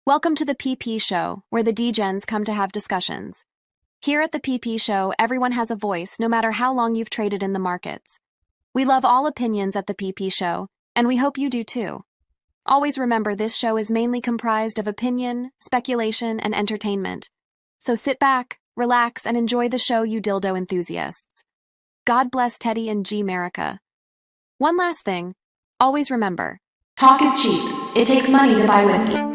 Welcome to the PP Show, where the D-Gens come to have discussions. Here at the PP Show, everyone has a voice, no matter how long you've traded in the markets. We love all opinions at the PP Show, and we hope you do too. Always remember this show is mainly comprised of opinion, speculation, and entertainment. So sit back, relax, and enjoy the show, you dildo enthusiasts. God bless Teddy and G-Merica. One last thing, always remember, talk is cheap. It takes money to buy whiskey.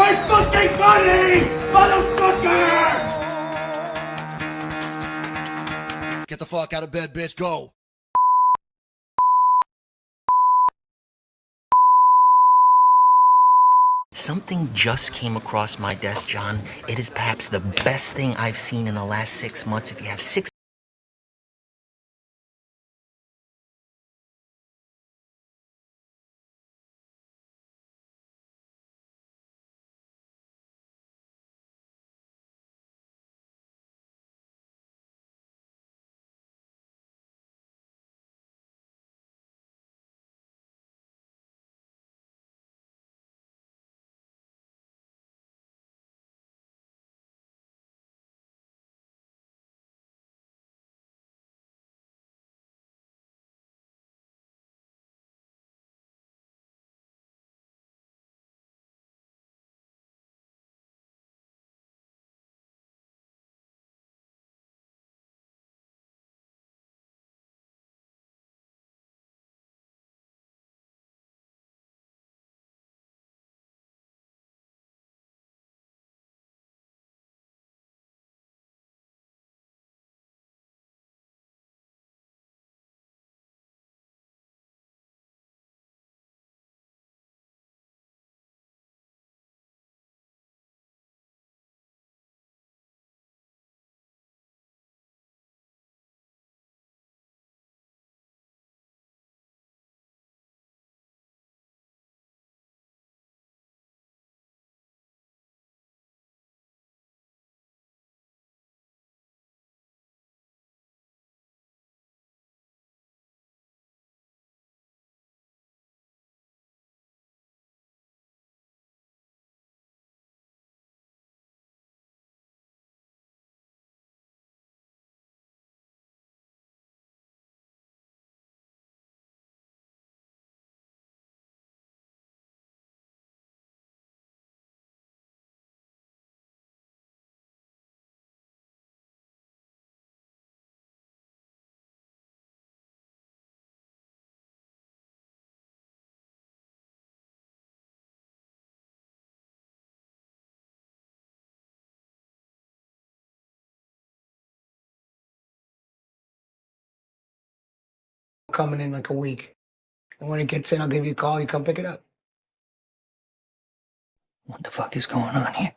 my fucking money, motherfucker! Get the fuck out of bed, bitch. Go. Something just came across my desk, John. It is perhaps the best thing I've seen in the last 6 months. If you have 6... Coming in like a week. And when it gets in, I'll give you a call. You come pick it up. What the fuck is going on here?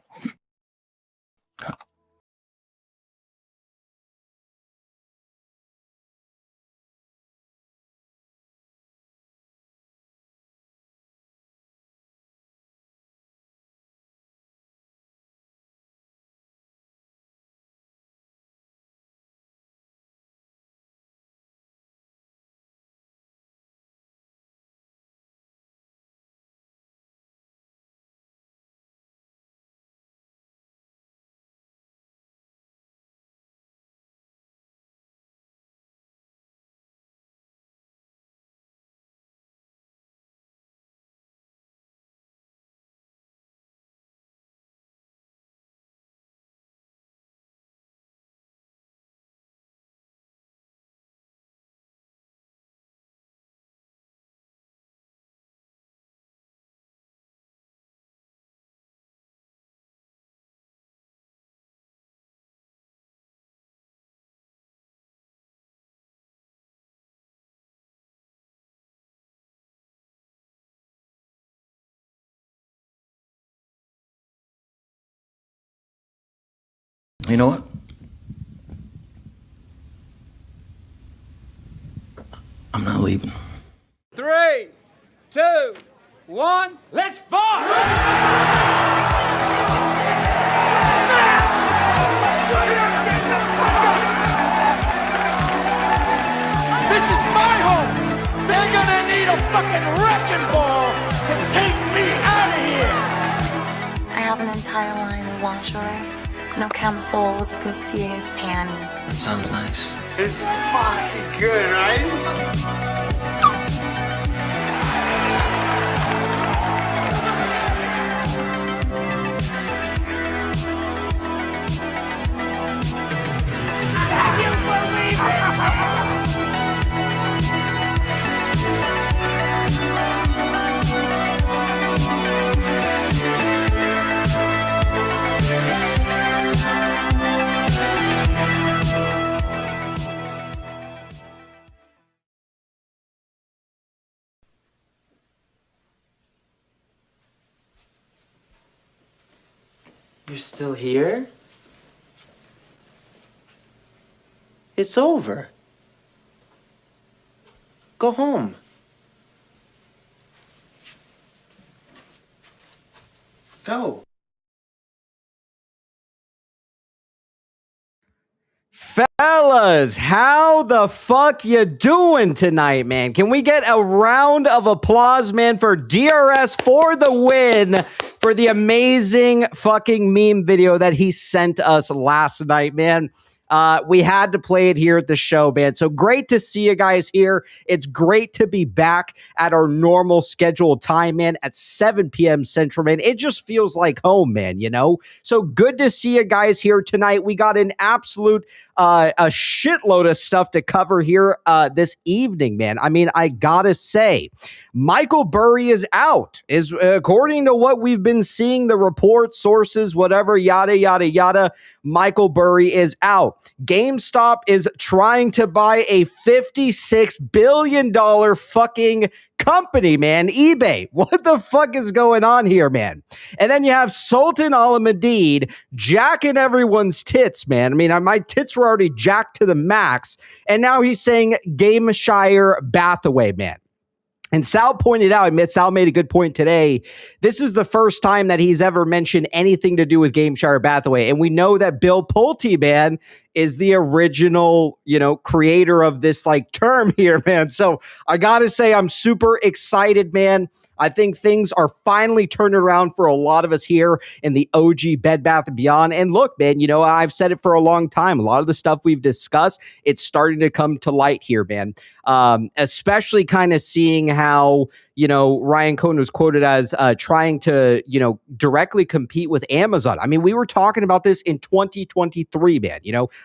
You know what? I'm not leaving. 3, 2, 1, let's fuck! This is my home! They're gonna need a fucking wrecking ball to take me out of here! I have an entire line of lingerie. No camisoles, bustiers, panties. That sounds nice. It's fucking good, right? You're still here? It's over. Go home. Go. Fellas, how the fuck you doing tonight, man? Can we get a round of applause, man, for DRS for the win for the amazing fucking meme video that he sent us last night, man? We had to play it here at the show, man. So great to see you guys here. It's great to be back at our normal scheduled time, man, at 7 p.m. Central, man. It just feels like home, man, you know? So good to see you guys here tonight. We got an absolute a shitload of stuff to cover here this evening, man. I mean, I gotta say, Michael Burry is out, is according to what we've been seeing, the reports, sources, whatever, yada, yada, yada. Michael Burry is out. GameStop is trying to buy a $56 billion fucking company, man. eBay. What the fuck is going on here, man? And then you have Sultan Al-Madid jacking everyone's tits, man. I mean, my tits were already jacked to the max, and now he's saying Gameshire Bathaway, man. And Sal pointed out, Sal made a good point today. This is the first time that he's ever mentioned anything to do with Gameshire Bathaway. And we know that Bill Pulte, man, is the original, creator of this term here, man. So I got to say, I'm super excited, man. I think things are finally turning around for a lot of us here in the OG Bed Bath & Beyond. And look, man, I've said it for a long time. A lot of the stuff we've discussed, it's starting to come to light here, man. Especially kind of seeing how, Ryan Cohen was quoted as trying to, directly compete with Amazon. I mean, we were talking about this in 2023, man,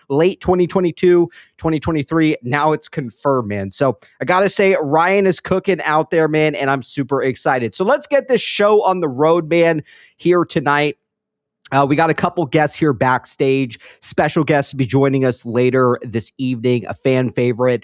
late 2022, 2023. Now it's confirmed, man. So I got to say, Ryan is cooking out there, man, and I'm super excited. So let's get this show on the road, man, here tonight. We got a couple guests here backstage. Special guests to be joining us later this evening, a fan favorite.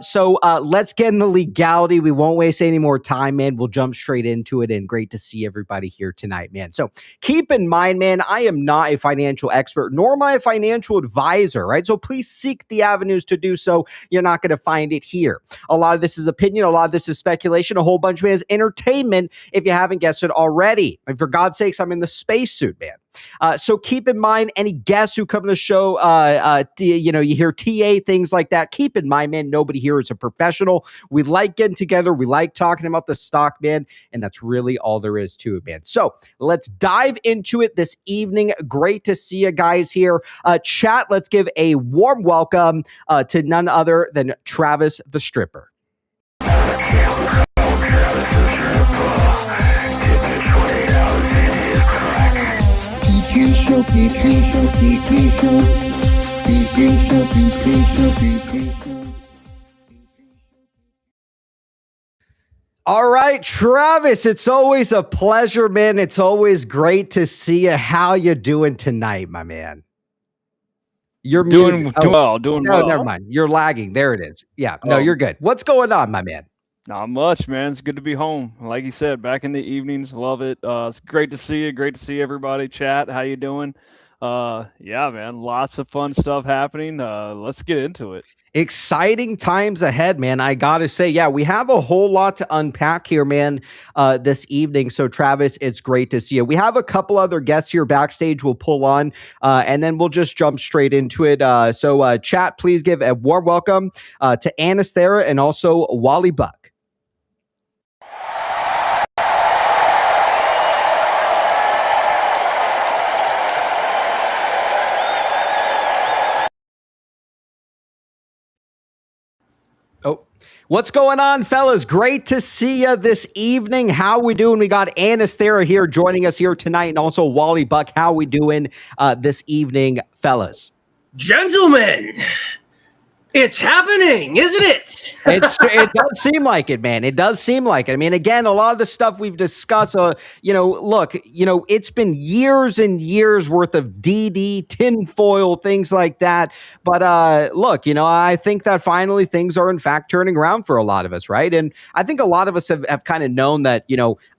So let's get in the legality. We won't waste any more time, man. We'll jump straight into it, and great to see everybody here tonight, man. So keep in mind, man, I am not a financial expert, nor am I a financial advisor, right? So please seek the avenues to do so. You're not going to find it here. A lot of this is opinion. A lot of this is speculation. A whole bunch of it is entertainment, if you haven't guessed it already. And for God's sakes, I'm in the spacesuit, man. So keep in mind, any guests who come to the show, you hear TA, things like that. Keep in mind, man, nobody here is a professional. We like getting together. We like talking about the stock, man. And that's really all there is to it, man. So let's dive into it this evening. Great to see you guys here. Chat, let's give a warm welcome to none other than Travis the Stripper. All right, Travis, it's always a pleasure, man. It's always great to see you. How you doing tonight, my man? You're doing well. No, never mind. You're lagging. There it is. Yeah, no, you're good. What's going on, my man? Not much, man. It's good to be home. Like you said, back in the evenings. Love it. It's great to see you. Great to see everybody. Chat, how you doing? Yeah, man. Lots of fun stuff happening. Let's get into it. Exciting times ahead, man. I gotta say, yeah, we have a whole lot to unpack here, man, this evening. So, Travis, it's great to see you. We have a couple other guests here backstage we'll pull on, and then we'll just jump straight into it. So, chat, please give a warm welcome to Anathera and also Wallybuck. Oh, what's going on, fellas? Great to see you this evening. How we doing? We got Anathera here joining us here tonight, and also Wallybuck. How we doing this evening, fellas? Gentlemen, It's happening, isn't it? It does seem like it, man. It does seem like it. I mean, again, a lot of the stuff we've discussed, look, it's been years and years worth of DD, tinfoil, things like that. But look, I think that finally things are in fact turning around for a lot of us, right? And I think a lot of us have kind of known that,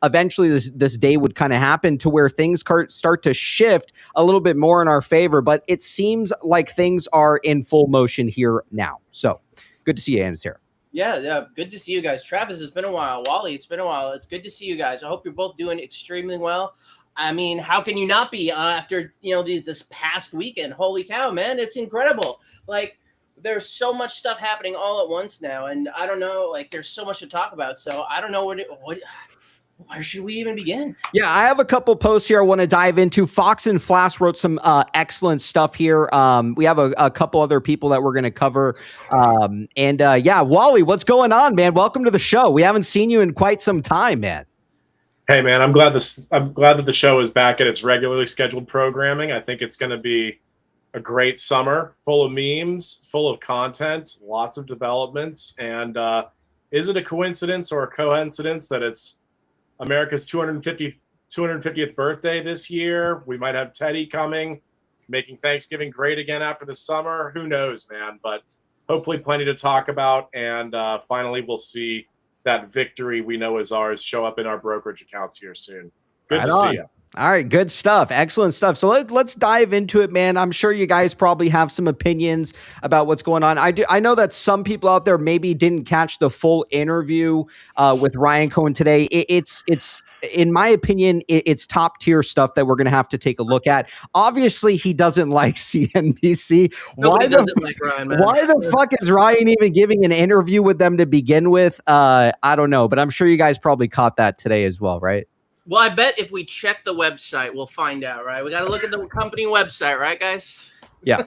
eventually this day would kind of happen to where things start to shift a little bit more in our favor. But it seems like things are in full motion here now. So good to see you, Anathera. Yeah, good to see you guys. Travis, it's been a while. Wally, it's been a while. It's good to see you guys. I hope you're both doing extremely well. I mean, how can you not be after this past weekend? Holy cow, man, it's incredible. Like, there's so much stuff happening all at once now, and I don't know. Like, there's so much to talk about. So I don't know where should we even begin? Yeah, I have a couple posts here I want to dive into. Fox and Flash wrote some excellent stuff here. We have a couple other people that we're going to cover. Yeah, Wally, what's going on, man? Welcome to the show. We haven't seen you in quite some time, man. Hey, man, I'm glad that the show is back at its regularly scheduled programming. I think it's going to be a great summer, full of memes, full of content, lots of developments. And is it a coincidence or a coincidence that it's America's 250th birthday this year? We might have Teddy coming, making Thanksgiving great again after the summer. Who knows, man? But hopefully plenty to talk about. And finally, we'll see that victory we know is ours show up in our brokerage accounts here soon. Good to see you. All right, good stuff. Excellent stuff. So let's dive into it, man. I'm sure you guys probably have some opinions about what's going on. I know that some people out there maybe didn't catch the full interview with Ryan Cohen today. It's in my opinion, it's top tier stuff that we're going to have to take a look at. Obviously, he doesn't like CNBC. Why the fuck is Ryan even giving an interview with them to begin with? I don't know, but I'm sure you guys probably caught that today as well, right? Well, I bet if we check the website, we'll find out, right? We got to look at the company website, right, guys? Yeah.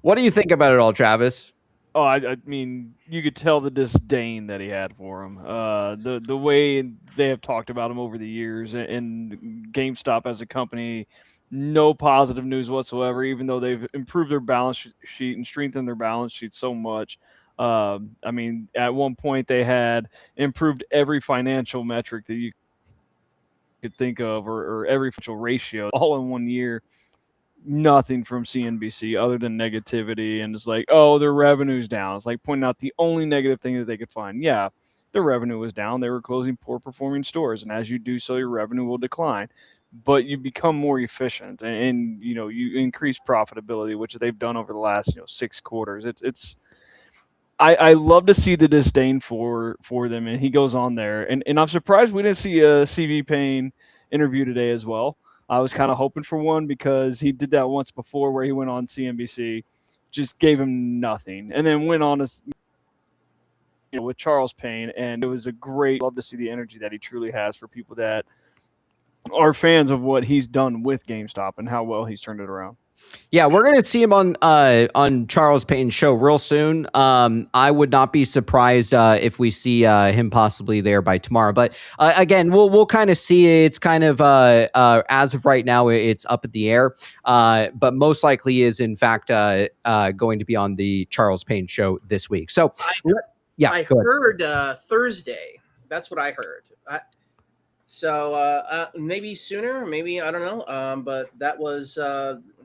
What do you think about it all, Travis? Oh, I mean, you could tell the disdain that he had for him. The way they have talked about him over the years, and GameStop as a company, no positive news whatsoever, even though they've improved their balance sheet and strengthened their balance sheet so much. I mean, at one point they had improved every financial metric that you could think of, or every financial ratio, all in 1 year. Nothing from CNBC other than negativity, and it's like, oh, their revenue's down. It's like pointing out the only negative thing that they could find. Yeah, their revenue was down. They were closing poor performing stores, and as you do so, your revenue will decline. But you become more efficient, and you increase profitability, which they've done over the last 6 quarters. I love to see the disdain for them, and he goes on there, and I'm surprised we didn't see a CV Payne interview today as well. I was kind of hoping for one because he did that once before where he went on CNBC, just gave him nothing, and then went on with Charles Payne, and it was love to see the energy that he truly has for people that are fans of what he's done with GameStop and how well he's turned it around. Yeah, we're going to see him on Charles Payne's show real soon. I would not be surprised if we see him possibly there by tomorrow. But again, we'll kind of see. It's kind of as of right now, it's up in the air. But most likely is in fact going to be on the Charles Payne show this week. So I heard Thursday. That's what I heard. So maybe sooner, maybe I don't know. But that was.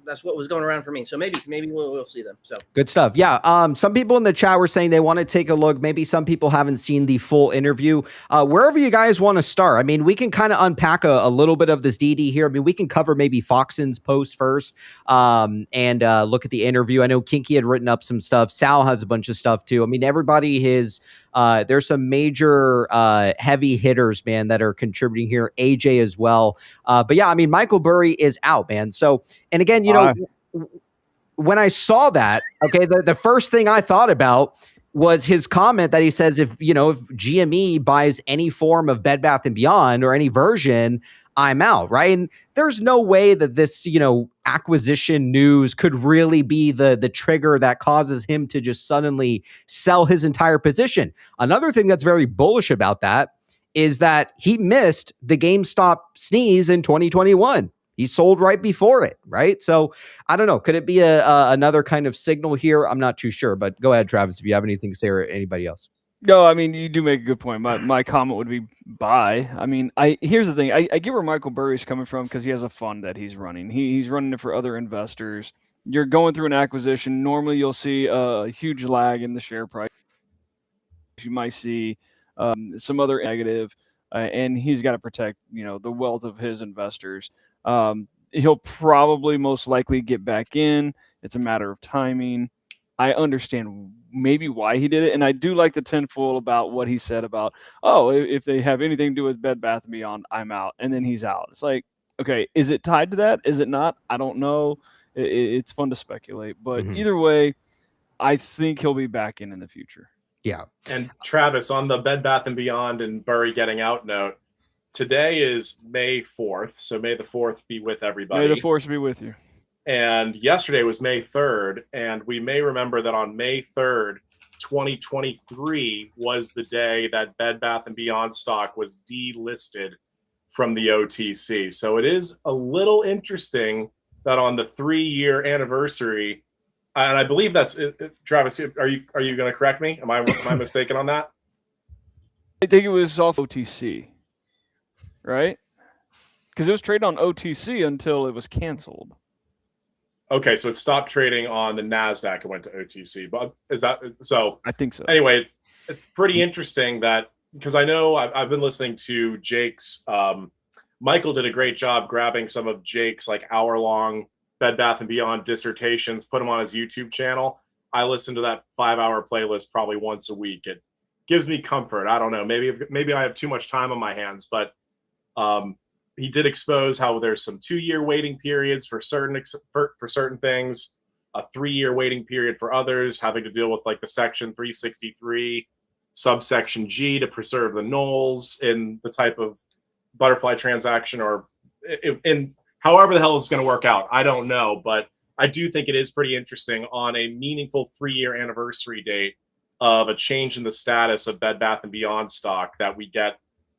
That's what was going around for me. So maybe we'll see them. So good stuff. Yeah. Some people in the chat were saying they want to take a look. Maybe some people haven't seen the full interview. Wherever you guys want to start. I mean, we can kind of unpack a little bit of this DD here. I mean, we can cover maybe Foxen's post first and look at the interview. I know Kinky had written up some stuff. Sal has a bunch of stuff too. I mean, everybody is there's some major heavy hitters, man, that are contributing here. AJ as well. But yeah, I mean, Michael Burry is out, man. So, and again, when I saw that, okay, the first thing I thought about was his comment that he says, if GME buys any form of Bed Bath & Beyond or any version, I'm out, right? And there's no way that this, acquisition news could really be the trigger that causes him to just suddenly sell his entire position. Another thing that's very bullish about that is that he missed the GameStop sneeze in 2021. He sold right before it, right? So I don't know. Could it be another kind of signal here? I'm not too sure, but go ahead, Travis, if you have anything to say or anybody else. No, I mean, you do make a good point. My comment would be buy. I mean, here's the thing. I get where Michael Burry's coming from because he has a fund that he's running. He's running it for other investors. You're going through an acquisition. Normally, you'll see a huge lag in the share price. You might see some other negative, and he's got to protect, the wealth of his investors. He'll probably most likely get back in. It's a matter of timing. I understand maybe why he did it, and I do like the tinfoil about what he said about, if they have anything to do with Bed Bath & Beyond, I'm out, and then he's out. It's like, okay, is it tied to that? Is it not? I don't know. It's fun to speculate, but either way, I think he'll be back in the future. Yeah. And Travis, on the Bed Bath & Beyond and Burry getting out note, today is May 4th, so May the 4th be with everybody. May the 4th be with you. And yesterday was May 3rd, and we may remember that on May 3rd, 2023 was the day that Bed Bath & Beyond stock was delisted from the OTC. So it is a little interesting that on the 3-year anniversary, and I believe that's Travis. Are you going to correct me? Am I mistaken on that? I think it was off OTC, right? Because it was traded on OTC until it was canceled. Okay, so it stopped trading on the NASDAQ and went to OTC. But is that so? I think so. Anyway, it's pretty interesting that, because I know I've been listening to Jake's. Michael did a great job grabbing some of Jake's like hour-long Bed Bath & Beyond dissertations, put them on his YouTube channel. I listen to that 5-hour playlist probably once a week. It gives me comfort. I don't know. Maybe I have too much time on my hands, but he did expose how there's some 2-year waiting periods for certain things, a 3-year waiting period for others, having to deal with like the Section 363 subsection G to preserve the nulls in the type of butterfly transaction, or in however the hell it's going to work out. I don't know, but I do think it is pretty interesting on a meaningful 3-year anniversary date of a change in the status of Bed Bath & Beyond stock that we get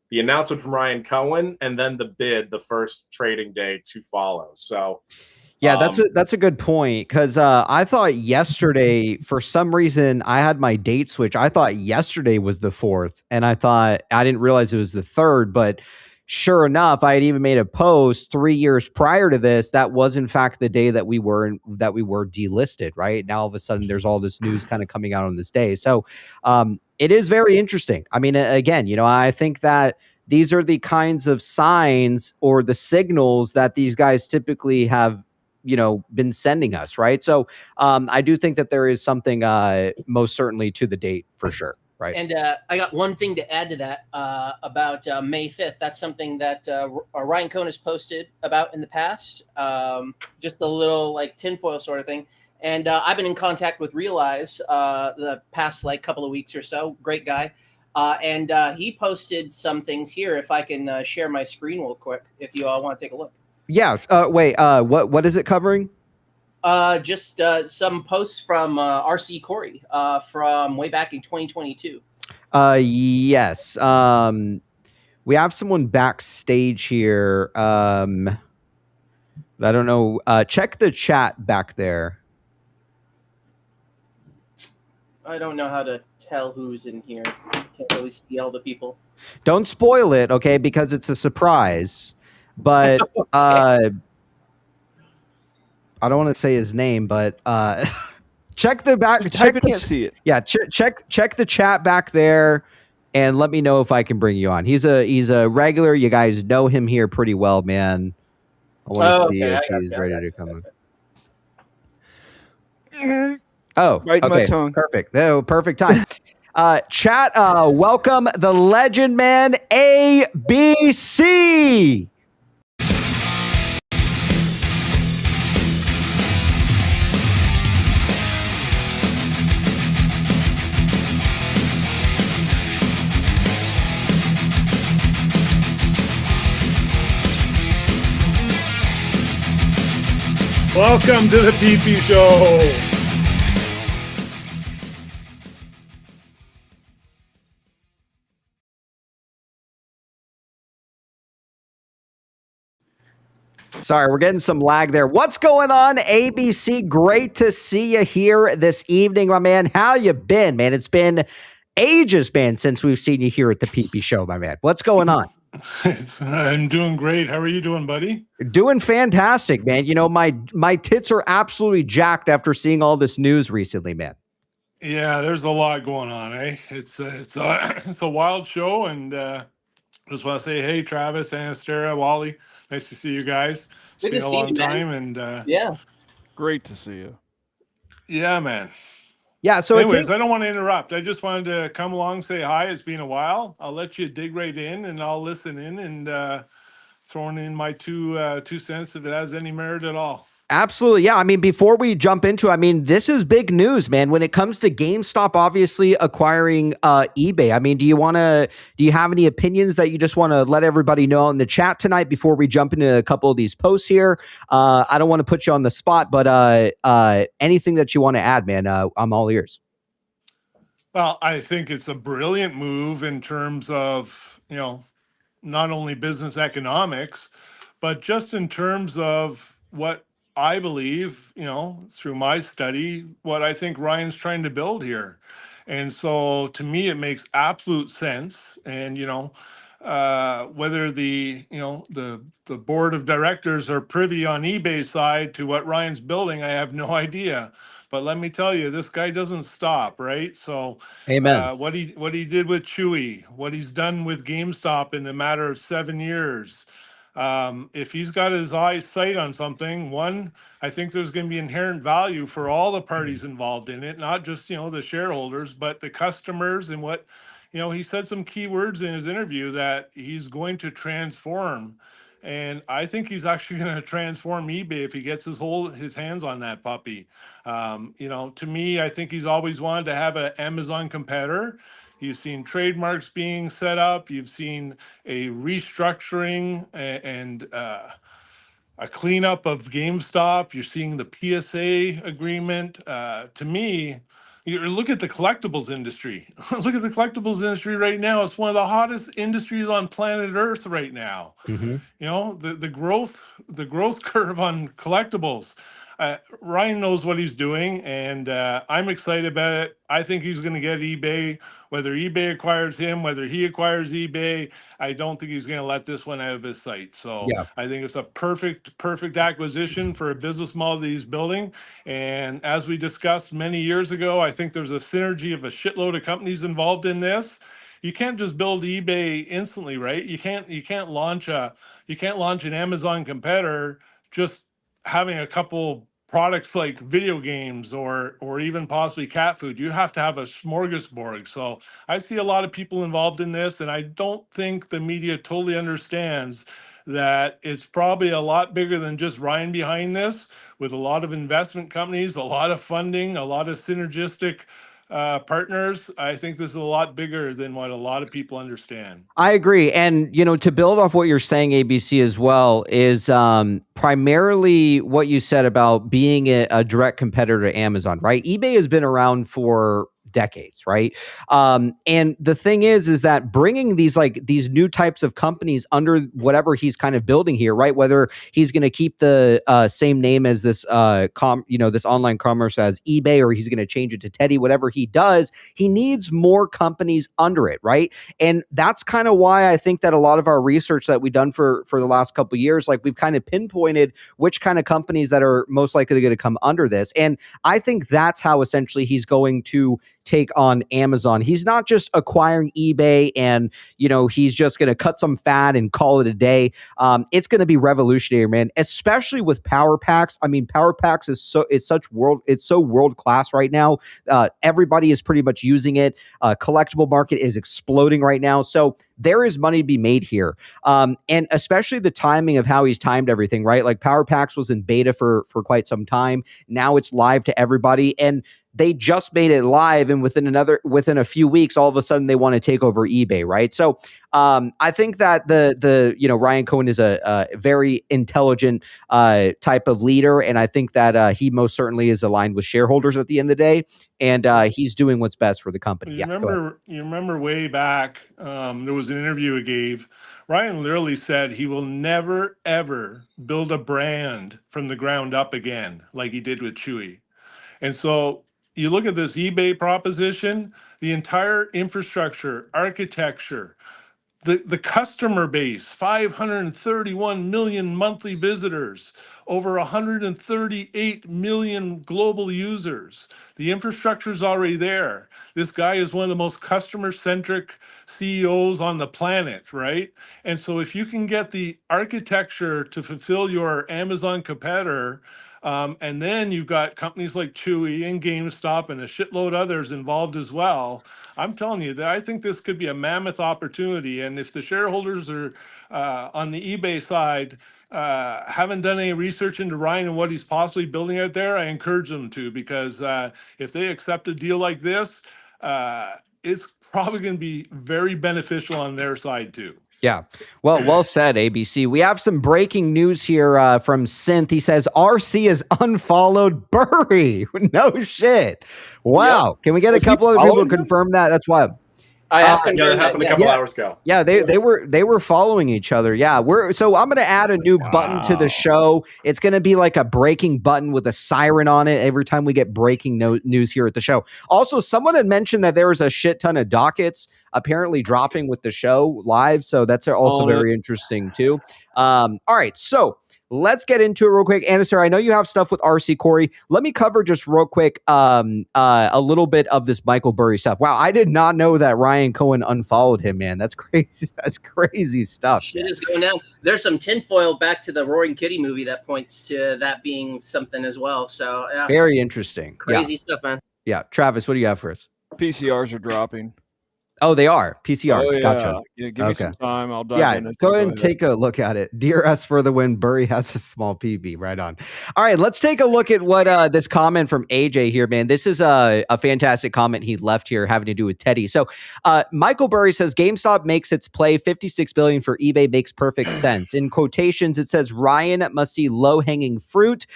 the announcement from Ryan Cohen and then the bid the first trading day to follow. So yeah, that's a good point, because I thought yesterday, for some reason, I had my date switch. I thought yesterday was the 4th, and I didn't realize it was the 3rd, but sure enough, I had even made a post 3 years prior to this. That was in fact the day that we were delisted. Right now, all of a sudden, there's all this news kind of coming out on this day. So it is very interesting. I mean, again, I think that these are the kinds of signs or the signals that these guys typically have, been sending us. Right. So I do think that there is something most certainly to the date for sure. Right. And I got one thing to add to that about May 5th. That's something that Ryan Cohen has posted about in the past, just a little like tinfoil sort of thing. And I've been in contact with Realize the past like couple of weeks or so. Great guy. And he posted some things here. If I can share my screen real quick, if you all want to take a look. Yeah. Wait, what is it covering? Just some posts from RC Corey from way back in 2022. Yes. We have someone backstage here. But I don't know. Check the chat back there. I don't know how to tell who's in here. Can't really see all the people. Don't spoil it, okay? Because it's a surprise. But I don't want to say his name, but check the back. Check. I can't see it. Yeah, check the chat back there, and let me know if I can bring you on. He's a regular. You guys know him here pretty well, man. I want to see if he's ready to come in. Oh, right in my okay, tongue. Perfect. Oh, perfect time. Chat. Welcome the legend man ABC. Welcome to the PP Show. Sorry, we're getting some lag there. What's going on, ABC? Great to see you here this evening, my man. How you been, man? It's been ages, man, since we've seen you here at the PP Show, my man. What's going on? I'm doing great. How are you doing, buddy? Doing fantastic, man. You know, my tits are absolutely jacked after seeing all this news recently, man. Yeah, there's a lot going on, eh? It's a wild show, and just want to say, hey, Travis, Anathera, Wally, nice to see you guys. It's Good been to a see long you, man. time, and Yeah. Great to see you. yeah, man. Yeah, so anyways, I don't want to interrupt. I just wanted to come along, say hi. It's been a while. I'll let you dig right in, and I'll listen in and throwing in my two cents if it has any merit at all. Absolutely. Yeah. I mean, before we jump into, I mean, this is big news, man. When it comes to GameStop, obviously acquiring eBay. I mean, do you have any opinions that you just want to let everybody know in the chat tonight before we jump into a couple of these posts here? I don't want to put you on the spot, but anything that you want to add, man, I'm all ears. Well, I think it's a brilliant move in terms of, not only business economics, but just in terms of what I believe, through my study, what I think Ryan's trying to build here. And so to me, it makes absolute sense. And, whether the board of directors are privy on eBay's side to what Ryan's building, I have no idea. But let me tell you, this guy doesn't stop, right? So Amen. what he did with Chewy, what he's done with GameStop in the matter of 7 years. If he's got his eyes sight on something, one, I think there's going to be inherent value for all the parties involved in it, not just, the shareholders, but the customers. And what, he said some key words in his interview that he's going to transform. And I think he's actually going to transform eBay if he gets his hands on that puppy. To me, I think he's always wanted to have an Amazon competitor. You've seen trademarks being set up. You've seen a restructuring and a cleanup of GameStop. You're seeing the PSA agreement. To me, you look at the collectibles industry. Look at the collectibles industry right now. It's one of the hottest industries on planet Earth right now. Mm-hmm. The growth curve on collectibles. Ryan knows what he's doing, and I'm excited about it. I think he's going to get eBay, whether eBay acquires him, whether he acquires eBay. I don't think he's going to let this one out of his sight. So Yeah. I think it's a perfect acquisition for a business model that he's building. And as we discussed many years ago, I think there's a synergy of a shitload of companies involved in this. You can't just build eBay instantly, right? You can't launch an Amazon competitor just having a couple products like video games or even possibly cat food. You have to have a smorgasbord. So I see a lot of people involved in this, and I don't think the media totally understands that it's probably a lot bigger than just Ryan behind this, with a lot of investment companies, a lot of funding, a lot of synergistic partners. I think this is a lot bigger than what a lot of people understand. I agree. And, to build off what you're saying, ABC, as well, is primarily what you said about being a direct competitor to Amazon, right? eBay has been around for decades, right? And the thing is that bringing these new types of companies under whatever he's kind of building here, right? Whether he's going to keep the same name as this this online commerce as eBay, or he's going to change it to Teddy, whatever he does, he needs more companies under it, right? And that's kind of why I think that a lot of our research that we've done for the last couple of years, we've kind of pinpointed which kind of companies that are most likely going to come under this. And I think that's how essentially he's going to take on Amazon. He's not just acquiring eBay and, he's just going to cut some fat and call it a day. It's going to be revolutionary, man, especially with Power Packs. I mean, Power Packs is so world class right now. Everybody is pretty much using it. Collectible market is exploding right now. So there is money to be made here. And especially the timing of how he's timed everything, right? Like Power Packs was in beta for quite some time. Now it's live to everybody. And they just made it live, and within a few weeks, all of a sudden they want to take over eBay, right? So I think that the Ryan Cohen is a very intelligent type of leader, and I think that he most certainly is aligned with shareholders at the end of the day, and he's doing what's best for the company. You remember way back, there was an interview he gave. Ryan literally said he will never, ever build a brand from the ground up again, like he did with Chewy. And so you look at this eBay proposition, the entire infrastructure, architecture, the customer base, 531 million monthly visitors, over 138 million global users. The infrastructure is already there. This guy is one of the most customer-centric CEOs on the planet, right? And so if you can get the architecture to fulfill your Amazon competitor, and then you've got companies like Chewy and GameStop and a shitload others involved as well. I'm telling you that I think this could be a mammoth opportunity. And if the shareholders are on the eBay side haven't done any research into Ryan and what he's possibly building out there, I encourage them to, because if they accept a deal like this, it's probably going to be very beneficial on their side too. Yeah. Well said, ABC. We have some breaking news here from Synth. He says RC has unfollowed Burry. No shit. Wow. Yep. Can we get a couple other people to confirm that? That's wild. That happened a couple hours ago. Yeah, they were following each other. Yeah, so I'm gonna add a new button to the show. It's gonna be like a breaking button with a siren on it every time we get breaking news here at the show. Also, someone had mentioned that there was a shit ton of dockets apparently dropping with the show live, so that's also very interesting too. All right, so let's get into it real quick. Anathera, I know you have stuff with RC Corey. Let me cover just real quick a little bit of this Michael Burry stuff. Wow, I did not know that Ryan Cohen unfollowed him, man. That's crazy. That's crazy stuff. Shit is going down. There's some tinfoil back to the Roaring Kitty movie that points to that being something as well. So yeah. Very interesting. Crazy stuff, man. Yeah. Travis, what do you have for us? PCRs are dropping. Oh, they are PCRs. Oh, yeah. Gotcha. Yeah, give me some time. I'll dive in. Go ahead and take a look at it. DRS for the win. Burry has a small PB. Right on. All right, let's take a look at what this comment from AJ here, man. This is a fantastic comment he left here having to do with Teddy. So Michael Burry says GameStop makes its play. $56 billion for eBay makes perfect sense. In quotations, it says Ryan must see low-hanging fruit,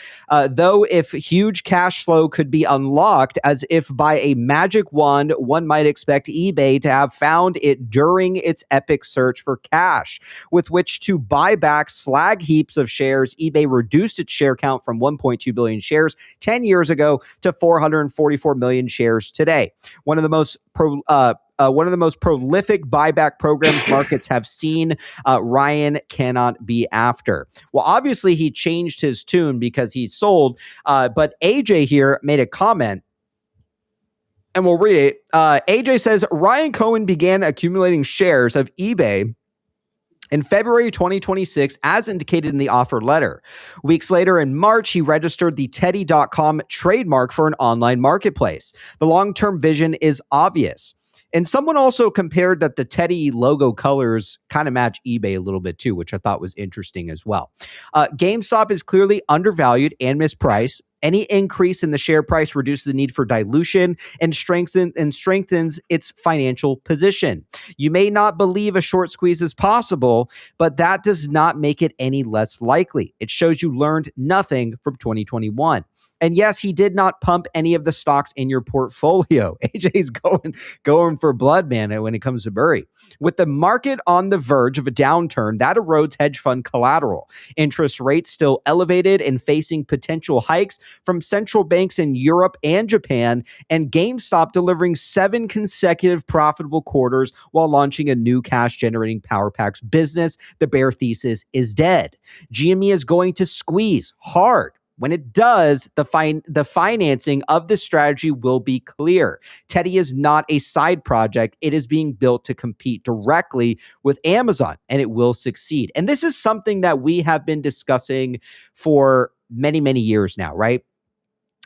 though if huge cash flow could be unlocked, as if by a magic wand, one might expect eBay to have found it during its epic search for cash, with which to buy back slag heaps of shares. eBay reduced its share count from 1.2 billion shares 10 years ago to 444 million shares today. One of the most prolific buyback programs markets have seen. Ryan cannot be after. Well, obviously he changed his tune because he sold, but AJ here made a comment, and we'll read it. AJ says, Ryan Cohen began accumulating shares of eBay in February 2026, as indicated in the offer letter. Weeks later, in March, he registered the Teddy.com trademark for an online marketplace. The long-term vision is obvious. And someone also compared that the Teddy logo colors kind of match eBay a little bit too, which I thought was interesting as well. GameStop is clearly undervalued and mispriced. Any increase in the share price reduces the need for dilution and strengthens its financial position. You may not believe a short squeeze is possible, but that does not make it any less likely. It shows you learned nothing from 2021. And yes, he did not pump any of the stocks in your portfolio. AJ's going for blood, man, when it comes to Burry. With the market on the verge of a downturn, that erodes hedge fund collateral. Interest rates still elevated and facing potential hikes from central banks in Europe and Japan, and GameStop delivering 7 consecutive profitable quarters while launching a new cash-generating Power Packs business. The bear thesis is dead. GME is going to squeeze hard. When it does, the financing of this strategy will be clear. Teddy is not a side project. It is being built to compete directly with Amazon, and it will succeed. And this is something that we have been discussing for many, many years now, right?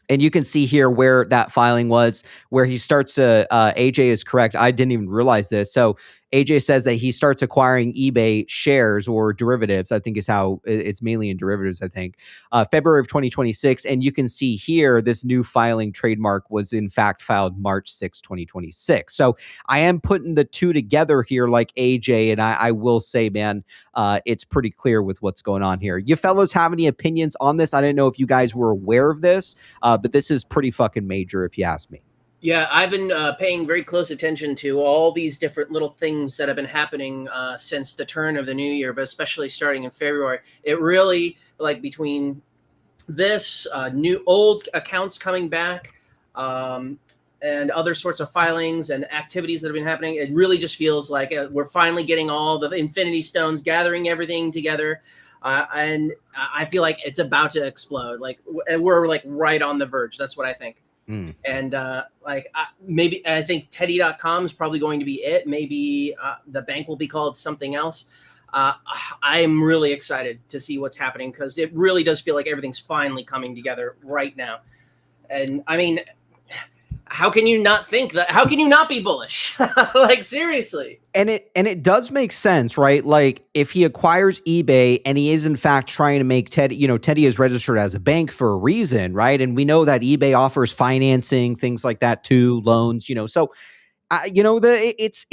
And you can see here where that filing was, where he starts to, AJ is correct. I didn't even realize this. So AJ says that he starts acquiring eBay shares or derivatives. I think is how it's mainly in derivatives, I think. February of 2026. And you can see here, this new filing trademark was in fact filed March 6, 2026. So I am putting the two together here like AJ. And I will say, man, it's pretty clear with what's going on here. You fellows have any opinions on this? I didn't know if you guys were aware of this, but this is pretty fucking major if you ask me. Yeah, I've been paying very close attention to all these different little things that have been happening since the turn of the new year, but especially starting in February. It really, like, between this new old accounts coming back and other sorts of filings and activities that have been happening, it really just feels like we're finally getting all the Infinity Stones, gathering everything together. And I feel like it's about to explode. Like, we're like right on the verge. That's what I think. And maybe I think Teddy.com is probably going to be it. Maybe the bank will be called something else. I'm really excited to see what's happening because it really does feel like everything's finally coming together right now. And I mean, how can you not think that? How can you not be bullish? Like, seriously. And it does make sense, right? Like, if he acquires eBay and he is in fact trying to make Teddy, Teddy is registered as a bank for a reason, right? And we know that eBay offers financing, things like that too, loans, So, it's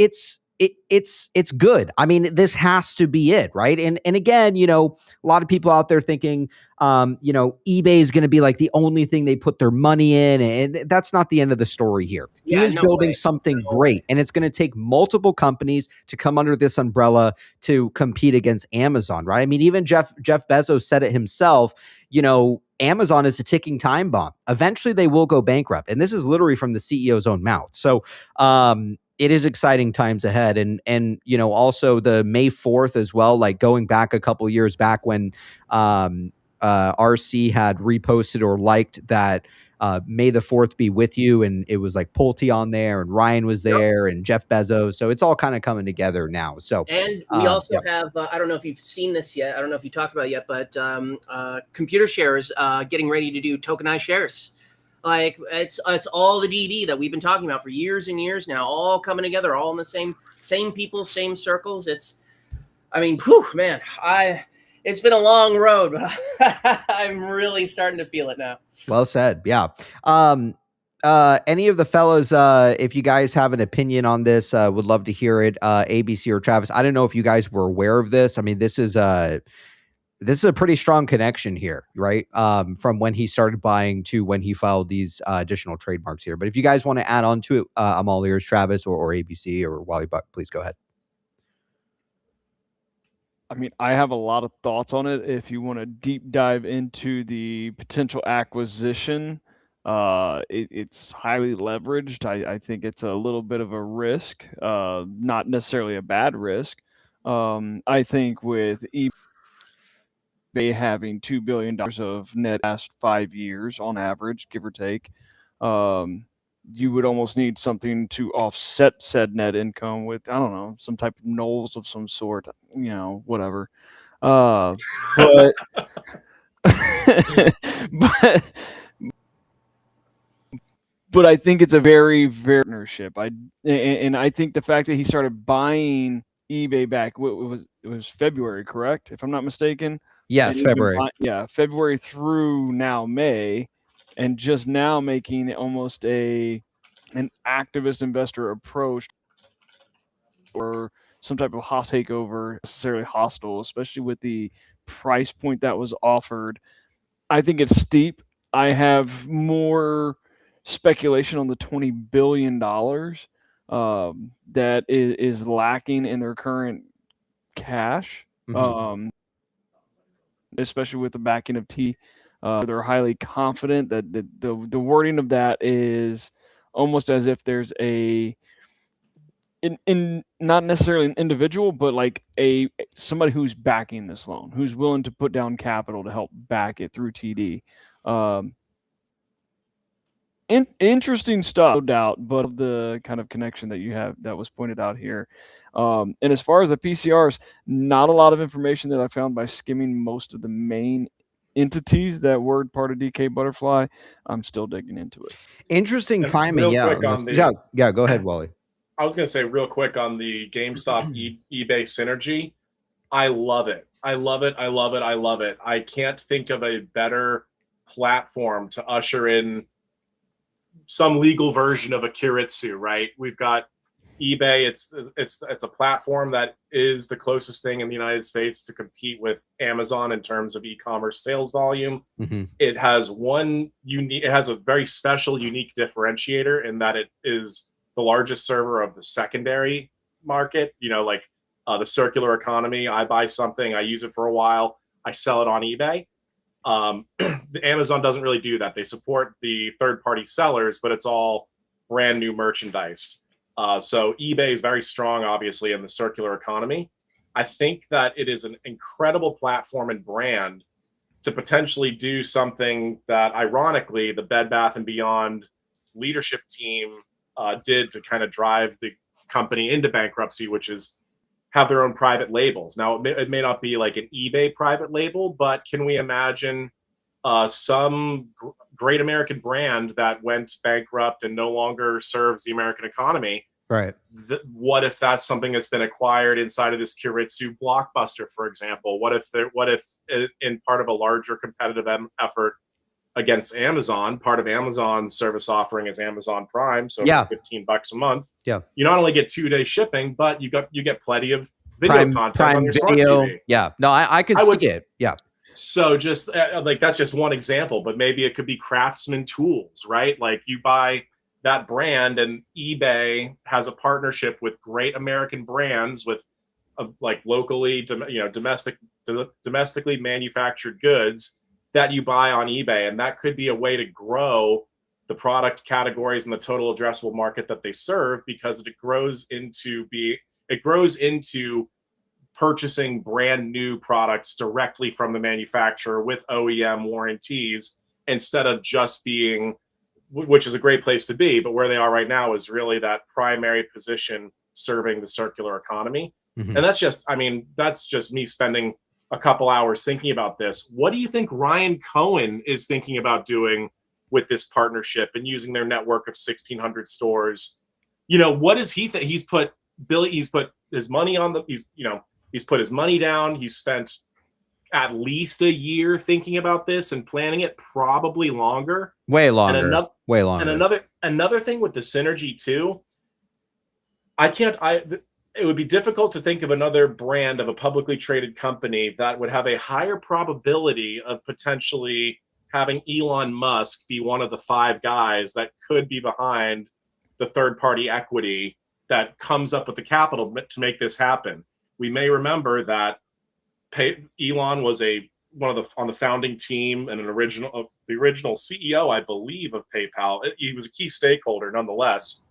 good. I mean, this has to be it, right? And again, a lot of people out there thinking, eBay is going to be like the only thing they put their money in, and that's not the end of the story here. He is building something great, and it's going to take multiple companies to come under this umbrella to compete against Amazon, right? I mean, even Jeff Bezos said it himself. Amazon is a ticking time bomb. Eventually, they will go bankrupt, and this is literally from the CEO's own mouth. So, it is exciting times ahead. And also the May 4th as well, like going back a couple years back when RC had reposted or liked that May the 4th be with you. And it was like Pulte on there and Ryan was there and Jeff Bezos. So it's all kind of coming together now. So, and we also have, I don't know if you've seen this yet. I don't know if you talked about it yet, but computer shares getting ready to do tokenized shares. Like, it's all the DD that we've been talking about for years and years now, all coming together, all in the same people, same circles. It's been a long road, but I'm really starting to feel it now. Well said. Yeah. Any of the fellows, if you guys have an opinion on this, would love to hear it. ABC or Travis, I don't know if you guys were aware of this. I mean, this is a pretty strong connection here, right? From when he started buying to when he filed these additional trademarks here. But if you guys want to add on to it, I'm all ears, Travis or ABC or Wallybuck, please go ahead. I mean, I have a lot of thoughts on it. If you want to deep dive into the potential acquisition, it's highly leveraged. I think it's a little bit of a risk, not necessarily a bad risk. I think with eBay having $2 billion of net last 5 years on average, give or take, you would almost need something to offset said net income with, I don't know, some type of nulls of some sort, whatever. But but I think it's a very, very partnership. And I think the fact that he started buying eBay back, it was February, correct? If I'm not mistaken. Yes, February. February through now May. And just now making almost an activist investor approach or some type of hot takeover, necessarily hostile, especially with the price point that was offered. I think it's steep. I have more speculation on the $20 billion that is lacking in their current cash, especially with the backing of T. They're highly confident that the wording of that is almost as if there's in not necessarily an individual, but like somebody who's backing this loan, who's willing to put down capital to help back it through TD. Interesting stuff, no doubt, but the kind of connection that you have that was pointed out here. And as far as the PCRs, not a lot of information that I found by skimming most of the main entities that were part of DK Butterfly. I'm still digging into it. Interesting timing. Yeah. Go ahead, Wally. I was going to say real quick on the GameStop eBay synergy. I love it. I love it. I love it. I love it. I can't think of a better platform to usher in some legal version of a Kiritsu, right? We've got eBay. It's a platform that is the closest thing in the United States to compete with Amazon in terms of e-commerce sales volume. Mm-hmm. It has it has a very special, unique differentiator in that it is the largest server of the secondary market. Like the circular economy. I buy something, I use it for a while, I sell it on eBay. The Amazon doesn't really do that. They support the third-party sellers, but it's all brand new merchandise. So eBay is very strong, obviously, in the circular economy. I think that it is an incredible platform and brand to potentially do something that, ironically, the Bed Bath & Beyond leadership team did to kind of drive the company into bankruptcy, which is have their own private labels. Now, it may not be like an eBay private label, but can we imagine some great American brand that went bankrupt and no longer serves the American economy? Right. What if that's something that's been acquired inside of this Kiritsu blockbuster, for example? What if in part of a larger competitive effort against Amazon, part of Amazon's service offering is Amazon Prime, so for $15 a month, you not only get 2-day shipping, but you get plenty of video content on your smart TV. Yeah, no, I could see it. Yeah. So just like that's just one example, but maybe it could be Craftsman tools, right? Like you buy that brand, and eBay has a partnership with great American brands with like locally, domestically manufactured goods that you buy on eBay, and that could be a way to grow the product categories and the total addressable market that they serve, because it grows into purchasing brand new products directly from the manufacturer with OEM warranties, instead of just being, which is a great place to be, but where they are right now is really that primary position serving the circular economy. Mm-hmm. And that's just me spending a couple hours thinking about this. What do you think Ryan Cohen is thinking about doing with this partnership and using their network of 1,600 stores? What does he think? He's put his money on he's put his money down. He's spent at least a year thinking about this and planning it, probably longer. Way longer. And way longer. And another thing with the synergy too, it would be difficult to think of another brand of a publicly traded company that would have a higher probability of potentially having Elon Musk be one of the 5 guys that could be behind the third-party equity that comes up with the capital to make this happen. We may remember that Elon was on the founding team and the original CEO, I believe, of PayPal. He was a key stakeholder, nonetheless.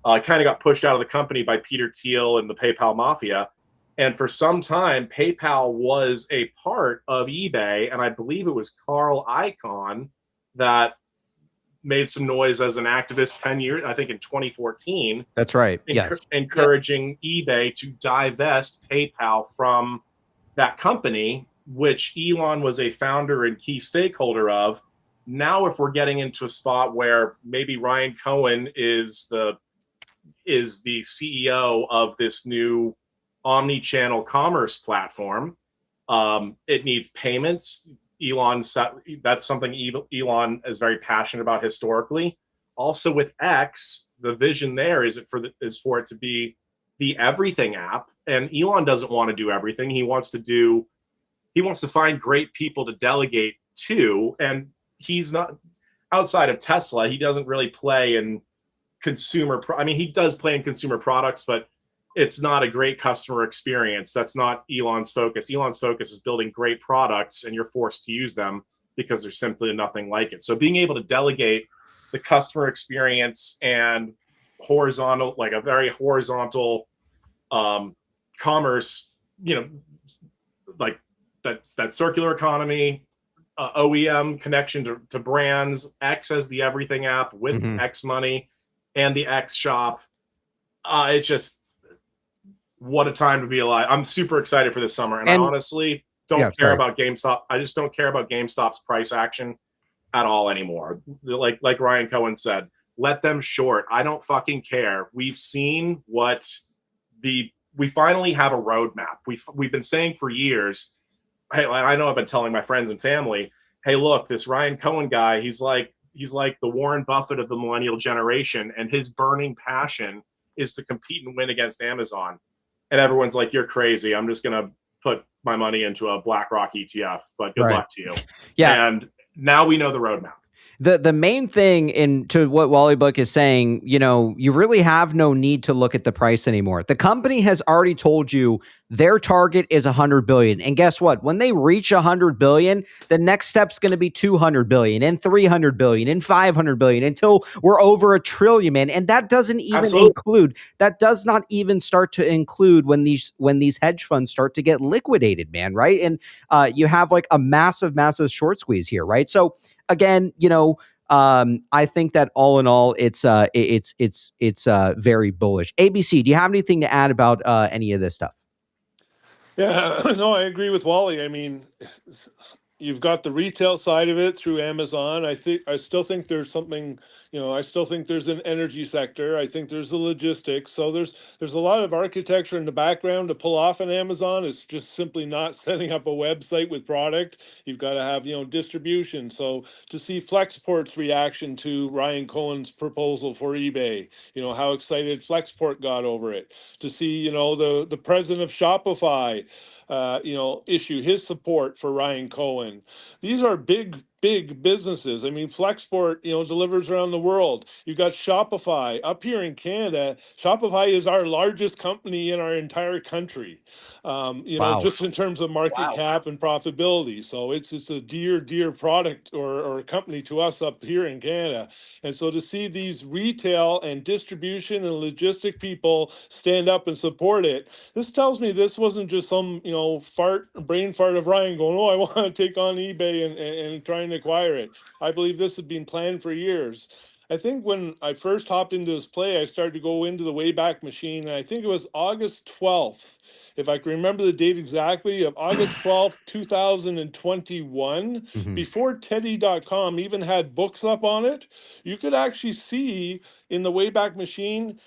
Kind of got pushed out of the company by Peter Thiel and the PayPal mafia. And for some time, PayPal was a part of eBay. And I believe it was Carl Icahn that made some noise as an activist 10 years, I think in 2014. That's right. Yes. Encouraging eBay to divest PayPal from that company, which Elon was a founder and key stakeholder of. Now, if we're getting into a spot where maybe Ryan Cohen is the CEO of this new omni-channel commerce platform, it needs payments. That's something Elon is very passionate about historically. Also with X, the vision there is for it to be the everything app. And Elon doesn't want to do everything. He wants to find great people to delegate to. And he's not, outside of Tesla, he doesn't really play in he does play in consumer products, but it's not a great customer experience. That's not Elon's focus. Elon's focus is building great products, and you're forced to use them because there's simply nothing like it. So being able to delegate the customer experience and a very horizontal commerce, like that circular economy, OEM connection to brands, X as the everything app with X money and the X shop. It's just, what a time to be alive. I'm super excited for this summer. And I honestly don't care about GameStop. I just don't care about GameStop's price action at all anymore. Like Ryan Cohen said, let them short. I don't fucking care. We've seen what we finally have a roadmap. We've been saying for years, hey, I know I've been telling my friends and family, hey, look, this Ryan Cohen guy, he's like the Warren Buffett of the millennial generation, and his burning passion is to compete and win against Amazon. And everyone's like, you're crazy. I'm just going to put my money into a BlackRock ETF, but good luck to you. Yeah. And now we know the roadmap. The main thing to what Wallybuck is saying, you really have no need to look at the price anymore. The company has already told you their target is 100 billion. And guess what? When they reach 100 billion, the next step's going to be 200 billion and 300 billion and 500 billion until we're over $1 trillion, man. And that doesn't even that does not even start to include when these hedge funds start to get liquidated, man. Right. And you have like a massive short squeeze here. Right. So again, I think that all in all, it's very bullish. ABC, do you have anything to add about any of this stuff? Yeah, no, I agree with Wally. I mean, you've got the retail side of it through Amazon. I still think there's something, I still think there's an energy sector. I think there's the logistics. So there's a lot of architecture in the background to pull off on Amazon. It's just simply not setting up a website with product. You've got to have, distribution. So to see Flexport's reaction to Ryan Cohen's proposal for eBay, how excited Flexport got over it. To see, the president of Shopify, issue his support for Ryan Cohen. These are big businesses. I mean, Flexport, delivers around the world. You've got Shopify up here in Canada. Shopify is our largest company in our entire country. Just in terms of market cap and profitability. So it's a dear product or company to us up here in Canada. And so to see these retail and distribution and logistic people stand up and support it, this tells me this wasn't just some, brain fart of Ryan going, oh, I want to take on eBay and try and acquire it. I believe this had been planned for years. I think when I first hopped into this play, I started to go into the Wayback Machine, and I think it was August 12th, if I can remember the date exactly, of August 12th, 2021, before Teddy.com even had books up on it. You could actually see in the Wayback Machine,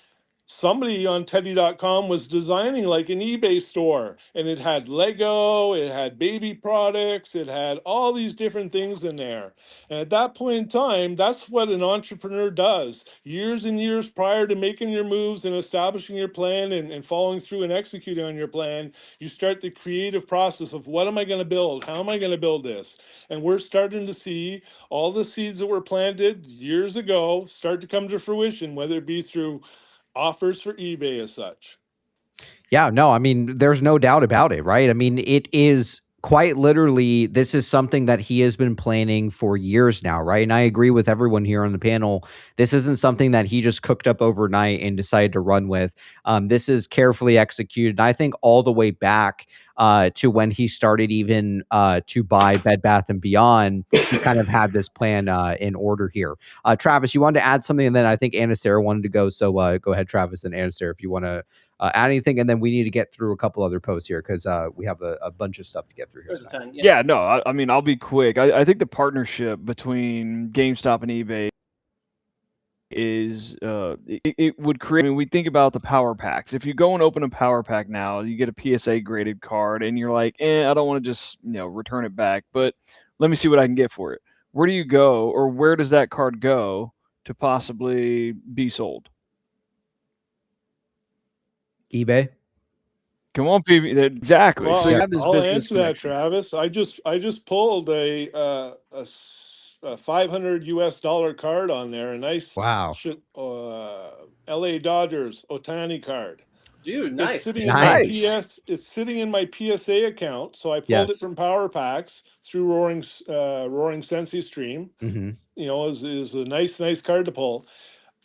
somebody on Teddy.com was designing like an eBay store, and it had Lego, it had baby products, it had all these different things in there. And at that point in time, that's what an entrepreneur does. Years and years prior to making your moves and establishing your plan and following through and executing on your plan, you start the creative process of what am I going to build? How am I going to build this? And we're starting to see all the seeds that were planted years ago start to come to fruition, whether it be through offers for eBay as such. Yeah, no, I mean, there's no doubt about it, right? I mean, it is quite literally, this is something that he has been planning for years now, right? And I agree with everyone here on the panel. This isn't something that he just cooked up overnight and decided to run with. This is carefully executed. And I think all the way back to when he started even to buy Bed Bath & Beyond, he kind of had this plan in order here. Travis, you wanted to add something, and then I think Anathera wanted to go. So go ahead, Travis, and Anathera, if you want to add anything, and then we need to get through a couple other posts here because we have a bunch of stuff to get through here. Yeah, no, I mean, I'll be quick. I think the partnership between GameStop and eBay is it would create. I mean, we think about the power packs. If you go and open a power pack now, you get a PSA graded card, and you're like, I don't want to just return it back, but let me see what I can get for it. Where do you go, or where does that card go to possibly be sold? eBay. Come on, PB. Exactly. Well, so you have this I'll business answer that, connection. Travis. I just pulled a $500 US card on there, a nice LA Dodgers Ohtani card. Dude, nice. It's sitting in my it's sitting in my PSA account, so I pulled it from Power Packs through Roaring Sensi Stream. Is a nice card to pull.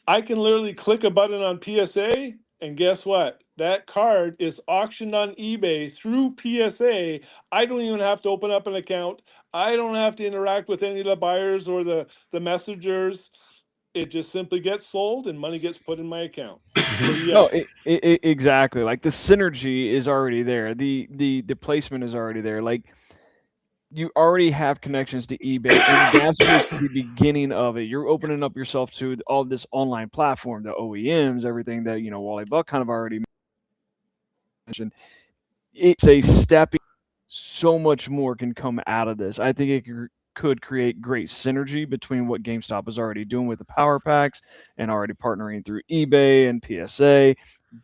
I can literally click a button on PSA, and guess what? That card is auctioned on eBay through PSA. I don't even have to open up an account. I don't have to interact with any of the buyers or the messengers. It just simply gets sold and money gets put in my account. So, yes. No, exactly. Like the synergy is already there. The placement is already there. Like you already have connections to eBay, and that's just the beginning of it. You're opening up yourself to all this online platform, the OEMs, everything that Wallybuck kind of already mentioned. It's a stepping. So much more can come out of this. I think it could create great synergy between what GameStop is already doing with the power packs and already partnering through eBay and PSA,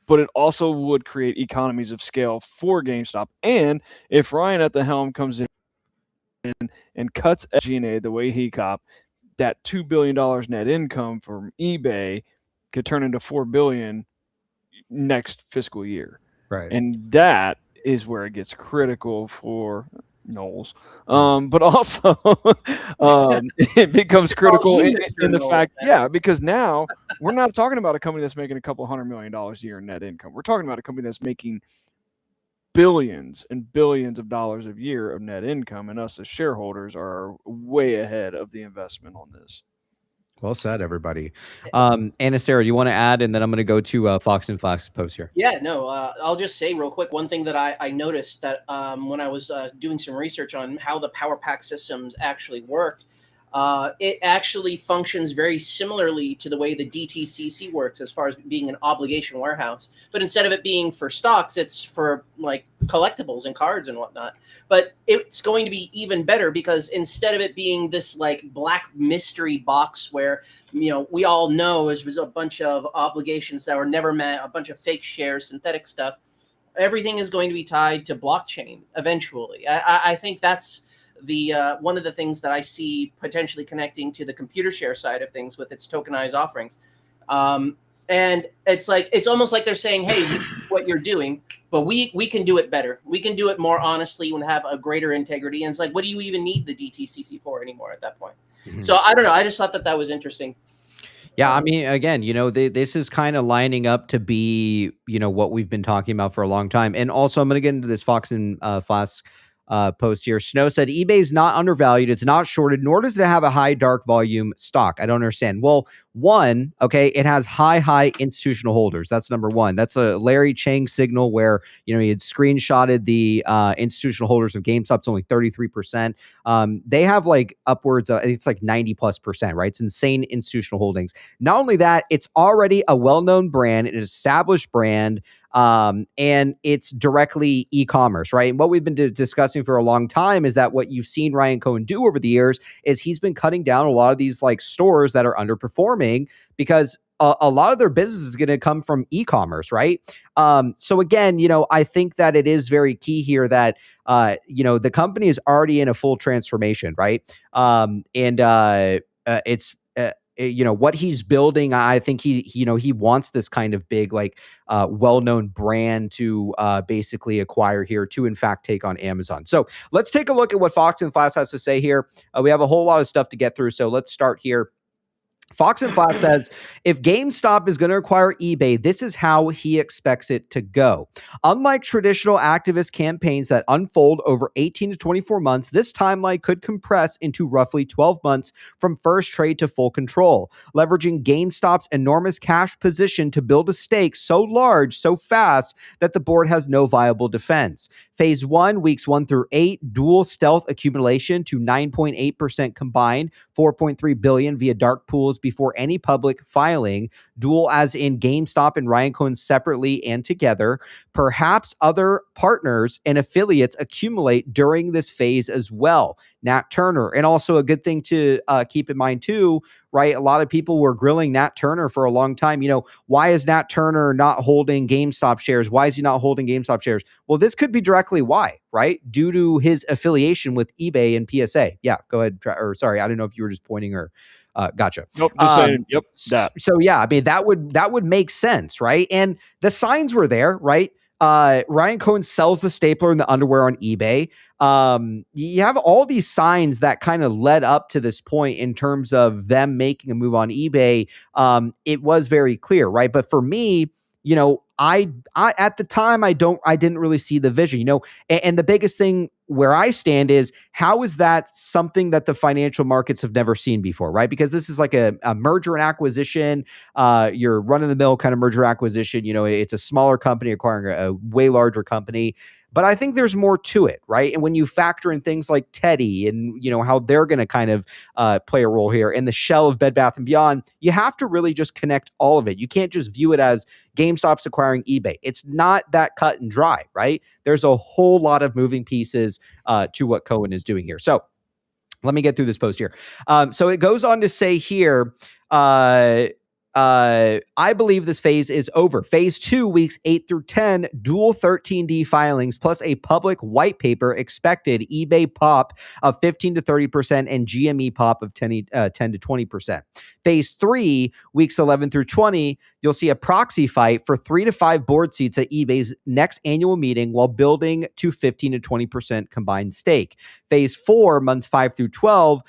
but it also would create economies of scale for GameStop. And if Ryan at the helm comes in and cuts G&A the way he cop, that $2 billion net income from eBay could turn into $4 billion next fiscal year. Right. And that is where it gets critical for Knowles. But also it becomes critical in the fact, because now we're not talking about a company that's making a couple $100 million a year in net income. We're talking about a company that's making billions and billions of dollars a year of net income, and us as shareholders are way ahead of the investment on this. Well said, everybody. Anathera, do you want to add? And then I'm going to go to Fox and Fox post here. Yeah, no, I'll just say real quick, one thing that I noticed that when I was doing some research on how the power pack systems actually work, it actually functions very similarly to the way the DTCC works as far as being an obligation warehouse. But instead of it being for stocks, it's for like collectibles and cards and whatnot. But it's going to be even better because instead of it being this like black mystery box where, we all know is a bunch of obligations that were never met, a bunch of fake shares, synthetic stuff, everything is going to be tied to blockchain eventually. I think that's the one of the things that I see potentially connecting to the computer share side of things with its tokenized offerings. And it's almost like they're saying, hey, you do what you're doing, but we can do it better. We can do it more honestly and have a greater integrity. And it's like, what do you even need the DTCC for anymore at that point? Mm-hmm. So I don't know. I just thought that was interesting. Yeah, I mean, again, this is kind of lining up to be, what we've been talking about for a long time. And also, I'm going to get into this Fox and Flask post here. Snow said eBay is not undervalued. It's not shorted, nor does it have a high dark volume stock. I don't understand. Well, one, okay, it has high institutional holders. That's number one. That's a Larry Chang signal where, he had screenshotted the institutional holders of GameStop. It's only 33%. They have like upwards of, it's like 90+%, right? It's insane institutional holdings. Not only that, it's already a well-known brand, an established brand, and it's directly e-commerce, right? And what we've been discussing for a long time is that what you've seen Ryan Cohen do over the years is he's been cutting down a lot of these like stores that are underperforming because a lot of their business is going to come from e-commerce, right? So again, I think that it is very key here that, the company is already in a full transformation, right? It's what he's building. I think he wants this kind of big, like, well-known brand to basically acquire here to, in fact, take on Amazon. So let's take a look at what Fox and Flash has to say here. We have a whole lot of stuff to get through. So let's start here. Fox and Flash says, if GameStop is going to acquire eBay, this is how he expects it to go. Unlike traditional activist campaigns that unfold over 18 to 24 months, this timeline could compress into roughly 12 months from first trade to full control, leveraging GameStop's enormous cash position to build a stake so large, so fast that the board has no viable defense. Phase 1, weeks 1 through 8, dual stealth accumulation to 9.8% combined, 4.3 billion via dark pools before any public filing, dual as in GameStop and Ryan Cohen separately and together. Perhaps other partners and affiliates accumulate during this phase as well. Nat Turner. And also a good thing to keep in mind too, right? A lot of people were grilling Nat Turner for a long time. Why is Nat Turner not holding GameStop shares? Why is he not holding GameStop shares? Well, this could be directly why, right? Due to his affiliation with eBay and PSA. Yeah, go ahead. Sorry, I don't know if you were just pointing or gotcha. Nope, just saying, yep, that. So yeah, I mean, that would make sense, right? And the signs were there, right? Ryan Cohen sells the stapler and the underwear on eBay. You have all these signs that kind of led up to this point in terms of them making a move on eBay. It was very clear, right? But for me, I at the time I didn't really see the vision, you know, and the biggest thing where I stand is, how is that something that the financial markets have never seen before, right? Because this is like a merger and acquisition, your run-of-the-mill kind of merger acquisition. You know, it's a smaller company acquiring a way larger company. But I think there's more to it, right? And when you factor in things like Teddy and, you know, how they're going to kind of play a role here, and the shell of Bed Bath & Beyond, you have to really just connect all of it. You can't just view it as GameStop's acquiring eBay. It's not that cut and dry, right? There's a whole lot of moving pieces to what Cohen is doing here. So let me get through this post here. So it goes on to say here, I believe this phase is over. Phase 2, weeks 8 through 10, dual 13D filings plus a public white paper expected, eBay pop of 15 to 30% and GME pop of 10 to 20%. Phase 3, weeks 11 through 20, you'll see a proxy fight for 3 to 5 board seats at eBay's next annual meeting while building to 15 to 20% combined stake. Phase 4, months 5 through 12,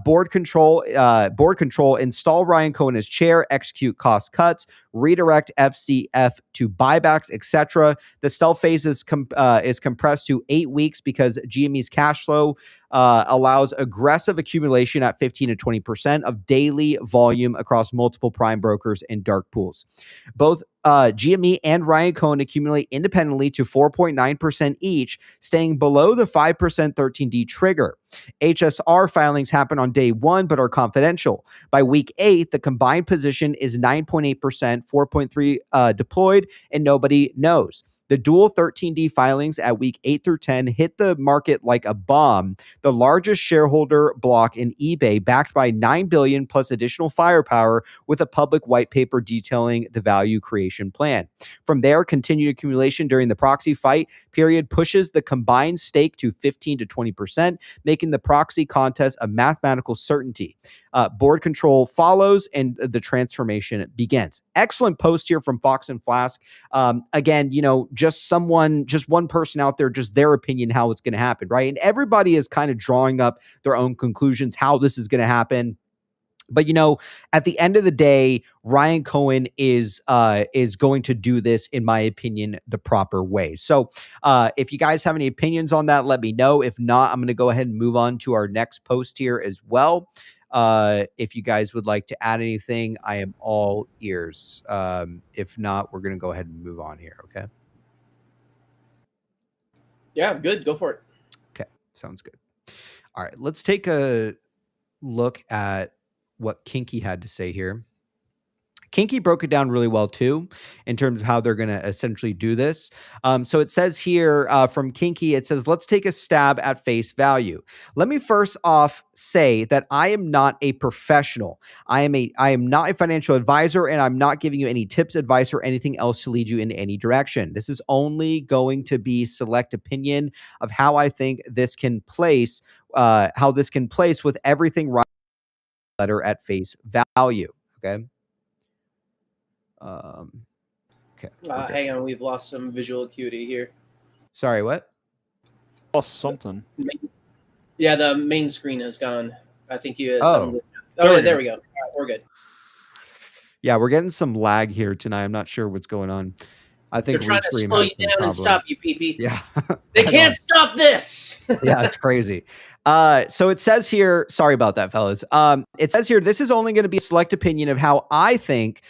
board control, install Ryan Cohen as chair, execute cost cuts, redirect FCF to buybacks, etc. The stealth phase is compressed to 8 weeks because GME's cash flow allows aggressive accumulation at 15 to 20% of daily volume across multiple prime brokers and dark pools. Both GME and Ryan Cohen accumulate independently to 4.9% each, staying below the 5% 13D trigger. HSR filings happen on day 1 but are confidential. By week 8, the combined position is 9.8%, 4.3 deployed, and nobody knows. The dual 13D filings at week 8 through 10 hit the market like a bomb. The largest shareholder block in eBay, backed by $9 billion plus additional firepower, with a public white paper detailing the value creation plan. From there, continued accumulation during the proxy fight period pushes the combined stake to 15 to 20%, making the proxy contest a mathematical certainty. Board control follows and the transformation begins. Excellent post here from Fox and Flask. Again, you know, just one person out there, just their opinion, how it's going to happen, right? And everybody is kind of drawing up their own conclusions, how this is going to happen. But, you know, at the end of the day, Ryan Cohen is going to do this, in my opinion, the proper way. So if you guys have any opinions on that, let me know. If not, I'm going to go ahead and move on to our next post here as well. If you guys would like to add anything, I am all ears. If not, we're going to go ahead and move on here. Okay. Yeah, good. Go for it. Okay. Sounds good. All right. Let's take a look at what Kinky had to say here. Kinky broke it down really well too, in terms of how they're going to essentially do this. So it says here from Kinky, it says, let's take a stab at face value. Let me first off say that I am not a professional. I am not a financial advisor, and I'm not giving you any tips, advice, or anything else to lead you in any direction. This is only going to be select opinion of how I think this can place, with everything right letter at face value. Okay. Okay. Hang on, we've lost some visual acuity here. Sorry, what? Lost something. Yeah, the main screen has gone. I think you. Oh, there we go. All right, we're good. Yeah, we're getting some lag here tonight. I'm not sure what's going on. I think they're trying to slow you down and stop you, PP. Yeah, they can't stop this. Yeah, it's crazy. So it says here, sorry about that, fellas. It says here, this is only going to be a select opinion of how I think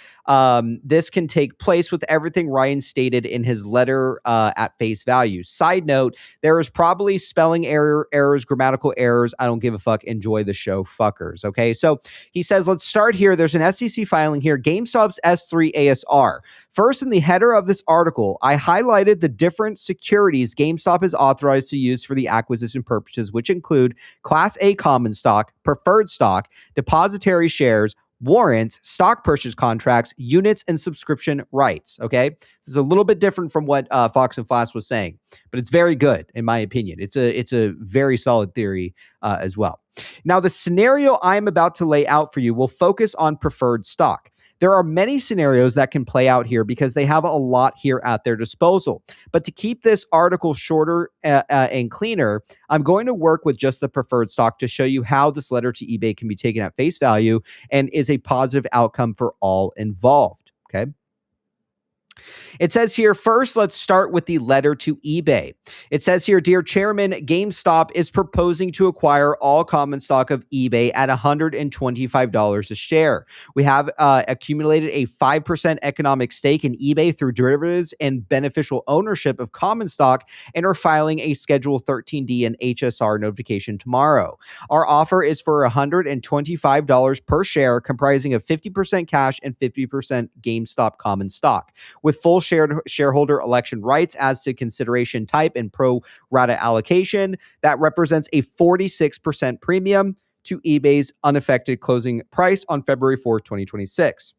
this can take place, with everything Ryan stated in his letter at face value. Side note, there is probably spelling errors, grammatical errors. I don't give a fuck. Enjoy the show, fuckers. Okay, so he says, let's start here. There's an SEC filing here, GameStop's S3 ASR. First, in the header of this article, I highlighted the different securities GameStop is authorized to use for the acquisition purposes, which include Class A common stock, preferred stock, depository shares, warrants, stock purchase contracts, units, and subscription rights. Okay, this is a little bit different from what Fox and Flash was saying, but it's very good in my opinion. It's a very solid theory as well. Now, the scenario I'm about to lay out for you will focus on preferred stock. There are many scenarios that can play out here because they have a lot here at their disposal. But to keep this article shorter and cleaner, I'm going to work with just the preferred stock to show you how this letter to eBay can be taken at face value and is a positive outcome for all involved. Okay. It says here, first, let's start with the letter to eBay. It says here, Dear Chairman, GameStop is proposing to acquire all common stock of eBay at $125 a share. We have accumulated a 5% economic stake in eBay through derivatives and beneficial ownership of common stock and are filing a Schedule 13D and HSR notification tomorrow. Our offer is for $125 per share, comprising of 50% cash and 50% GameStop common stock, with full shareholder election rights as to consideration type and pro rata allocation. That represents a 46% premium to eBay's unaffected closing price on February 4th, 2026.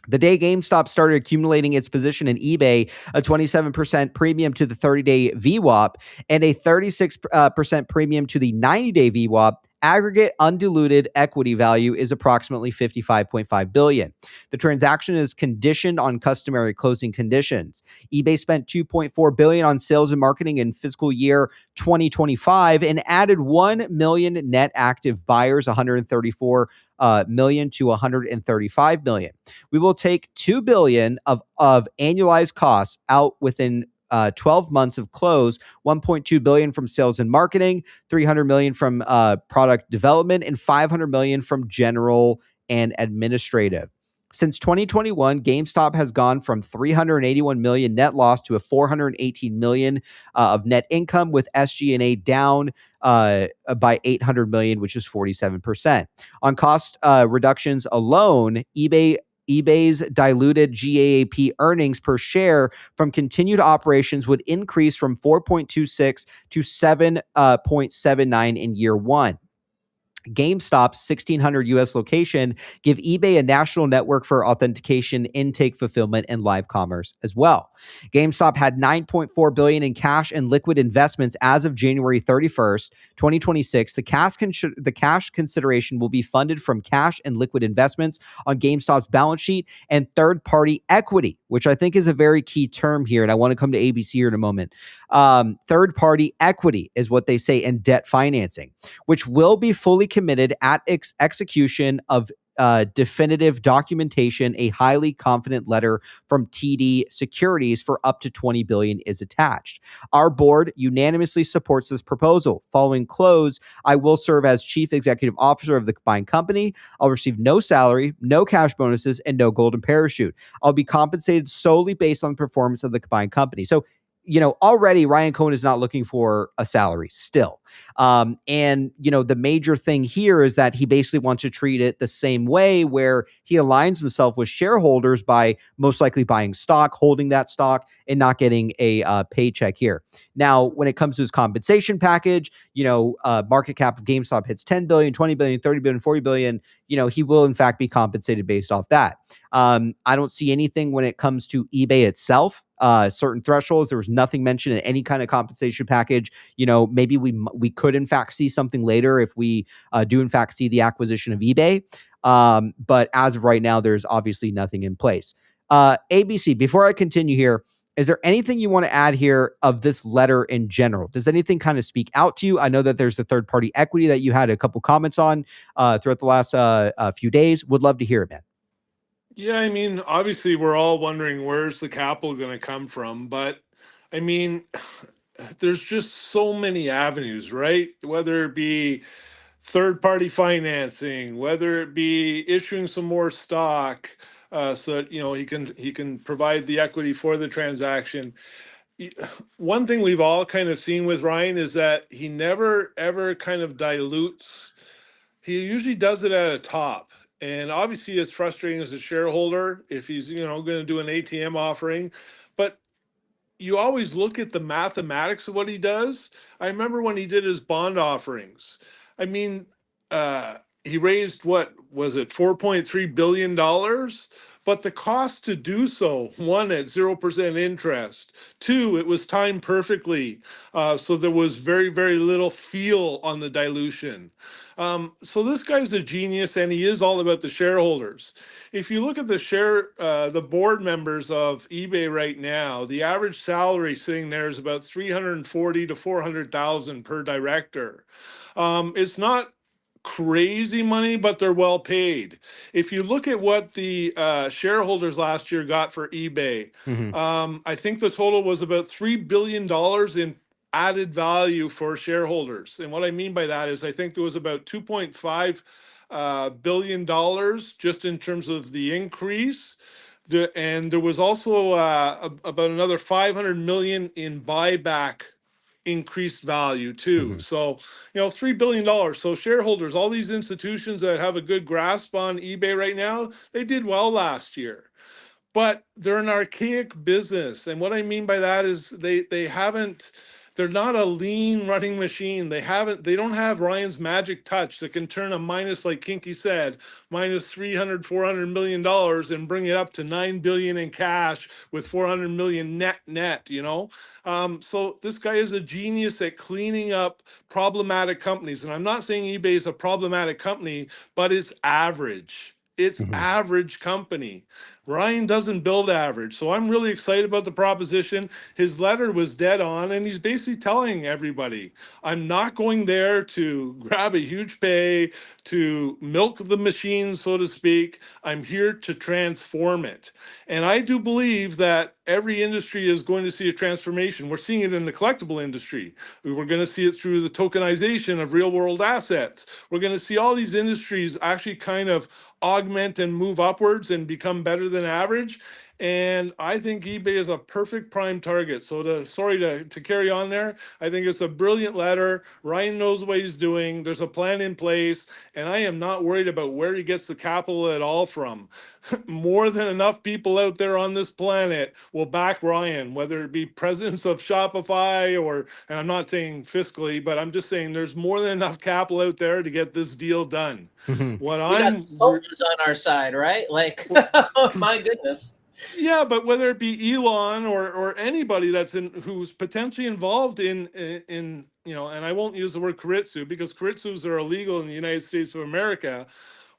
The day GameStop started accumulating its position in eBay, a 27% premium to the 30-day VWAP and a 36% premium to the 90-day VWAP, aggregate undiluted equity value is approximately $55.5 billion. The transaction is conditioned on customary closing conditions. eBay spent $2.4 billion on sales and marketing in fiscal year 2025 and added 1 million net active buyers, 134 million to 135 million. We will take $2 billion of annualized costs out within 12 months of close, 1.2 billion from sales and marketing, 300 million from product development, and 500 million from general and administrative. Since 2021, GameStop has gone from 381 million net loss to a 418 million of net income, with SG&A down by 800 million, which is 47%. On cost reductions alone, eBay's diluted GAAP earnings per share from continued operations would increase from 4.26 to 7.79 in year one. GameStop's 1,600 U.S. location give eBay a national network for authentication, intake, fulfillment, and live commerce as well. GameStop had $9.4 billion in cash and liquid investments as of January 31st, 2026. The cash consideration will be funded from cash and liquid investments on GameStop's balance sheet and third-party equity, which I think is a very key term here, and I want to come to ABC here in a moment. Third-party equity is what they say, and debt financing, which will be fully committed at execution of definitive documentation. A highly confident letter from TD Securities for up to $20 billion is attached. Our board unanimously supports this proposal. Following close, I will serve as chief executive officer of the combined company. I'll receive no salary, no cash bonuses, and no golden parachute. I'll be compensated solely based on the performance of the combined company. So, already Ryan Cohen is not looking for a salary still. And, the major thing here is that he basically wants to treat it the same way, where he aligns himself with shareholders by most likely buying stock, holding that stock, and not getting a paycheck here. Now, when it comes to his compensation package, market cap of GameStop hits 10 billion, 20 billion, 30 billion, 40 billion, he will in fact be compensated based off that. I don't see anything when it comes to eBay itself. Certain thresholds. There was nothing mentioned in any kind of compensation package. Maybe we could in fact see something later if we do in fact see the acquisition of eBay. But as of right now, there's obviously nothing in place. ABC, before I continue here, is there anything you want to add here of this letter in general? Does anything kind of speak out to you? I know that there's the third-party equity that you had a couple comments on throughout the last few days. Would love to hear it, man. Yeah, I mean, obviously we're all wondering where's the capital going to come from, but I mean, there's just so many avenues, right? Whether it be third-party financing, whether it be issuing some more stock, so that he can provide the equity for the transaction. One thing we've all kind of seen with Ryan is that he never ever kind of dilutes. He usually does it at a top. And obviously it's frustrating as a shareholder if he's, going to do an ATM offering, but you always look at the mathematics of what he does. I remember when he did his bond offerings. I mean, he raised, what was it, $4.3 billion? But the cost to do so, one, at 0% interest. Two, it was timed perfectly. So there was very, very little feel on the dilution. So this guy's a genius, and he is all about the shareholders. If you look at the board members of eBay right now, the average salary sitting there is about $340,000 to $400,000 per director. It's not crazy money, but they're well paid. If you look at what the shareholders last year got for eBay, Mhm. I think the total was about $3 billion in added value for shareholders. And what I mean by that is I think there was about $2.5 billion just in terms of the increase. And there was also about another 500 million in buyback increased value too. So, $3 billion. So shareholders, all these institutions that have a good grasp on eBay right now, they did well last year. But they're an archaic business. And what I mean by that is they're not a lean running machine. They don't have Ryan's magic touch that can turn a minus, like Kinky said, minus 300, $400 million and bring it up to 9 billion in cash with 400 million net, So this guy is a genius at cleaning up problematic companies. And I'm not saying eBay is a problematic company, but it's average. It's average company. Ryan doesn't build average. So I'm really excited about the proposition. His letter was dead on, and he's basically telling everybody, I'm not going there to grab a huge pay, to milk the machine, so to speak. I'm here to transform it. And I do believe that every industry is going to see a transformation. We're seeing it in the collectible industry. We're going to see it through the tokenization of real world assets. We're going to see all these industries actually kind of augment and move upwards and become better than average. And I think eBay is a perfect prime target. So to carry on there, I think it's a brilliant letter. Ryan knows what he's doing. There's a plan in place, and I am not worried about where he gets the capital at all from. More than enough people out there on this planet will back Ryan, whether it be presidents of Shopify and I'm not saying fiscally, but I'm just saying there's more than enough capital out there to get this deal done. What We got sultans on our side, right? Like, oh my goodness. Yeah, but whether it be Elon or anybody who's potentially involved in and I won't use the word Keiretsu because Keiretsus are illegal in the United States of America.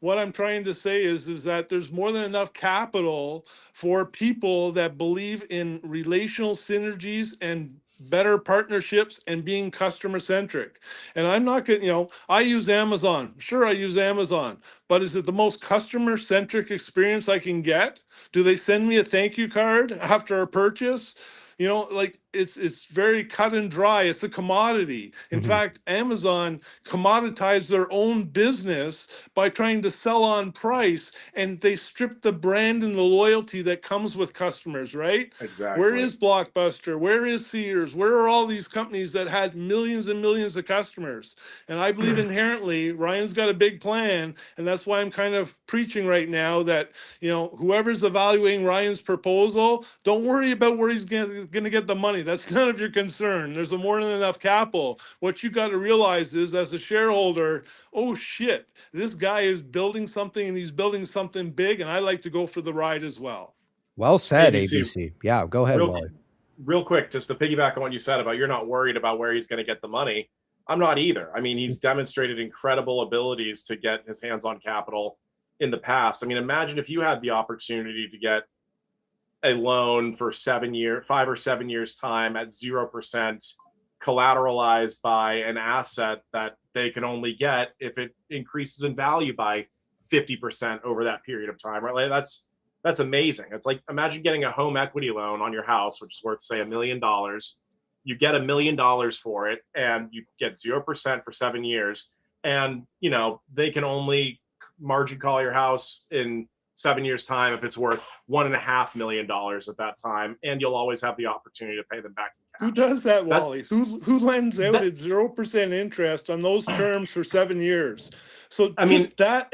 What I'm trying to say is that there's more than enough capital for people that believe in relational synergies and better partnerships and being customer centric. And I'm not going, I use Amazon. Sure, I use Amazon, but is it the most customer centric experience I can get? Do they send me a thank you card after a purchase? It's very cut and dry. It's a commodity. In fact, Amazon commoditized their own business by trying to sell on price, and they stripped the brand and the loyalty that comes with customers, right? Exactly. Where is Blockbuster? Where is Sears? Where are all these companies that had millions and millions of customers? And I believe inherently Ryan's got a big plan, and that's why I'm kind of preaching right now that, whoever's evaluating Ryan's proposal, don't worry about where he's going to get the money. That's none of your concern. There's more than enough capital. What you got to realize is, as a shareholder, oh shit, this guy is building something and he's building something big, and I like to go for the ride as well. Well said, ABC. ABC. Yeah, go ahead, Wally. Real quick, just to piggyback on what you said about you're not worried about where he's going to get the money. I'm not either. I mean, he's demonstrated incredible abilities to get his hands on capital in the past. I mean, imagine if you had the opportunity to get a loan for 5 or 7 years time at 0%, collateralized by an asset that they can only get if it increases in value by 50% over that period of time, right? Like that's amazing. It's like, imagine getting a home equity loan on your house, which is worth, say, $1 million. You get $1 million for it, and you get 0% for 7 years. And, they can only margin call your house in 7 years' time if it's worth $1.5 million at that time. And you'll always have the opportunity to pay them back in cash. Who does that, Wally? Who lends out at 0% interest on those terms for 7 years? So I mean, that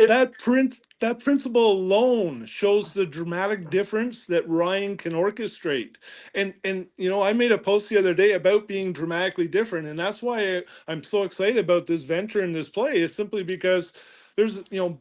principle alone shows the dramatic difference that Ryan can orchestrate. And I made a post the other day about being dramatically different, and that's why I'm so excited about this venture and this play. Is simply because there's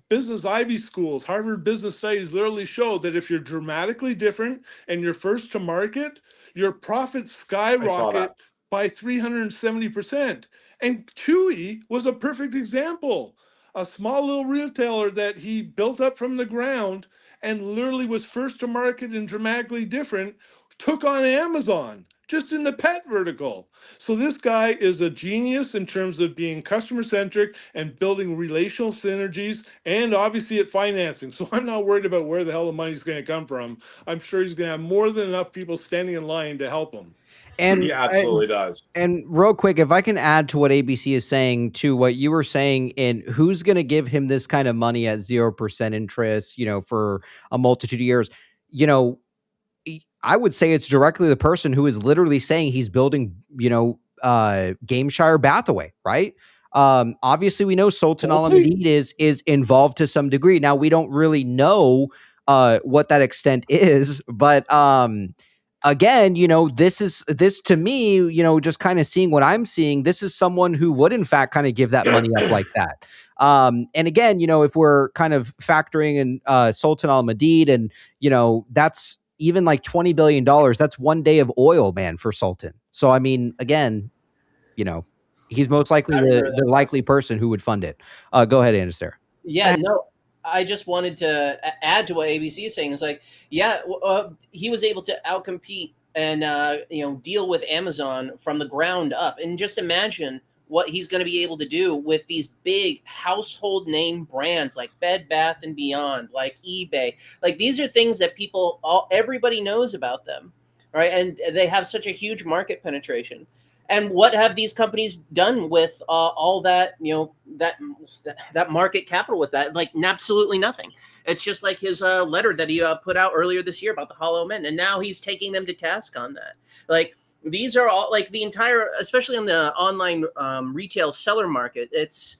business Ivy schools, Harvard Business Studies literally show that if you're dramatically different and you're first to market, your profits skyrocket by 370%. And Chewy was a perfect example. A small little retailer that he built up from the ground and literally was first to market and dramatically different, took on Amazon. just in the pet vertical. So this guy is a genius in terms of being customer centric and building relational synergies, and obviously at financing. So I'm not worried about where the hell the money's going to come from. I'm sure he's going to have more than enough people standing in line to help him. And He absolutely does. And real quick, if I can add to what ABC is saying to what you were saying, in who's going to give him this kind of money at 0% interest, for a multitude of years, I would say it's directly the person who is literally saying he's building, Gameshire Bathaway, right? Obviously, we know Sultan Al-Hamid is involved to some degree. Now, we don't really know what that extent is, but again, this to me, just kind of seeing what I'm seeing, this is someone who would in fact kind of give that money up like that. And again, if we're kind of factoring in Sultan Al-Hamid, and that's even like $20 billion, that's one day of oil, man, for Sultan. So I mean, again, he's most likely the likely person who would fund it. Go ahead, Anathera. Yeah, no, I just wanted to add to what ABC is saying. It's like, he was able to outcompete and deal with Amazon from the ground up. And just imagine what he's going to be able to do with these big household name brands like Bed Bath & Beyond, like eBay. Like, these are things that everybody knows about them, right? And they have such a huge market penetration. And what have these companies done with all that, that market capital with that? Like, absolutely nothing. It's just like his letter that he put out earlier this year about the Hollow Men. And now he's taking them to task on that. Like, these are all, like, the entire, especially in the online retail seller market, it's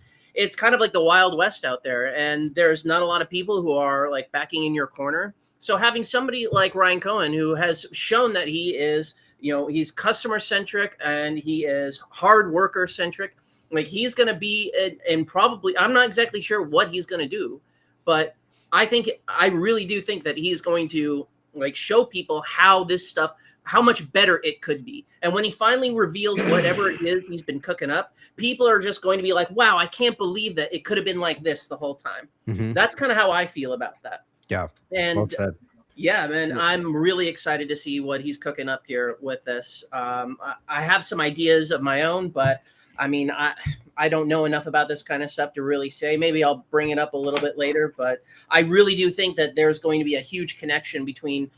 kind of like the Wild West out there. And there's not a lot of people who are like backing in your corner. So having somebody like Ryan Cohen, who has shown that he is, he's customer centric and he is hard worker centric. Like, he's going to be, and probably, I'm not exactly sure what he's going to do, but I really do think that he's going to like show people how this stuff, how much better it could be. And when he finally reveals whatever it is he's been cooking up, people are just going to be like, wow, I can't believe that it could have been like this the whole time. Mm-hmm. That's kind of how I feel about that. Yeah. And well said. yeah, man, I'm really excited to see what he's cooking up here with this. I have some ideas of my own, but I mean, I don't know enough about this kind of stuff to really say. Maybe I'll bring it up a little bit later, but I really do think that there's going to be a huge connection between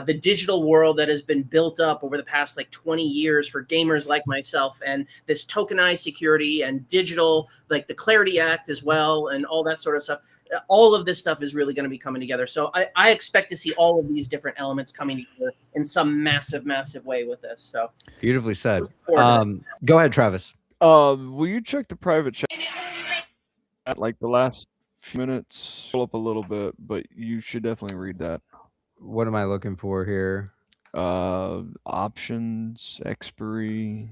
the digital world that has been built up over the past like 20 years for gamers like myself, and this tokenized security and digital, like the Clarity Act as well, and all that sort of stuff. All of this stuff is really going to be coming together. So I expect to see all of these different elements coming together in some massive, massive way with this. So beautifully said. Go ahead, Travis. Will you check the private chat at like the last few minutes? Pull up a little bit, but you should definitely read that. What am I looking for here? Options, expiry.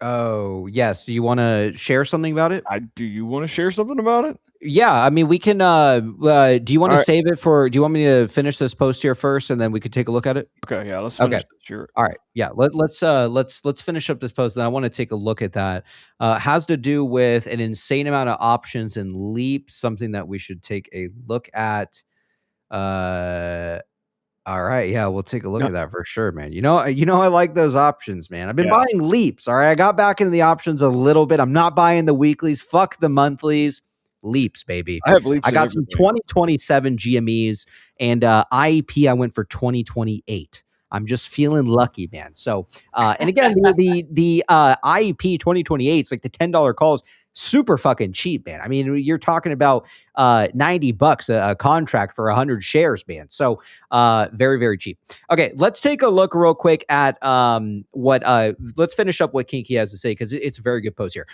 Oh, yes. Do you want to share something about it? Do you want to share something about it? Yeah, I mean, we can. Do you want to save it for? Do you want me to finish this post here first, and then we could take a look at it? Okay, yeah, let's finish. Okay, sure. All right, yeah. Let's finish up this post, and I want to take a look at that. Has to do with an insane amount of options and leaps, something that we should take a look at. All right, yeah, we'll take a look at that for sure, man. I like those options, man. I've been buying leaps. All right, I got back into the options a little bit. I'm not buying the weeklies. Fuck the monthlies. Leaps, baby. I have leaps. I got some 2027 GMEs, and IEP I went for 2028. I'm just feeling lucky, man. So, and again, the IEP 2028 is like the $10 calls. Super fucking cheap, man. I mean, you're talking about $90 a contract for 100 shares, man. So very, very cheap. Okay, let's take a look real quick at let's finish up what Kinky has to say, because it's a very good post here.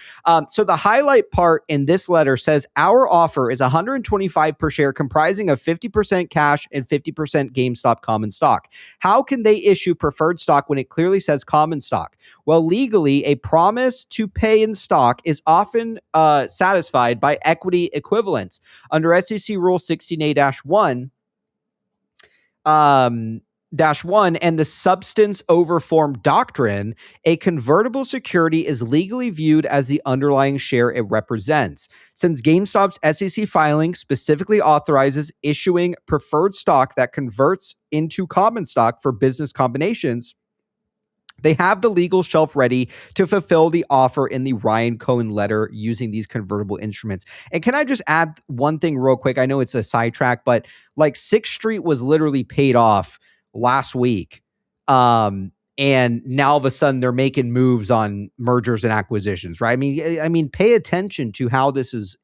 So the highlight part in this letter says, our offer is $125 per share, comprising of 50% cash and 50% GameStop common stock. How can they issue preferred stock when it clearly says common stock? Well, legally, a promise to pay in stock is often satisfied by equity equivalents. Under SEC Rule 16A-1, and the substance over form doctrine, a convertible security is legally viewed as the underlying share it represents. Since GameStop's SEC filing specifically authorizes issuing preferred stock that converts into common stock for business combinations, They have the legal shelf ready to fulfill the offer in the Ryan Cohen letter using these convertible instruments. And can I just add one thing real quick? I know it's a sidetrack, but like 6th Street was literally paid off last week. And now all of a sudden they're making moves on mergers and acquisitions, right? I mean, pay attention to how this is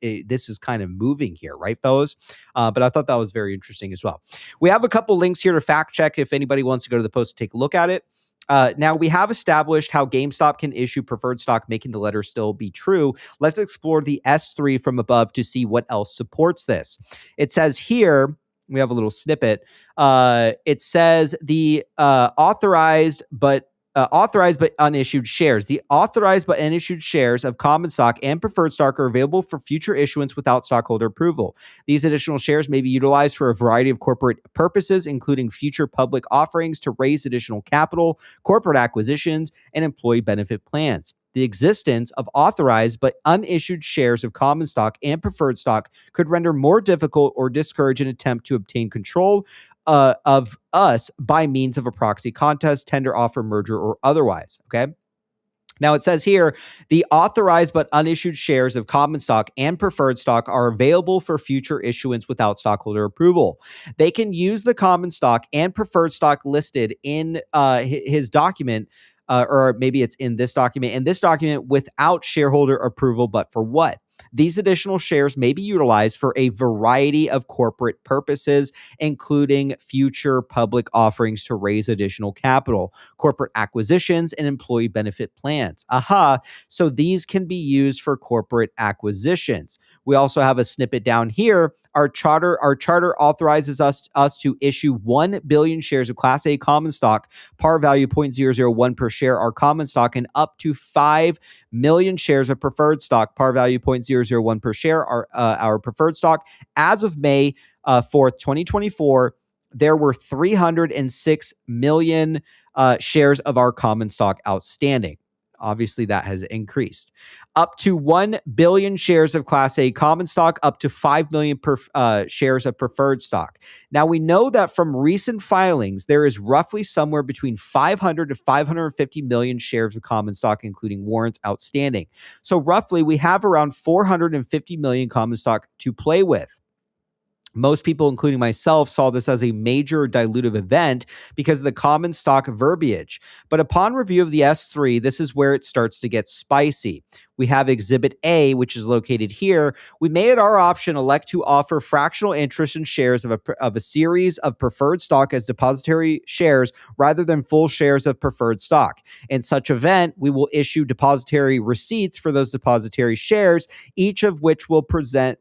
kind of moving here, right, fellas? But I thought that was very interesting as well. We have a couple links here to fact check if anybody wants to go to the post to take a look at it. Now, we have established how GameStop can issue preferred stock, making the letter still be true. Let's explore the S3 from above to see what else supports this. It says here, we have a little snippet. It says the authorized but unissued shares. The authorized but unissued shares of common stock and preferred stock are available for future issuance without stockholder approval. These additional shares may be utilized for a variety of corporate purposes, including future public offerings to raise additional capital, corporate acquisitions, and employee benefit plans. The existence of authorized but unissued shares of common stock and preferred stock could render more difficult or discourage an attempt to obtain control of us by means of a proxy contest, tender offer, merger, or otherwise. Okay. Now it says here, the authorized but unissued shares of common stock and preferred stock are available for future issuance without stockholder approval. They can use the common stock and preferred stock listed in his document, or maybe it's in this document without shareholder approval, but for what? These additional shares may be utilized for a variety of corporate purposes, including future public offerings to raise additional capital, corporate acquisitions, and employee benefit plans. So these can be used for corporate acquisitions. We also have a snippet down here. Our charter authorizes us to issue 1 billion shares of Class A common stock, par value 0.001 per share, our common stock, and up to 5 million shares of preferred stock, par value 0.001 per share, our preferred stock. As of May 4th, 2024, there were 306 million shares of our common stock outstanding. Obviously, that has increased. Up to 1 billion shares of Class A common stock, up to 5 million shares of preferred stock. Now, we know that from recent filings, there is roughly somewhere between 500 to 550 million shares of common stock, including warrants, outstanding. So roughly, we have around 450 million common stock to play with. Most people, including myself, saw this as a major dilutive event because of the common stock verbiage. But upon review of the S3, this is where it starts to get spicy. We have Exhibit A, which is located here. We may, at our option, elect to offer fractional interest in shares of a series of preferred stock as depository shares rather than full shares of preferred stock. In such event, we will issue depository receipts for those depository shares, each of which will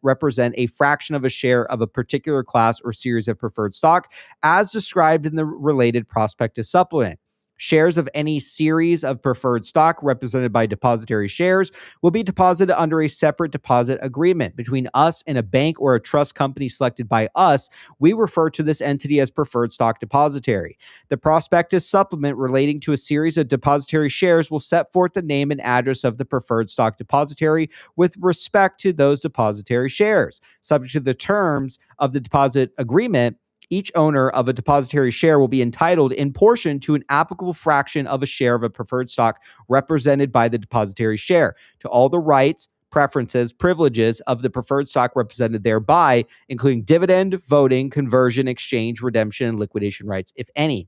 represent a fraction of a share of a particular class or series of preferred stock, as described in the related prospectus supplement. Shares of any series of preferred stock represented by depository shares will be deposited under a separate deposit agreement between us and a bank or a trust company selected by us. We refer to this entity as preferred stock depository. The prospectus supplement relating to a series of depository shares will set forth the name and address of the preferred stock depository with respect to those depository shares. Subject to the terms of the deposit agreement, each owner of a depository share will be entitled in portion to an applicable fraction of a share of a preferred stock represented by the depository share, to all the rights, preferences, privileges of the preferred stock represented thereby, including dividend, voting, conversion, exchange, redemption, and liquidation rights, if any.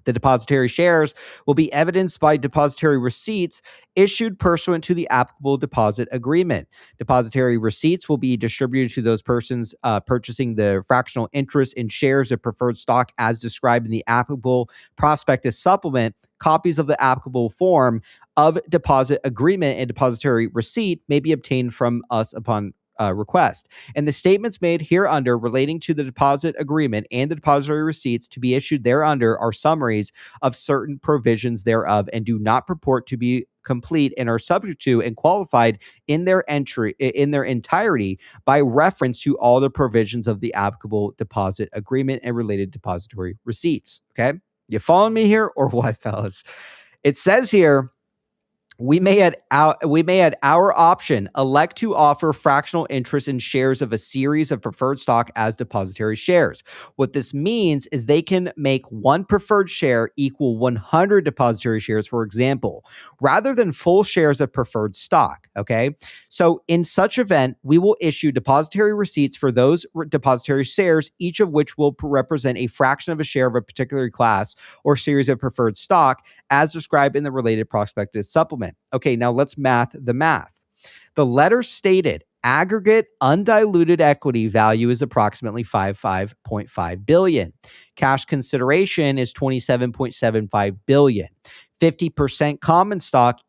The depository shares will be evidenced by depository receipts issued pursuant to the applicable deposit agreement. Depository receipts will be distributed to those persons purchasing the fractional interest in shares of preferred stock as described in the applicable prospectus supplement. Copies of the applicable form of deposit agreement and depository receipt may be obtained from us upon request. And the statements made hereunder relating to the deposit agreement and the depository receipts to be issued thereunder are summaries of certain provisions thereof and do not purport to be complete and are subject to and qualified in their entirety by reference to all the provisions of the applicable deposit agreement and related depository receipts. Okay, you following me here or what, fellas? It says here, We may at our option elect to offer fractional interest in shares of a series of preferred stock as depository shares. What this means is they can make one preferred share equal 100 depository shares, for example, rather than full shares of preferred stock. Okay. So in such event, we will issue depository receipts for those depository shares, each of which will represent a fraction of a share of a particular class or series of preferred stock as described in the related prospectus supplement. Okay, now let's math the math. The letter stated aggregate undiluted equity value is approximately 55.5 billion. Cash consideration is 27.75 billion. 50% common stock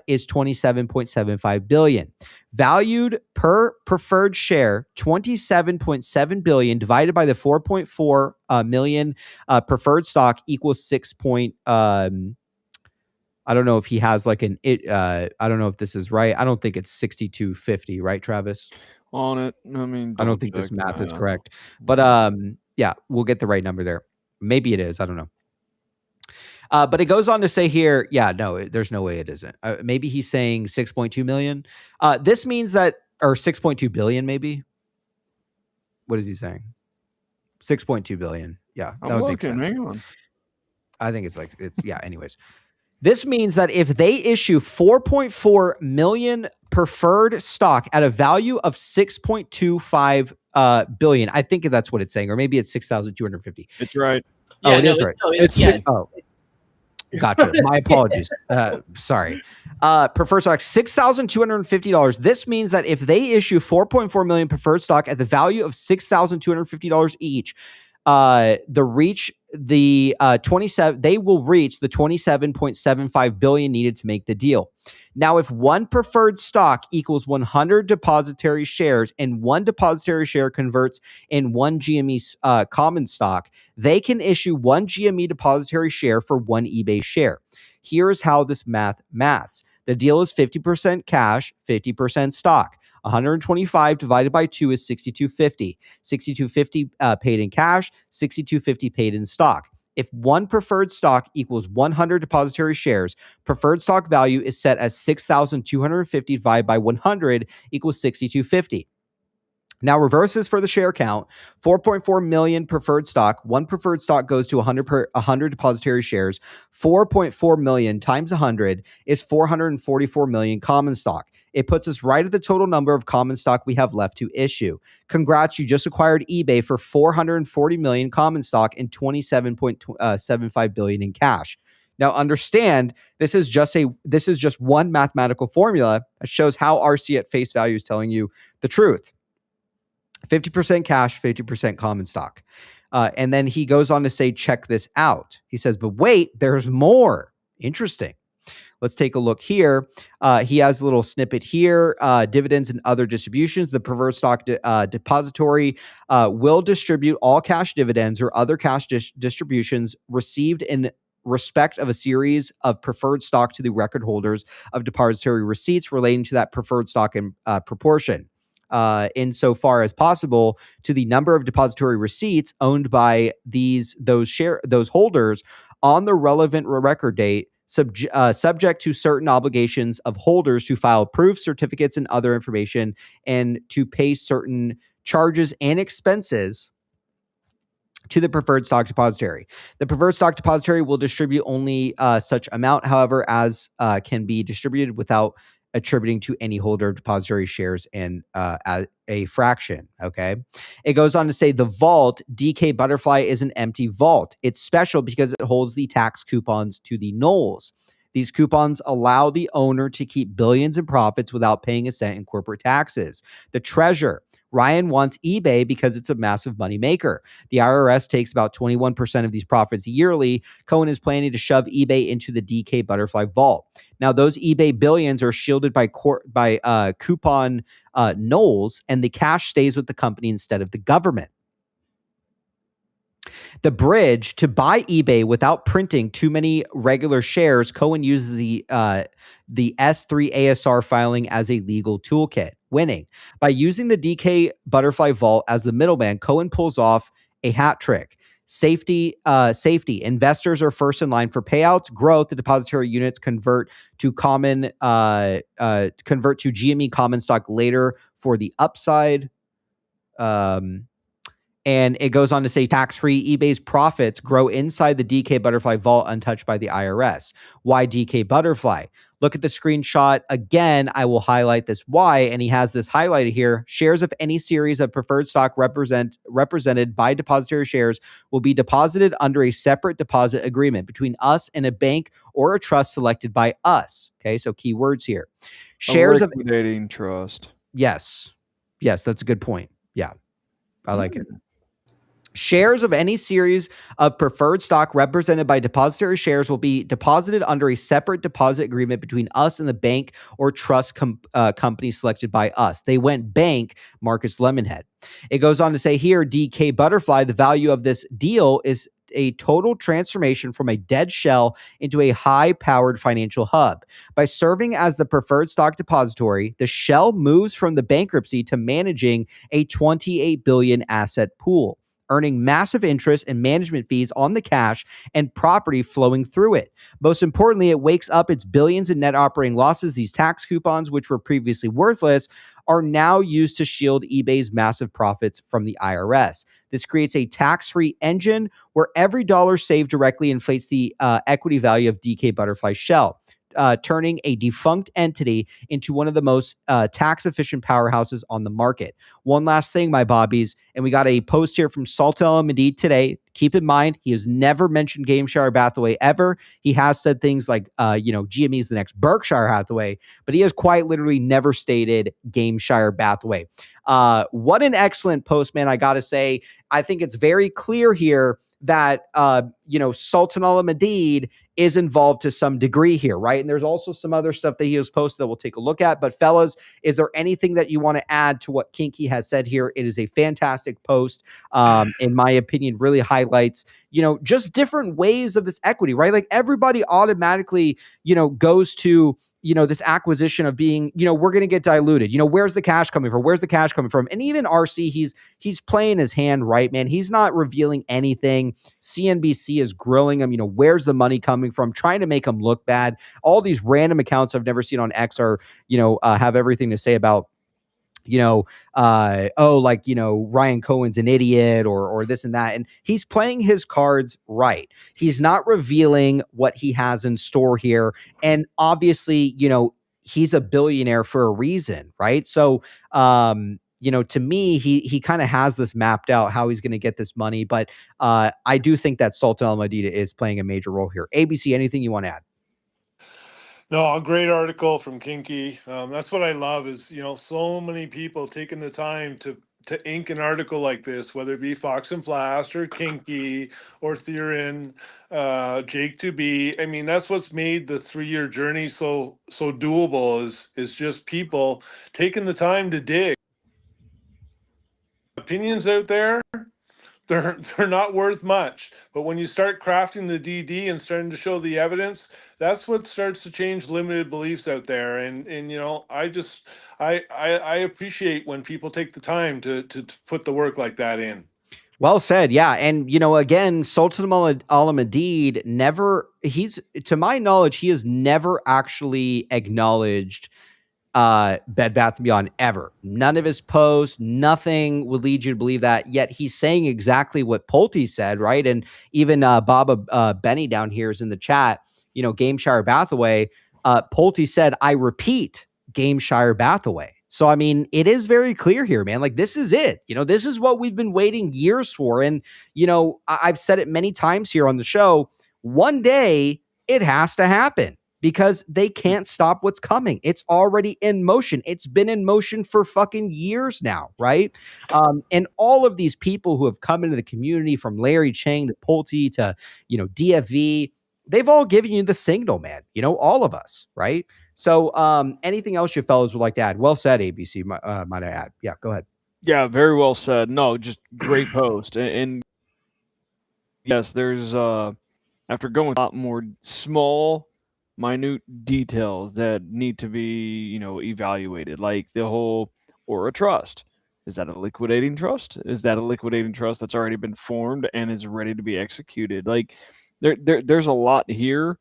is 27.75 billion. Valued per preferred share, 27.7 billion divided by the 4.4 million preferred stock equals 6. I don't know if he has like I don't know if this is right. I don't think it's 6250, right, Travis? On it. I mean, I don't think this check. math is correct. But yeah, we'll get the right number there. Maybe it is. I don't know. But it goes on to say here, yeah, no, there's no way it isn't. Maybe he's saying 6.2 million. This means that, or 6.2 billion, maybe. What is he saying? 6.2 billion. Yeah, that would make sense. Hang on. I think it's yeah, anyways. This means that if they issue 4.4 million preferred stock at a value of 6.25 billion, I think that's what it's saying, or maybe it's 6,250. It's right. Oh, Yeah, it is right. Gotcha. My apologies. Sorry. Preferred stock, $6,250. This means that if they issue 4.4 million preferred stock at the value of $6,250 each, they will reach the 27.75 billion needed to make the deal. Now, if one preferred stock equals 100 depository shares and one depository share converts in one GME common stock, they can issue one GME depository share for one eBay share. Here is how this maths. The deal is 50% cash, 50% stock. 125 divided by 2 is 6250. 6250 paid in cash, 6250 paid in stock. If one preferred stock equals 100 depository shares, preferred stock value is set as 6,250 divided by 100 equals 6,250. Now reverse this for the share count. 4.4 million preferred stock. One preferred stock goes to 100 depository shares. 4.4 million times 100 is 444 million common stock. It puts us right at the total number of common stock we have left to issue. Congrats, you just acquired eBay for 440 million common stock and 27.75 billion in cash. Now understand, this is just one mathematical formula that shows how RC at face value is telling you the truth. 50% cash, 50% common stock. And then he goes on to say, check this out. He says, but wait, there's more. Interesting. Let's take a look here. He has a little snippet here. Dividends and other distributions. The preferred stock depository will distribute all cash dividends or other cash distributions received in respect of a series of preferred stock to the record holders of depository receipts relating to that preferred stock in proportion. Insofar as possible to the number of depository receipts owned by those holders on the relevant record date, subject to certain obligations of holders to file proof, certificates, and other information, and to pay certain charges and expenses to the preferred stock depository. The preferred stock depository will distribute only such amount, however, as can be distributed without attributing to any holder of depository shares and as a fraction. Okay. It goes on to say the vault, DK Butterfly, is an empty vault. It's special because it holds the tax coupons to the nulls. These coupons allow the owner to keep billions in profits without paying a cent in corporate taxes. The treasure. Ryan wants eBay because it's a massive money maker. The IRS takes about 21% of these profits yearly. Cohen is planning to shove eBay into the DK Butterfly vault. Now, those eBay billions are shielded by coupon nulls, and the cash stays with the company instead of the government. The bridge to buy eBay without printing too many regular shares, Cohen uses the S3 ASR filing as a legal toolkit. Winning. By using the DK Butterfly Vault as the middleman, Cohen pulls off a hat trick. Safety. Investors are first in line for payouts. Growth. The depository units convert to GME common stock later for the upside. And it goes on to say tax-free eBay's profits grow inside the DK Butterfly vault untouched by the IRS. Why DK Butterfly? Look at the screenshot. Again, I will highlight this why, and he has this highlighted here. Shares of any series of preferred stock represented by depository shares will be deposited under a separate deposit agreement between us and a bank or a trust selected by us. Okay, so key words here. Shares a of liquidating trust. Yes, that's a good point. Yeah, I like it. Shares of any series of preferred stock represented by depository shares will be deposited under a separate deposit agreement between us and the bank or trust company selected by us. They went bank, Marcus Lemonhead. It goes on to say here, DK Butterfly, the value of this deal is a total transformation from a dead shell into a high-powered financial hub. By serving as the preferred stock depository, the shell moves from the bankruptcy to managing a $28 billion asset pool, earning massive interest and management fees on the cash and property flowing through it. Most importantly, it wakes up its billions in net operating losses. These tax coupons, which were previously worthless, are now used to shield eBay's massive profits from the IRS. This creates a tax-free engine where every dollar saved directly inflates the equity value of DK Butterfly shell, turning a defunct entity into one of the most tax-efficient powerhouses on the market. One last thing, my bobbies, and we got a post here from Sultan Al-Madid today. Keep in mind, he has never mentioned Gameshire Hathaway ever. He has said things like, GME is the next Berkshire Hathaway, but he has quite literally never stated Gameshire Hathaway. What an excellent post, man. I got to say, I think it's very clear here that, Sultan Al-Madid is involved to some degree here, right? And there's also some other stuff that he has posted that we'll take a look at. But fellas, is there anything that you want to add to what Kinky has said here? It is a fantastic post. In my opinion, really highlights, just different ways of this equity, right? Like everybody automatically, goes to, this acquisition of being, we're going to get diluted. Where's the cash coming from? Where's the cash coming from? And even RC, he's playing his hand right, man. He's not revealing anything. CNBC is grilling him. Where's the money coming from? Trying to make him look bad. All these random accounts I've never seen on X are, have everything to say about, Ryan Cohen's an idiot or this and that. And he's playing his cards right. He's not revealing what he has in store here. And obviously, he's a billionaire for a reason, right? So, to me, he kind of has this mapped out how he's going to get this money. But I do think that Sultan Al-Madid is playing a major role here. ABC, anything you want to add? No, a great article from Kinky. That's what I love is, so many people taking the time to ink an article like this, whether it be Fox and Flash or Kinky or Herein, Jake 2B. I mean, that's what's made the 3-year journey so doable is just people taking the time to dig. Opinions out there, they're not worth much. But when you start crafting the DD and starting to show the evidence, that's what starts to change limited beliefs out there. And I appreciate when people take the time to put the work like that in. Well said. Yeah. And, again, Sultan Al-Madid to my knowledge, he has never actually acknowledged Bed Bath & Beyond ever. None of his posts, nothing would lead you to believe that. Yet he's saying exactly what Pulte said, right? And even Baba Benny down here is in the chat. Gameshire Hathaway. Pulte said, "I repeat, Gameshire Hathaway." So I mean, it is very clear here, man. Like this is it. This is what we've been waiting years for. And I've said it many times here on the show. One day it has to happen, because they can't stop what's coming. It's already in motion. It's been in motion for fucking years now, right? And all of these people who have come into the community, from Larry Chang to Pulte to, DFV, they've all given you the signal, man. All of us, right? So anything else you fellas would like to add? Well said, ABC, might I add. Yeah, go ahead. Yeah, very well said. No, just great post. And yes, there's, after going with a lot more small, minute details that need to be, evaluated, like the whole Aura Trust. Is that a liquidating trust? Is that a liquidating trust that's already been formed and is ready to be executed? Like, there's a lot here.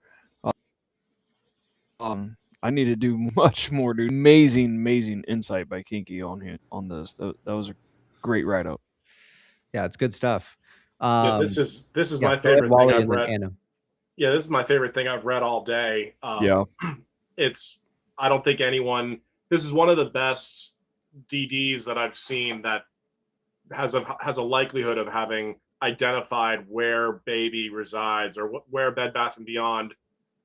I need to do much more, dude. Amazing insight by Kinky on this. That was a great write up. Yeah, it's good stuff. Yeah, this is Yeah, my go ahead, favorite thing Wally, I've and then read. Anna. Yeah, this is my favorite thing I've read all day. Yeah. I don't think anyone. This is one of the best DDs that I've seen that has a likelihood of having identified where baby resides or where Bed Bath and Beyond,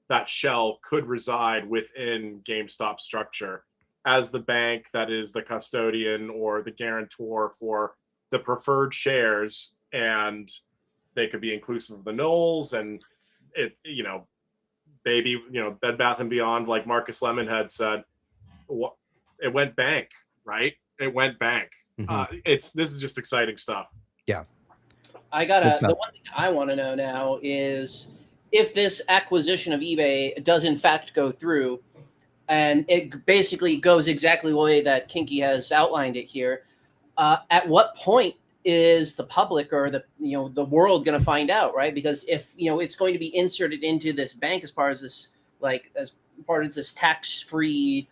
that shell, could reside within GameStop structure as the bank that is the custodian or the guarantor for the preferred shares, and they could be inclusive of the Knowles and baby, Bed Bath and Beyond, like Marcus Lemon had said, it went bank, right? It went bank. This is just exciting stuff. Yeah. The one thing I want to know now is if this acquisition of eBay does in fact go through, and it basically goes exactly the way that Kinky has outlined it here, at what point is the public or the world going to find out, right? Because if it's going to be inserted into this bank as part of this tax-free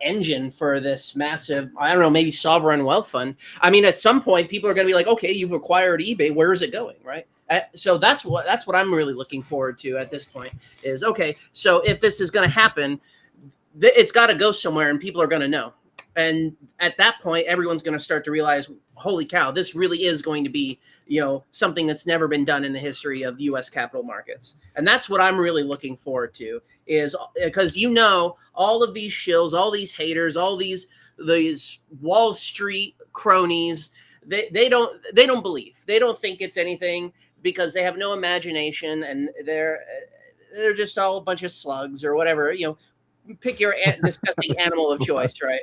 engine for this massive, I don't know, maybe sovereign wealth fund. I mean, at some point, people are going to be like, okay, you've acquired eBay. Where is it going, right? So that's what I'm really looking forward to at this point is, okay, so if this is going to happen, it's got to go somewhere and people are going to know. And at that point, everyone's going to start to realize, holy cow, this really is going to be, something that's never been done in the history of U.S. capital markets. And that's what I'm really looking forward to, is because, all of these shills, all these haters, all these Wall Street cronies, they don't believe. They don't think it's anything because they have no imagination, and they're just all a bunch of slugs or whatever, pick your disgusting animal of choice, right?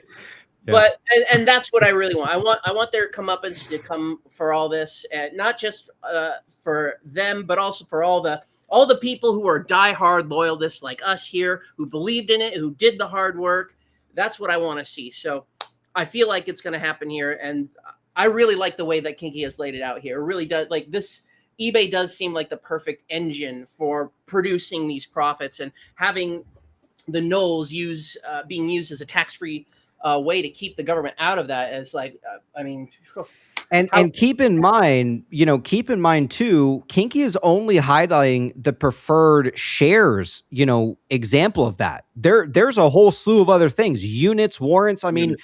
Yeah. But and that's what I really want. I want their comeuppance to come for all this, and not just for them, but also for all the people who are diehard loyalists like us here, who believed in it, who did the hard work. That's what I want to see. So I feel like it's going to happen here, and I really like the way that Kinky has laid it out here. It really does. Like, this eBay does seem like the perfect engine for producing these profits and having the Knowles being used as a tax-free way to keep the government out of that. As and keep in mind too, Kinky is only highlighting the preferred shares, example of that. There's a whole slew of other things, units, warrants. I mean,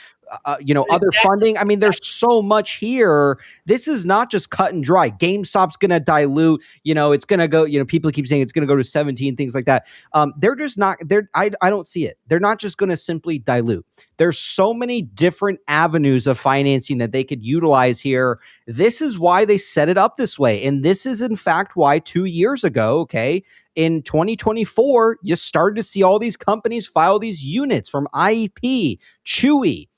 other funding. I mean, there's so much here. This is not just cut and dry. GameStop's going to dilute, it's going to go, people keep saying it's going to go to 17, things like that. They're just not there. I don't see it. They're not just going to simply dilute. There's so many different avenues of financing that they could utilize here. This is why they set it up this way. And this is in fact why 2 years ago, in 2024, you started to see all these companies file these units from IEP, Chewy,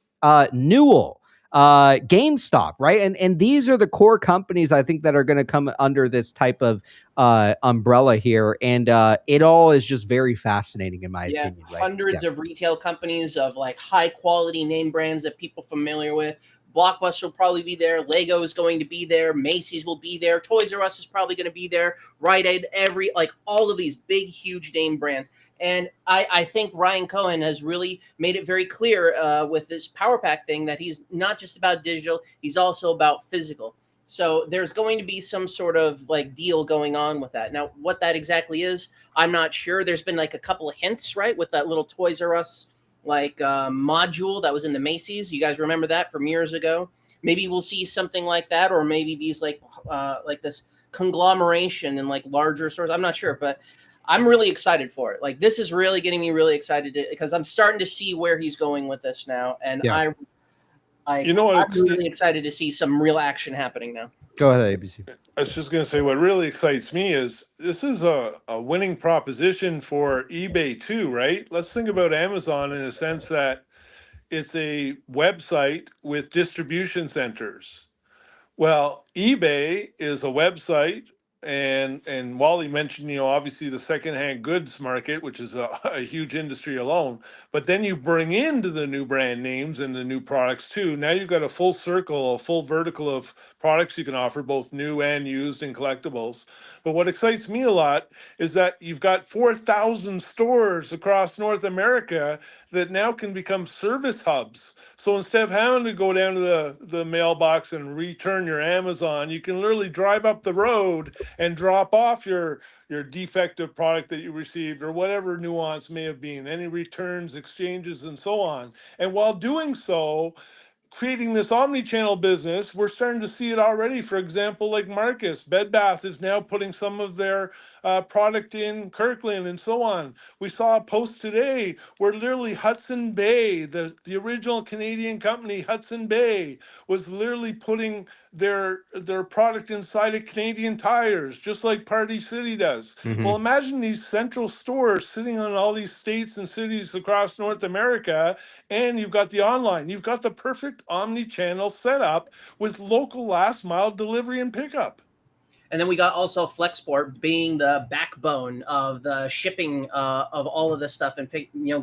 Newell, GameStop, right? And these are the core companies I think that are going to come under this type of umbrella here. And it all is just very fascinating in my opinion. Right? Hundreds of retail companies of like high quality name brands that people are familiar with. Blockbuster will probably be there. Lego is going to be there. Macy's will be there. Toys R Us is probably going to be there. Rite Aid, all of these big, huge name brands. And I think Ryan Cohen has really made it very clear with this Power Pack thing that he's not just about digital, he's also about physical. So there's going to be some sort of deal going on with that. Now, what that exactly is, I'm not sure. There's been a couple of hints, right, with that little Toys R Us module that was in the Macy's. You guys remember that from years ago? Maybe we'll see something like that, or maybe these this conglomeration and larger stores. I'm not sure, but I'm really excited for it. This is really getting me really excited because I'm starting to see where he's going with this now, and I'm really excited to see some real action happening now. Go ahead, ABC. I was just going to say, what really excites me is this is a winning proposition for eBay too, right? Let's think about Amazon in a sense that it's a website with distribution centers. Well, eBay is a website and Wally mentioned, obviously the secondhand goods market, which is a huge industry alone. But then you bring into the new brand names and the new products too. Now you've got a full circle, a full vertical of products you can offer, both new and used and collectibles. But what excites me a lot is that you've got 4,000 stores across North America that now can become service hubs. So instead of having to go down to the mailbox and return your Amazon, you can literally drive up the road and drop off your defective product that you received or whatever nuance may have been, any returns, exchanges, and so on. And while doing so, creating this omni-channel business, we're starting to see it already. For example, like Marcus, Bed Bath is now putting some of their product in Kirkland and so on. We saw a post today where literally Hudson Bay, the original Canadian company, Hudson Bay, was literally putting their product inside of Canadian Tires, just like Party City does. Well, imagine these central stores sitting on all these states and cities across North America, and you've got the online. You've got the perfect omni-channel setup with local last mile delivery and pickup. And then we got also Flexport being the backbone of the shipping of all of this stuff and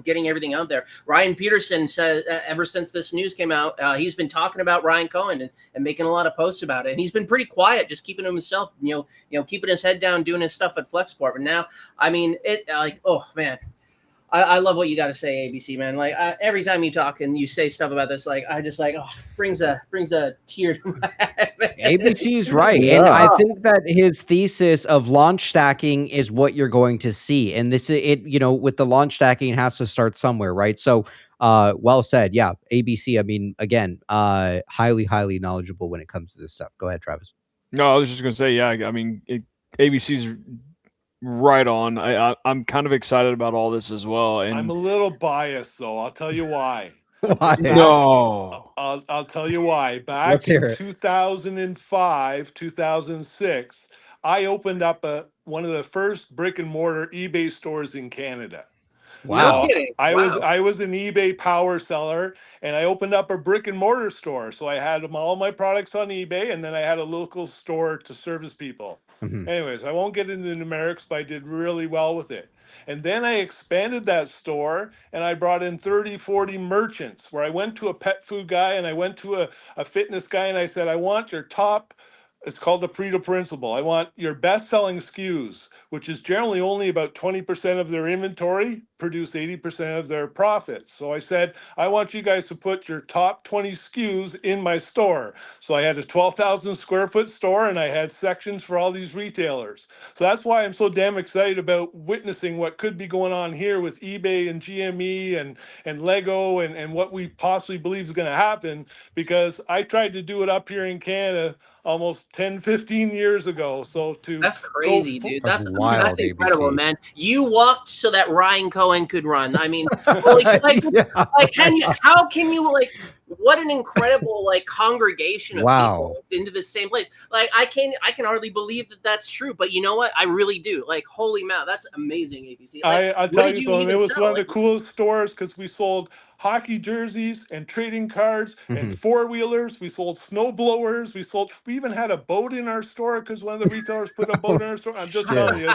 getting everything out there. Ryan Peterson said ever since this news came out, he's been talking about Ryan Cohen and making a lot of posts about it. And he's been pretty quiet, just keeping to himself, keeping his head down, doing his stuff at Flexport. But now, I mean, oh man. I love what you got to say, ABC, man. Like every time you talk and you say stuff about this, like I just brings a tear to my head. ABC is right, and I think that his thesis of launch stacking is what you're going to see, and with the launch stacking, it has to start somewhere, right? So, well said, yeah. ABC, I mean, again, highly knowledgeable when it comes to this stuff. Go ahead, Travis. No, I was just gonna say, yeah. I mean, ABC's right on. I'm kind of excited about all this as well. And I'm a little biased, though. I'll tell you why. Why? No. I'll tell you why. Back in 2005, 2006, I opened up one of the first brick and mortar eBay stores in Canada. Wow. No kidding. I was an eBay power seller, and I opened up a brick and mortar store. So I had all my products on eBay, and then I had a local store to service people. Anyways, I won't get into the numerics, but I did really well with it. And then I expanded that store, and I brought in 30, 40 merchants, where I went to a pet food guy and I went to a fitness guy, and I said, I want your top, it's called the Pareto principle. I want your best-selling SKUs, which is generally only about 20% of their inventory, produce 80% of their profits. So I said, I want you guys to put your top 20 SKUs in my store. So I had a 12,000 square foot store, and I had sections for all these retailers. So that's why I'm so damn excited about witnessing what could be going on here with eBay and GME and Lego and what we possibly believe is going to happen, because I tried to do it up here in Canada almost 10, 15 years ago. So that's crazy, dude. That's wild, that's incredible, ABC. man. You walked so that Ryan Cohen could run. I mean, how can you what an incredible congregation of people into the same place. Like I can hardly believe that that's true, but you know what? I really do. Like, holy man, that's amazing, ABC. I'll tell you something. It was one of the coolest stores because we sold hockey jerseys and trading cards and four-wheelers. We sold snow blowers. We even had a boat in our store because one of the retailers put a boat in our store. I'm just telling you,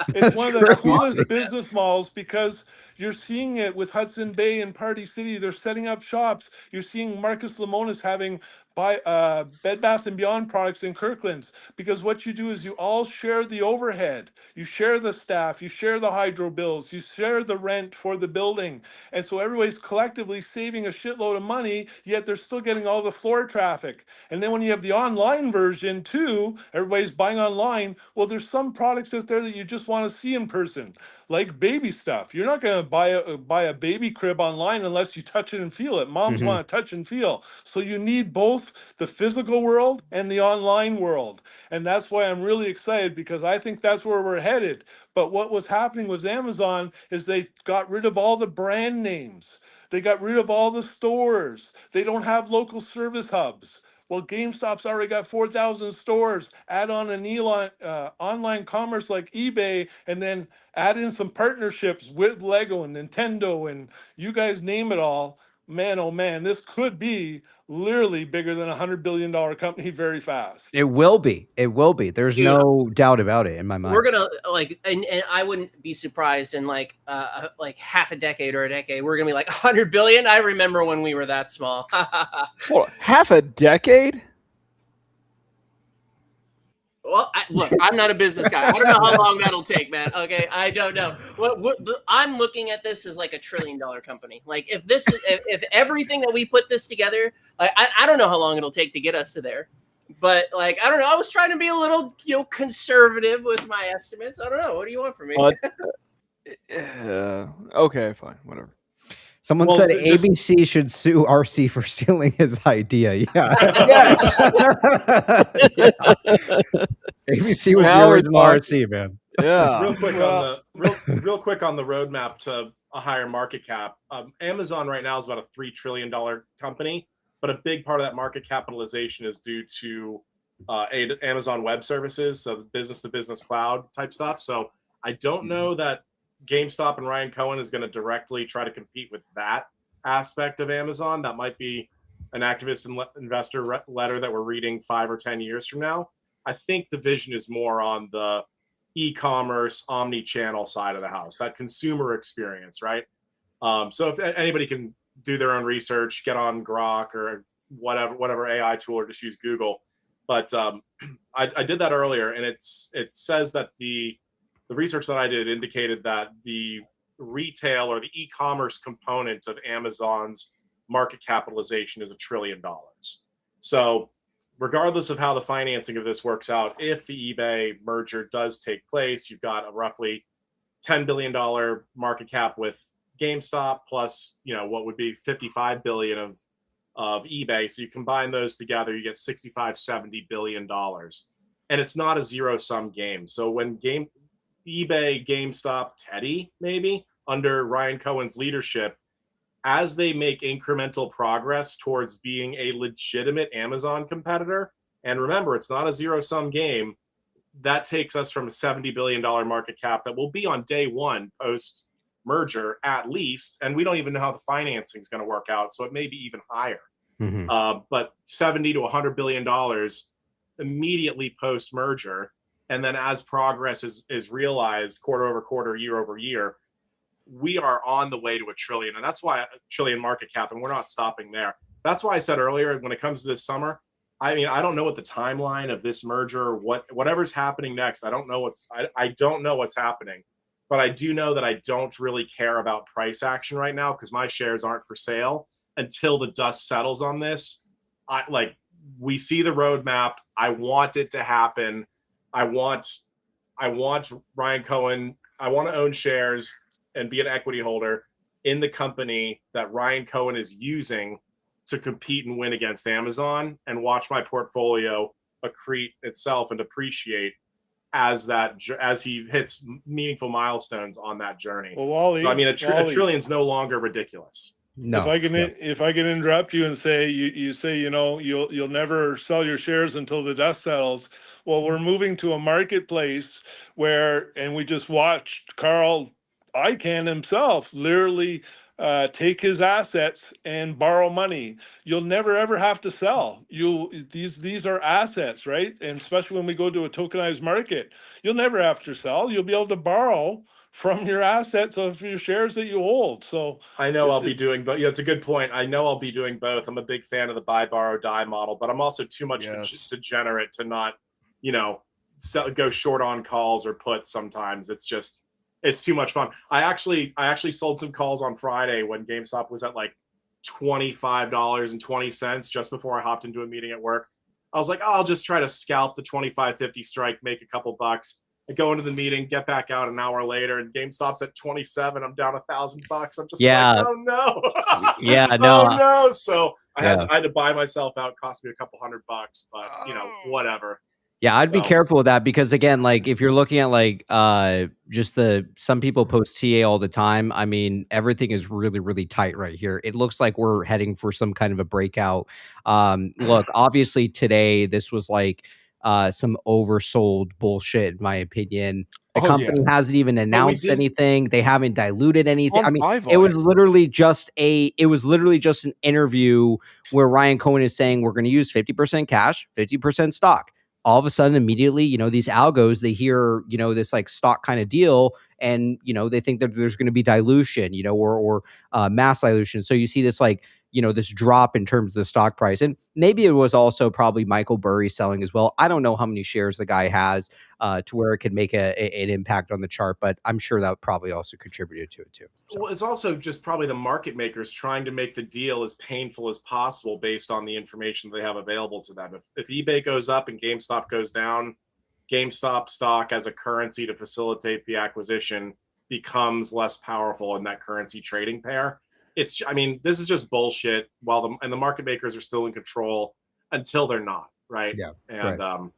it's one of the coolest business models, because you're seeing it with Hudson Bay and Party City. They're setting up shops. You're seeing Marcus Lemonis having Bed Bath & Beyond products in Kirkland's, because what you do is you all share the overhead. You share the staff. You share the hydro bills. You share the rent for the building. And so everybody's collectively saving a shitload of money, yet they're still getting all the floor traffic. And then when you have the online version too, everybody's buying online. Well, there's some products out there that you just want to see in person, like baby stuff. You're not going to buy a baby crib online unless you touch it and feel it. Moms want to touch and feel. So you need both the physical world and the online world. And that's why I'm really excited, because I think that's where we're headed. But what was happening with Amazon is they got rid of all the brand names. They got rid of all the stores. They don't have local service hubs. Well, GameStop's already got 4,000 stores. Add on an online commerce like eBay, and then add in some partnerships with Lego and Nintendo, and you guys name it all. man, oh man, this could be literally bigger than $100 billion company very fast. It will be. It will be. There's Dude, no doubt about it in my mind. We're gonna like, and I wouldn't be surprised in like half a decade or a decade. We're gonna be like 100 billion. I remember when we were that small. Well, half a decade? Well, look, I'm not a business guy. I don't know how long that'll take, man. Okay, I don't know. I'm looking at this as like $1 trillion company. Like if this, if everything that we put this together, I don't know how long it'll take to get us to there. But like I don't know. I was trying to be a little conservative with my estimates. I don't know. What do you want from me? Okay, fine, whatever. Someone said ABC should sue RC for stealing his idea. Yeah. Yes. ABC was the original RC, man. Yeah. Real quick on the roadmap to a higher market cap. Amazon right now is about a $3 trillion company, but a big part of that market capitalization is due to Amazon Web Services, so business-to-business cloud type stuff. So I don't know that GameStop and Ryan Cohen is going to directly try to compete with that aspect of Amazon. That might be an activist and investor letter that we're reading 5 or 10 years from now. I think the vision is more on the e-commerce, omni-channel side of the house, that consumer experience, right? So if anybody can do their own research, get on Grok or whatever AI tool, or just use Google. But I did that earlier, and it says that the research that I did indicated that the retail or the e-commerce component of Amazon's market capitalization is $1 trillion. So regardless of how the financing of this works out, if the eBay merger does take place, you've got a roughly $10 billion market cap with GameStop plus, what would be $55 billion of eBay. So you combine those together, you get $65-70 billion. And it's not a zero-sum game. So when eBay, GameStop, Teddy, maybe, under Ryan Cohen's leadership, as they make incremental progress towards being a legitimate Amazon competitor, and remember, it's not a zero-sum game, that takes us from a $70 billion market cap that will be on day one post-merger at least, and we don't even know how the financing is going to work out, so it may be even higher. But $70 to $100 billion immediately post-merger, and then as progress is realized quarter over quarter, year over year, we are on the way to $1 trillion. And that's why $1 trillion market cap, and we're not stopping there. That's why I said earlier, when it comes to this summer, I mean, I don't know what the timeline of this merger, whatever's happening next. I don't know what's happening, but I do know that I don't really care about price action right now because my shares aren't for sale until the dust settles on this. We see the roadmap. I want it to happen. I want Ryan Cohen. I want to own shares and be an equity holder in the company that Ryan Cohen is using to compete and win against Amazon, and watch my portfolio accrete itself and appreciate as he hits meaningful milestones on that journey. Well, Wally, so, I mean, a trillion's no longer ridiculous. No. If I can interrupt you and say you say you'll never sell your shares until the dust settles. Well, we're moving to a marketplace and we just watched Carl Icahn himself literally take his assets and borrow money. You'll never ever have to sell. These are assets, right? And especially when we go to a tokenized market, you'll never have to sell. You'll be able to borrow from your assets of your shares that you hold. So I know I'll be doing both. Yeah, it's a good point. I know I'll be doing both. I'm a big fan of the buy, borrow, die model, but I'm also too much degenerate to not, go short on calls or puts. Sometimes it's too much fun. I actually sold some calls on Friday when GameStop was at like $25.20 just before I hopped into a meeting at work. I was like, I'll just try to scalp the 25.50 strike, make a couple bucks. I go into the meeting, get back out an hour later, and GameStop's at 27. I'm down $1,000. I'm just like, oh no. Oh no. So I had to buy myself out. Cost me a couple $100, but whatever. Yeah, I'd be careful with that because again, like if you're looking at some people post TA all the time. I mean, everything is really, really tight right here. It looks like we're heading for some kind of a breakout. Look, obviously today this was like some oversold bullshit, in my opinion. The Oh, yeah. company hasn't even we announced did- anything. They haven't diluted anything. On I mean, buy it was volume. literally just an interview where Ryan Cohen is saying we're going to use 50% cash, 50% stock. All of a sudden, immediately, these algos, they hear, this like stock kind of deal, and they think that there's going to be dilution, or mass dilution. So you see this like, this drop in terms of the stock price. And maybe it was also probably Michael Burry selling as well. I don't know how many shares the guy has to where it could make an impact on the chart, but I'm sure that probably also contributed to it too. So. Well, it's also just probably the market makers trying to make the deal as painful as possible based on the information they have available to them. If eBay goes up and GameStop goes down, GameStop stock as a currency to facilitate the acquisition becomes less powerful in that currency trading pair. This is just bullshit. While the market makers are still in control until they're not, right? Yeah, and right.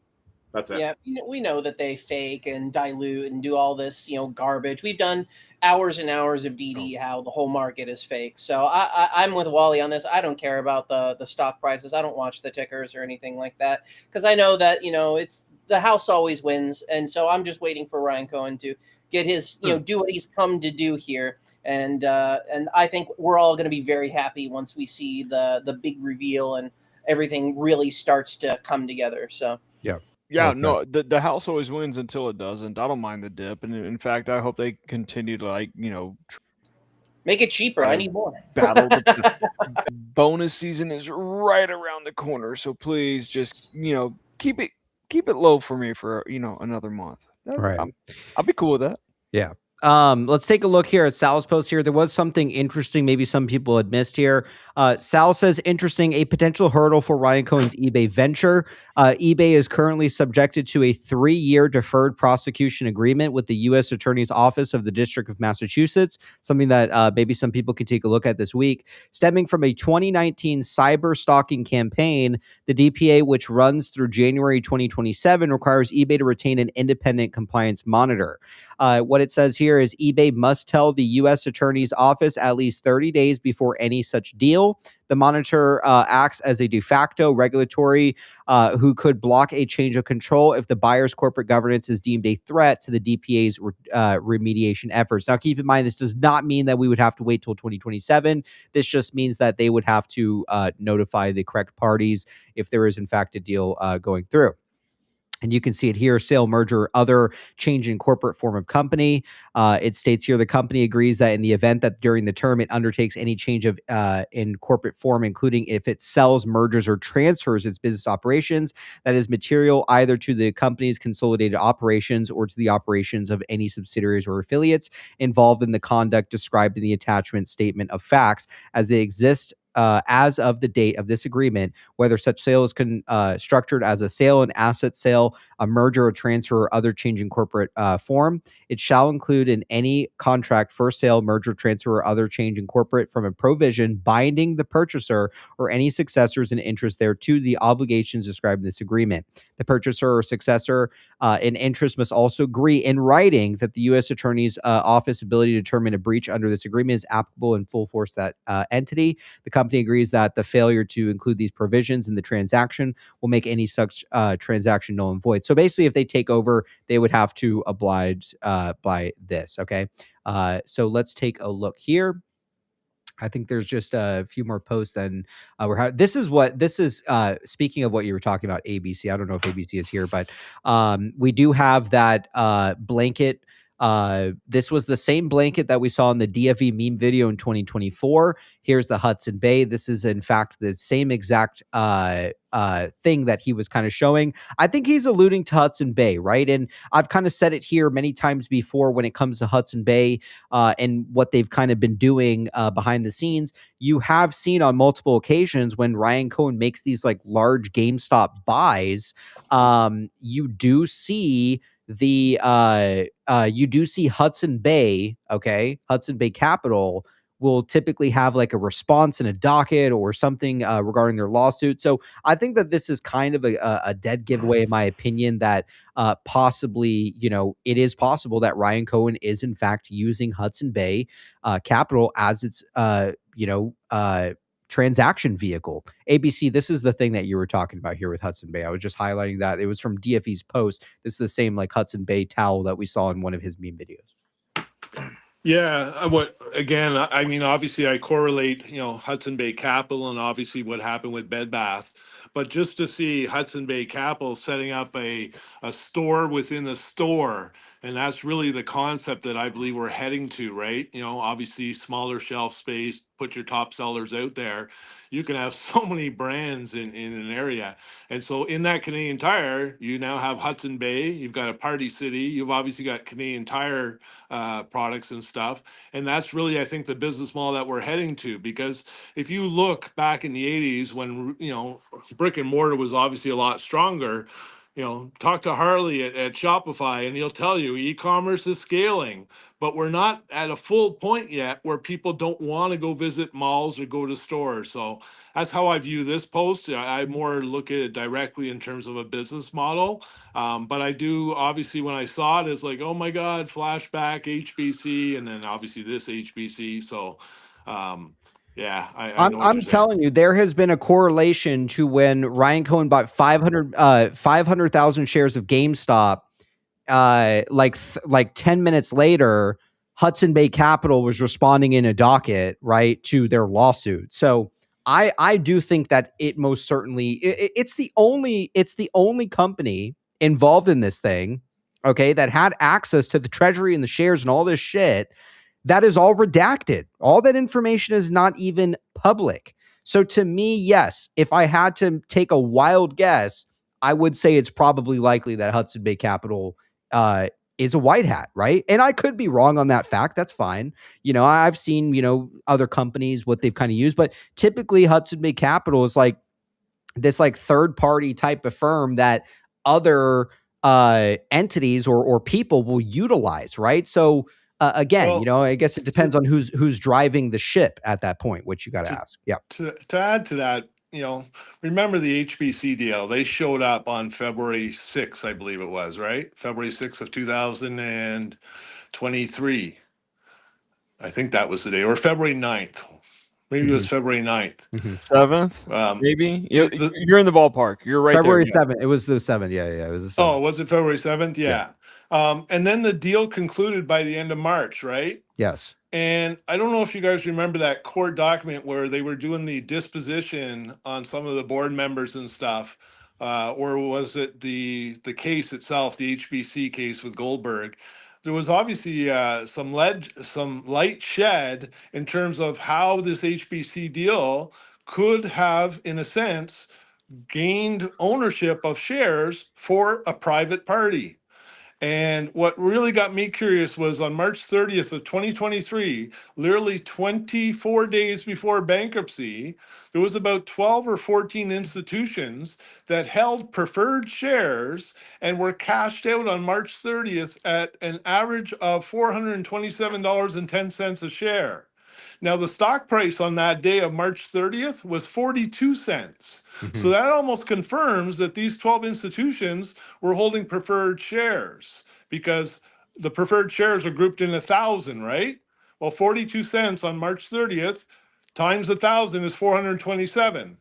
That's it. Yeah, we know that they fake and dilute and do all this, garbage. We've done hours and hours of DD how the whole market is fake. So I'm with Wally on this. I don't care about the stock prices. I don't watch the tickers or anything like that because I know that it's the house always wins, and so I'm just waiting for Ryan Cohen to get his do what he's come to do here. And I think we're all going to be very happy once we see the big reveal and everything really starts to come together. So yeah, no, the house always wins until it doesn't. I don't mind the dip, and in fact, I hope they continue to make it cheaper. I need more. Battle. Bonus season is right around the corner, so please just keep it low for me for another month. Right, I'll be cool with that. Yeah. Let's take a look here at Sal's post here. There was something interesting maybe some people had missed here. Sal says, interesting, a potential hurdle for Ryan Cohen's eBay venture. eBay is currently subjected to a 3-year deferred prosecution agreement with the U.S. Attorney's Office of the District of Massachusetts, something that maybe some people can take a look at this week. Stemming from a 2019 cyber stalking campaign, the DPA, which runs through January 2027, requires eBay to retain an independent compliance monitor. What it says here is eBay must tell the U.S. Attorney's Office at least 30 days before any such deal. The monitor acts as a de facto regulatory who could block a change of control if the buyer's corporate governance is deemed a threat to the DPA's remediation efforts. Now, keep in mind, this does not mean that we would have to wait till 2027. This just means that they would have to notify the correct parties if there is, in fact, a deal going through. And you can see it here, sale, merger, other change in corporate form of company. It states here the company agrees that in the event that during the term it undertakes any change of in corporate form, including if it sells, mergers, or transfers its business operations, that is material either to the company's consolidated operations or to the operations of any subsidiaries or affiliates involved in the conduct described in the attachment statement of facts as they exist as of the date of this agreement, whether such sale is structured as a sale, an asset sale, a merger, a transfer, or other change in corporate form. It shall include in any contract for sale, merger, transfer, or other change in corporate from a provision binding the purchaser or any successors in interest thereto the obligations described in this agreement. The purchaser or successor in interest must also agree in writing that the U.S. Attorney's Office ability to determine a breach under this agreement is applicable in full force to that entity. The company agrees that the failure to include these provisions in the transaction will make any such transaction null and void. So basically, if they take over, they would have to oblige by this. Okay. So let's take a look here. I think there's just a few more posts than this is speaking of what you were talking about, ABC. I don't know if ABC is here, but we do have that blanket. This was the same blanket that we saw in the DFE meme video in 2024. Here's the Hudson Bay. This is, in fact, the same exact thing that he was kind of showing. I think he's alluding to Hudson Bay, right? And I've kind of said it here many times before when it comes to Hudson Bay and what they've kind of been doing behind the scenes. You have seen on multiple occasions when Ryan Cohen makes these like large GameStop buys, you do see Hudson Bay, okay? Hudson Bay Capital will typically have like a response in a docket or something regarding their lawsuit. So I think that this is kind of a dead giveaway, in my opinion, that possibly, it is possible that Ryan Cohen is in fact using Hudson Bay Capital as its, transaction vehicle. ABC, this is the thing that you were talking about here with Hudson Bay. I was just highlighting that. It was from DFE's post. This is the same like Hudson Bay towel that we saw in one of his meme videos. Yeah, I mean, obviously I correlate, Hudson Bay Capital and obviously what happened with Bed Bath, but just to see Hudson Bay Capital setting up a store within a store, and that's really the concept that I believe we're heading to, right? Obviously smaller shelf space, put your top sellers out there. You can have so many brands in an area. And so in that Canadian Tire, you now have Hudson Bay, you've got a Party City, you've obviously got Canadian Tire products and stuff. And that's really, I think, the business model that we're heading to. Because if you look back in the 80s when, brick and mortar was obviously a lot stronger, talk to Harley at Shopify and he'll tell you e-commerce is scaling, but we're not at a full point yet where people don't want to go visit malls or go to stores. So that's how I view this post. I more look at it directly in terms of a business model. But I do, obviously, when I saw it, it's like, oh my God, flashback, HBC, and then obviously this HBC. So, yeah, I know what I'm you're saying. telling you, there has been a correlation to when Ryan Cohen bought 500,000 shares of GameStop. Like 10 minutes later, Hudson Bay Capital was responding in a docket, right, to their lawsuit. So I do think that it most certainly it's the only company involved in this thing, okay, that had access to the treasury and the shares and all this shit. That is all redacted. All that information is not even public. So to me, yes, if I had to take a wild guess, I would say it's probably likely that Hudson Bay Capital is a white hat, right? And I could be wrong on that fact. That's fine. I've seen, other companies, what they've kind of used, but typically Hudson Bay Capital is like this like third party type of firm that other entities or people will utilize, right? So again, I guess it depends on who's driving the ship at that point, which you got to ask. Yeah. To add to that, remember the HBC deal? They showed up on February 6th, I believe it was, right? February 6th of 2023. I think that was the day, or February 9th. Maybe it was February 9th. 7th, maybe. You're in the ballpark. You're right February there. 7th. It was the 7th. Yeah. It was the 7th. Oh, was it February 7th? Yeah. And then the deal concluded by the end of March, right? Yes. And I don't know if you guys remember that court document where they were doing the disposition on some of the board members and stuff, or was it the case itself, the HBC case with Goldberg? There was obviously some light shed in terms of how this HBC deal could have, in a sense, gained ownership of shares for a private party. And what really got me curious was on March 30th of 2023, literally 24 days before bankruptcy, there was about 12 or 14 institutions that held preferred shares and were cashed out on March 30th at an average of $427.10 a share. Now, the stock price on that day of March 30th was 42 cents. So that almost confirms that these 12 institutions were holding preferred shares because the preferred shares are grouped in 1,000, right? Well, 42 cents on March 30th times 1,000 is 427.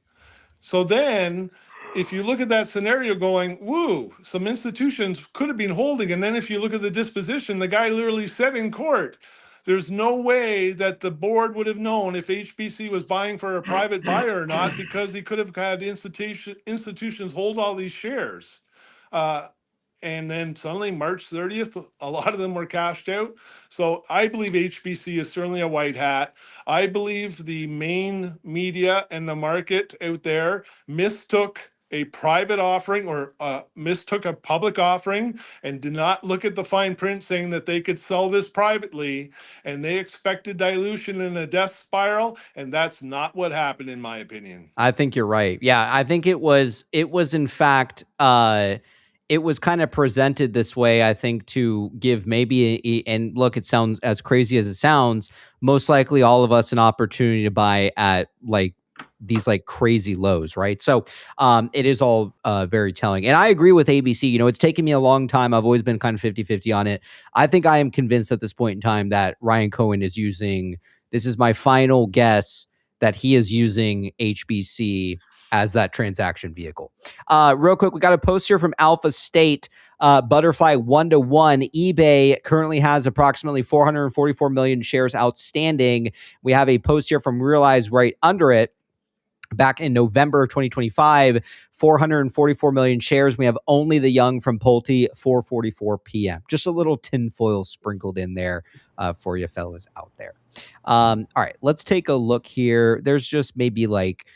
So then if you look at that scenario going, woo, some institutions could have been holding. And then if you look at the disposition, the guy literally said in court, there's no way that the board would have known if HBC was buying for a private buyer or not, because he could have had institutions hold all these shares. And then suddenly March 30th, a lot of them were cashed out. So I believe HBC is certainly a white hat. I believe the main media and the market out there mistook a private offering or mistook a public offering and did not look at the fine print saying that they could sell this privately, and they expected dilution in a death spiral, and that's not what happened in my opinion. I think you're right. Yeah, I think it was in fact it was kind of presented this way, I think, to give maybe and look, it sounds as crazy as it sounds, most likely all of us an opportunity to buy at like these like crazy lows, right? So it is all very telling. And I agree with ABC. It's taken me a long time. I've always been kind of 50-50 on it. I think I am convinced at this point in time that Ryan Cohen is using, this is my final guess, that he is using HBC as that transaction vehicle. Real quick, we got a post here from Alpha State. Butterfly 1-to-1. eBay currently has approximately 444 million shares outstanding. We have a post here from Realize right under it. Back in November of 2025, 444 million shares. We have only the young from Pulte, 4:44 p.m. Just a little tinfoil sprinkled in there for you fellas out there. All right, let's take a look here. There's just maybe like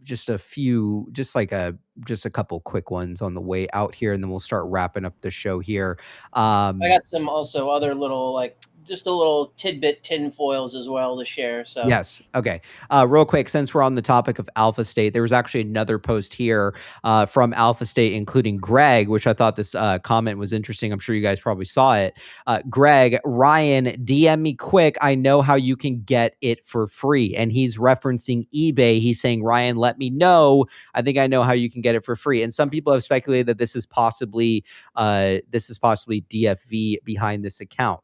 just a few, just a couple quick ones on the way out here, and then we'll start wrapping up the show here. I got some also other little just a little tidbit tinfoils as well to share. So yes. Okay. Real quick, since we're on the topic of Alpha State, there was actually another post here from Alpha State, including Greg, which I thought this comment was interesting. I'm sure you guys probably saw it. Greg, Ryan, DM me quick. I know how you can get it for free. And he's referencing eBay. He's saying, Ryan, let me know. I think I know how you can get it for free. And some people have speculated that this is possibly DFV behind this account.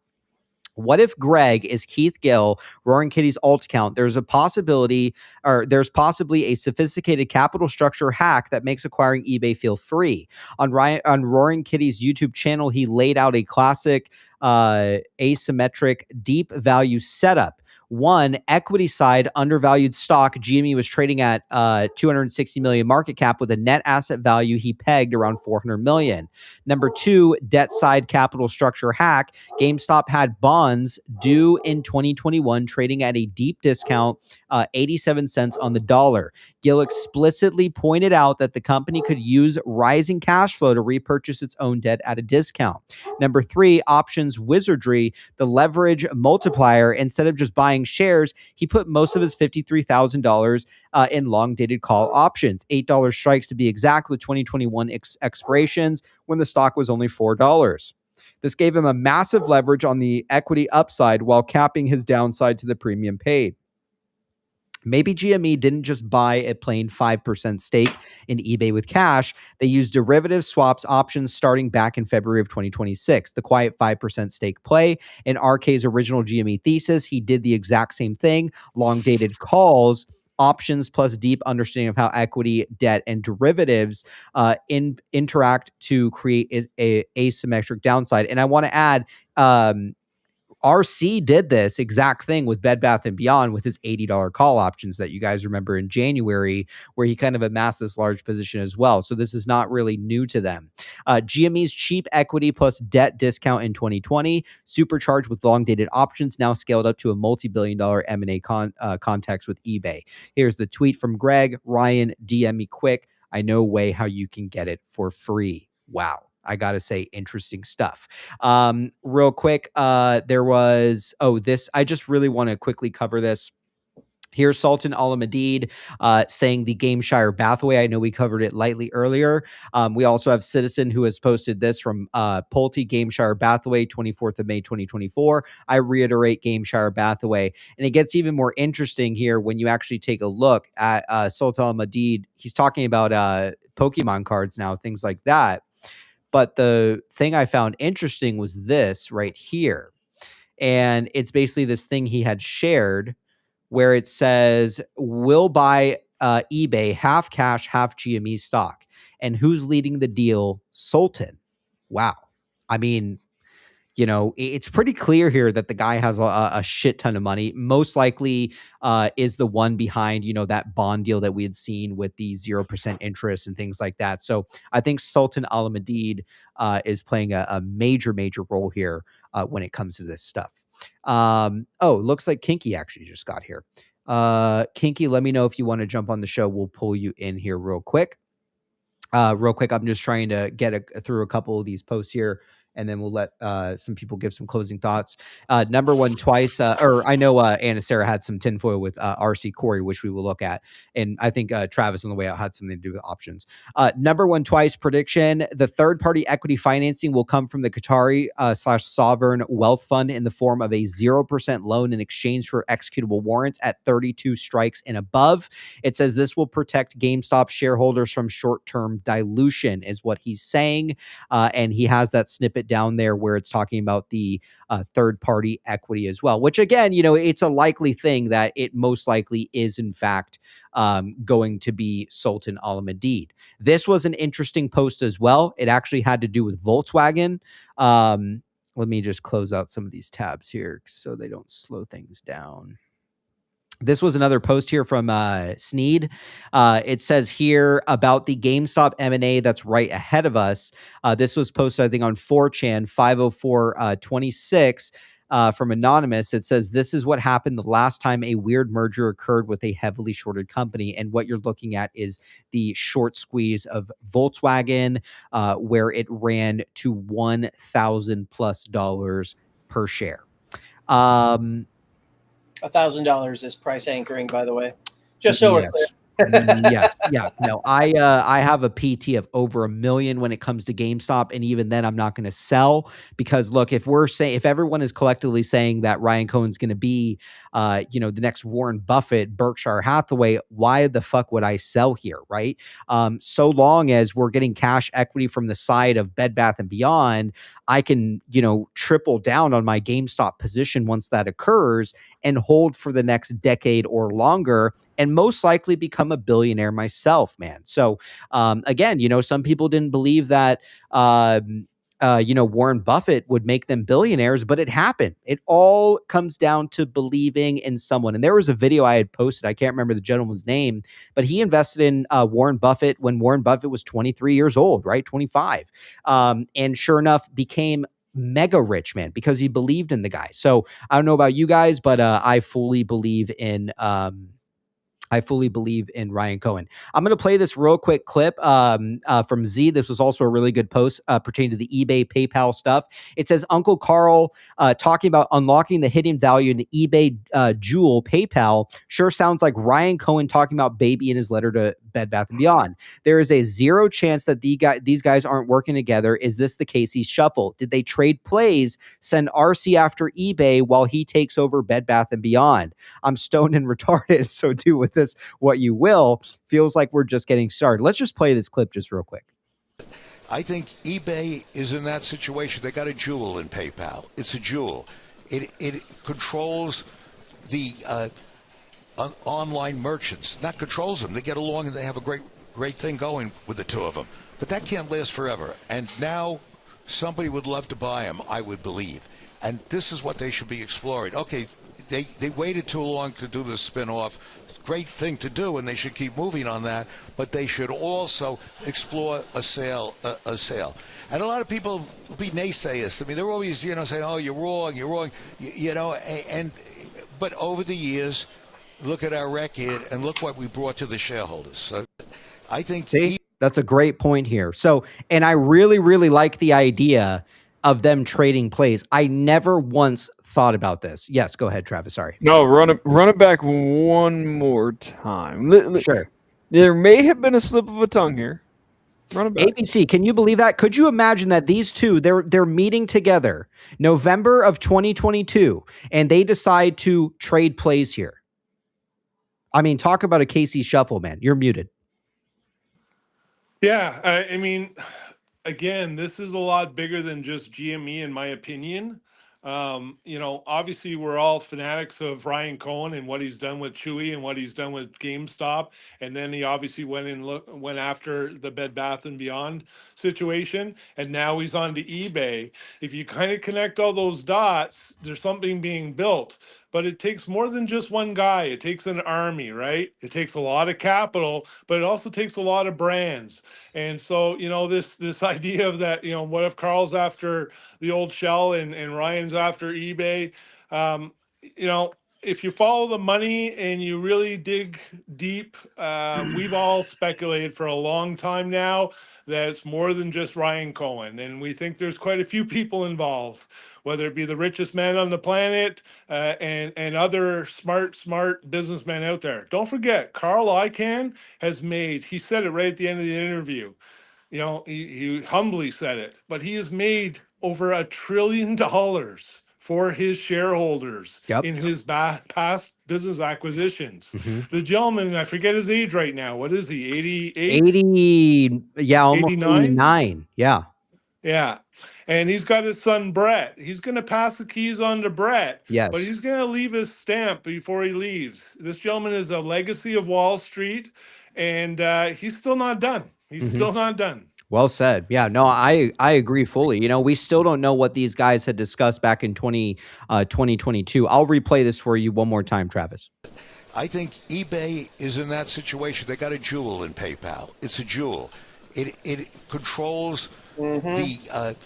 What if Greg is Keith Gill, Roaring Kitty's alt account? There's possibly a sophisticated capital structure hack that makes acquiring eBay feel free. On Roaring Kitty's YouTube channel, he laid out a classic asymmetric deep value setup. One, equity side, undervalued stock. GME was trading at 260 million market cap with a net asset value he pegged around 400 million. Number two, debt side capital structure hack. GameStop had bonds due in 2021 trading at a deep discount, 87 cents on the dollar. Gill explicitly pointed out that the company could use rising cash flow to repurchase its own debt at a discount. Number three, options wizardry, the leverage multiplier. Instead of just buying shares, he put most of his $53,000 in long-dated call options, $8 strikes to be exact, with 2021 expirations when the stock was only $4. This gave him a massive leverage on the equity upside while capping his downside to the premium paid. Maybe GME didn't just buy a plain 5% stake in eBay with cash. They used derivative swaps options starting back in February of 2026. The quiet 5% stake play. In RK's original GME thesis, he did the exact same thing. Long-dated calls, options plus deep understanding of how equity, debt, and derivatives interact to create a asymmetric downside. And I want to add, RC did this exact thing with Bed Bath & Beyond with his $80 call options that you guys remember in January, where he kind of amassed this large position as well. So this is not really new to them. GME's cheap equity plus debt discount in 2020, supercharged with long-dated options, now scaled up to a multi-billion-dollar M&A context with eBay. Here's the tweet from Greg. Ryan, DM me quick. I know a way how you can get it for free. Wow. I got to say, interesting stuff. Real quick, there was, I just really want to quickly cover this. Here's Sultan Al-Madid saying the Gameshire Bathway. I know we covered it lightly earlier. We also have Citizen who has posted this from Pulte, Gameshire Bathway, 24th of May, 2024. I reiterate Gameshire Bathway. And it gets even more interesting here when you actually take a look at Sultan Al-Madid. He's talking about Pokemon cards now, things like that. But the thing I found interesting was this right here. And it's basically this thing he had shared where it says, we'll buy eBay half cash, half GME stock. And who's leading the deal? Sultan. Wow. I mean, you know, it's pretty clear here that the guy has a shit ton of money. Most likely is the one behind, you know, that bond deal that we had seen with the 0% interest and things like that. So I think Sultan Al-Madid is playing a major role here when it comes to this stuff. Looks like Kinky actually just got here. Kinky, let me know if you want to jump on the show. We'll pull you in here real quick. I'm just trying to get through a couple of these posts here, and then we'll let some people give some closing thoughts. Number one twice, I know Anathera had some tinfoil with RC Corey, which we will look at. And I think Travis on the way out had something to do with options. Number one twice prediction, the third-party equity financing will come from the Qatari / sovereign wealth fund in the form of a 0% loan in exchange for executable warrants at 32 strikes and above. It says this will protect GameStop shareholders from short-term dilution is what he's saying. And he has that snippet snippet down there where it's talking about the third-party equity as well, which again, it's a likely thing that it most likely is in fact going to be Sultan Al-Madid. This was an interesting post as well. It actually had to do with Volkswagen. Let me just close out some of these tabs here so they don't slow things down. This was another post here from Sneed. It says here about the GameStop M&A that's right ahead of us. This was posted, I think, on 4chan, 50426 from Anonymous. It says, this is what happened the last time a weird merger occurred with a heavily shorted company. And what you're looking at is the short squeeze of Volkswagen, where it ran to $1,000+ per share. $1,000 is price anchoring, by the way. Just so we're clear. Yes. Yeah. No, I have a PT of over $1 million when it comes to GameStop. And even then I'm not going to sell because look, if everyone is collectively saying that Ryan Cohen's going to be, the next Warren Buffett, Berkshire Hathaway, why the fuck would I sell here? Right. So long as we're getting cash equity from the side of Bed Bath & Beyond, I can, triple down on my GameStop position once that occurs and hold for the next decade or longer and most likely become a billionaire myself, man. So, again, some people didn't believe that, Warren Buffett would make them billionaires, but it happened. It all comes down to believing in someone. And there was a video I had posted. I can't remember the gentleman's name, but he invested in Warren Buffett when Warren Buffett was 23 years old, right? 25. And sure enough, became mega rich, man, because he believed in the guy. So I don't know about you guys, but I fully believe in Ryan Cohen. I'm going to play this real quick clip from Z. This was also a really good post pertaining to the eBay, PayPal stuff. It says Uncle Carl talking about unlocking the hidden value in the eBay Jewel PayPal. Sure sounds like Ryan Cohen talking about baby in his letter to Bed Bath & Beyond. There is a 0 chance that these guys aren't working together. Is this the Casey shuffle? Did they trade plays, send RC after eBay while he takes over Bed Bath & Beyond? I'm stoned and retarded, so do with this what you will. Feels like we're just getting started. Let's just play this clip just real quick. I think eBay is in that situation. They got a jewel in PayPal. It's a jewel. It controls the online merchants. Not controls them. They get along and they have a great thing going with the two of them. But that can't last forever. And now somebody would love to buy them, I would believe. And this is what they should be exploring. Okay, they waited too long to do the spin-off. Great thing to do, and they should keep moving on that. But they should also explore a sale. And a lot of people be naysayers. I mean, they're always, saying, "Oh, you're wrong. But over the years, look at our record and look what we brought to the shareholders. So I think that's a great point here. So, and I really, really like the idea of them trading plays. I never once thought about this. Yes, go ahead, Travis. Sorry. No, run it back one more time. Sure. There may have been a slip of a tongue here. Run it back. ABC, can you believe that? Could you imagine that these two, they're meeting together November of 2022, and they decide to trade plays here? I mean, talk about a Casey shuffle, man. You're muted. Yeah, I mean, again, this is a lot bigger than just GME, in my opinion. Obviously we're all fanatics of Ryan Cohen and what he's done with Chewy and what he's done with GameStop. And then he obviously went after the Bed Bath & Beyond situation. And now he's on to eBay. If you kind of connect all those dots, there's something being built. But it takes more than just one guy. It takes an army, right? It takes a lot of capital, but it also takes a lot of brands. And so, this idea of that, what if Carl's after the old shell and Ryan's after eBay? If you follow the money and you really dig deep, we've all speculated for a long time now that it's more than just Ryan Cohen. And we think there's quite a few people involved, whether it be the richest man on the planet and other smart businessmen out there. Don't forget, Carl Icahn he said it right at the end of the interview. He humbly said it, but he has made over $1 trillion for his shareholders in his past business acquisitions. The gentleman, I forget his age right now. What is he? 88? 80, yeah, almost 89? 89. Yeah. Yeah. and he's got his son Brett. He's going to pass the keys on to Brett, Yes. but he's going to leave his stamp before he leaves. This gentleman is a legacy of Wall Street, and he's still not done. He's still not done. Well said. Yeah, no, I agree fully. You know, we still don't know what these guys had discussed back in 2022. I'll replay this for you one more time, Travis. I think eBay is in that situation. They got a jewel in PayPal. It's a jewel. It controls the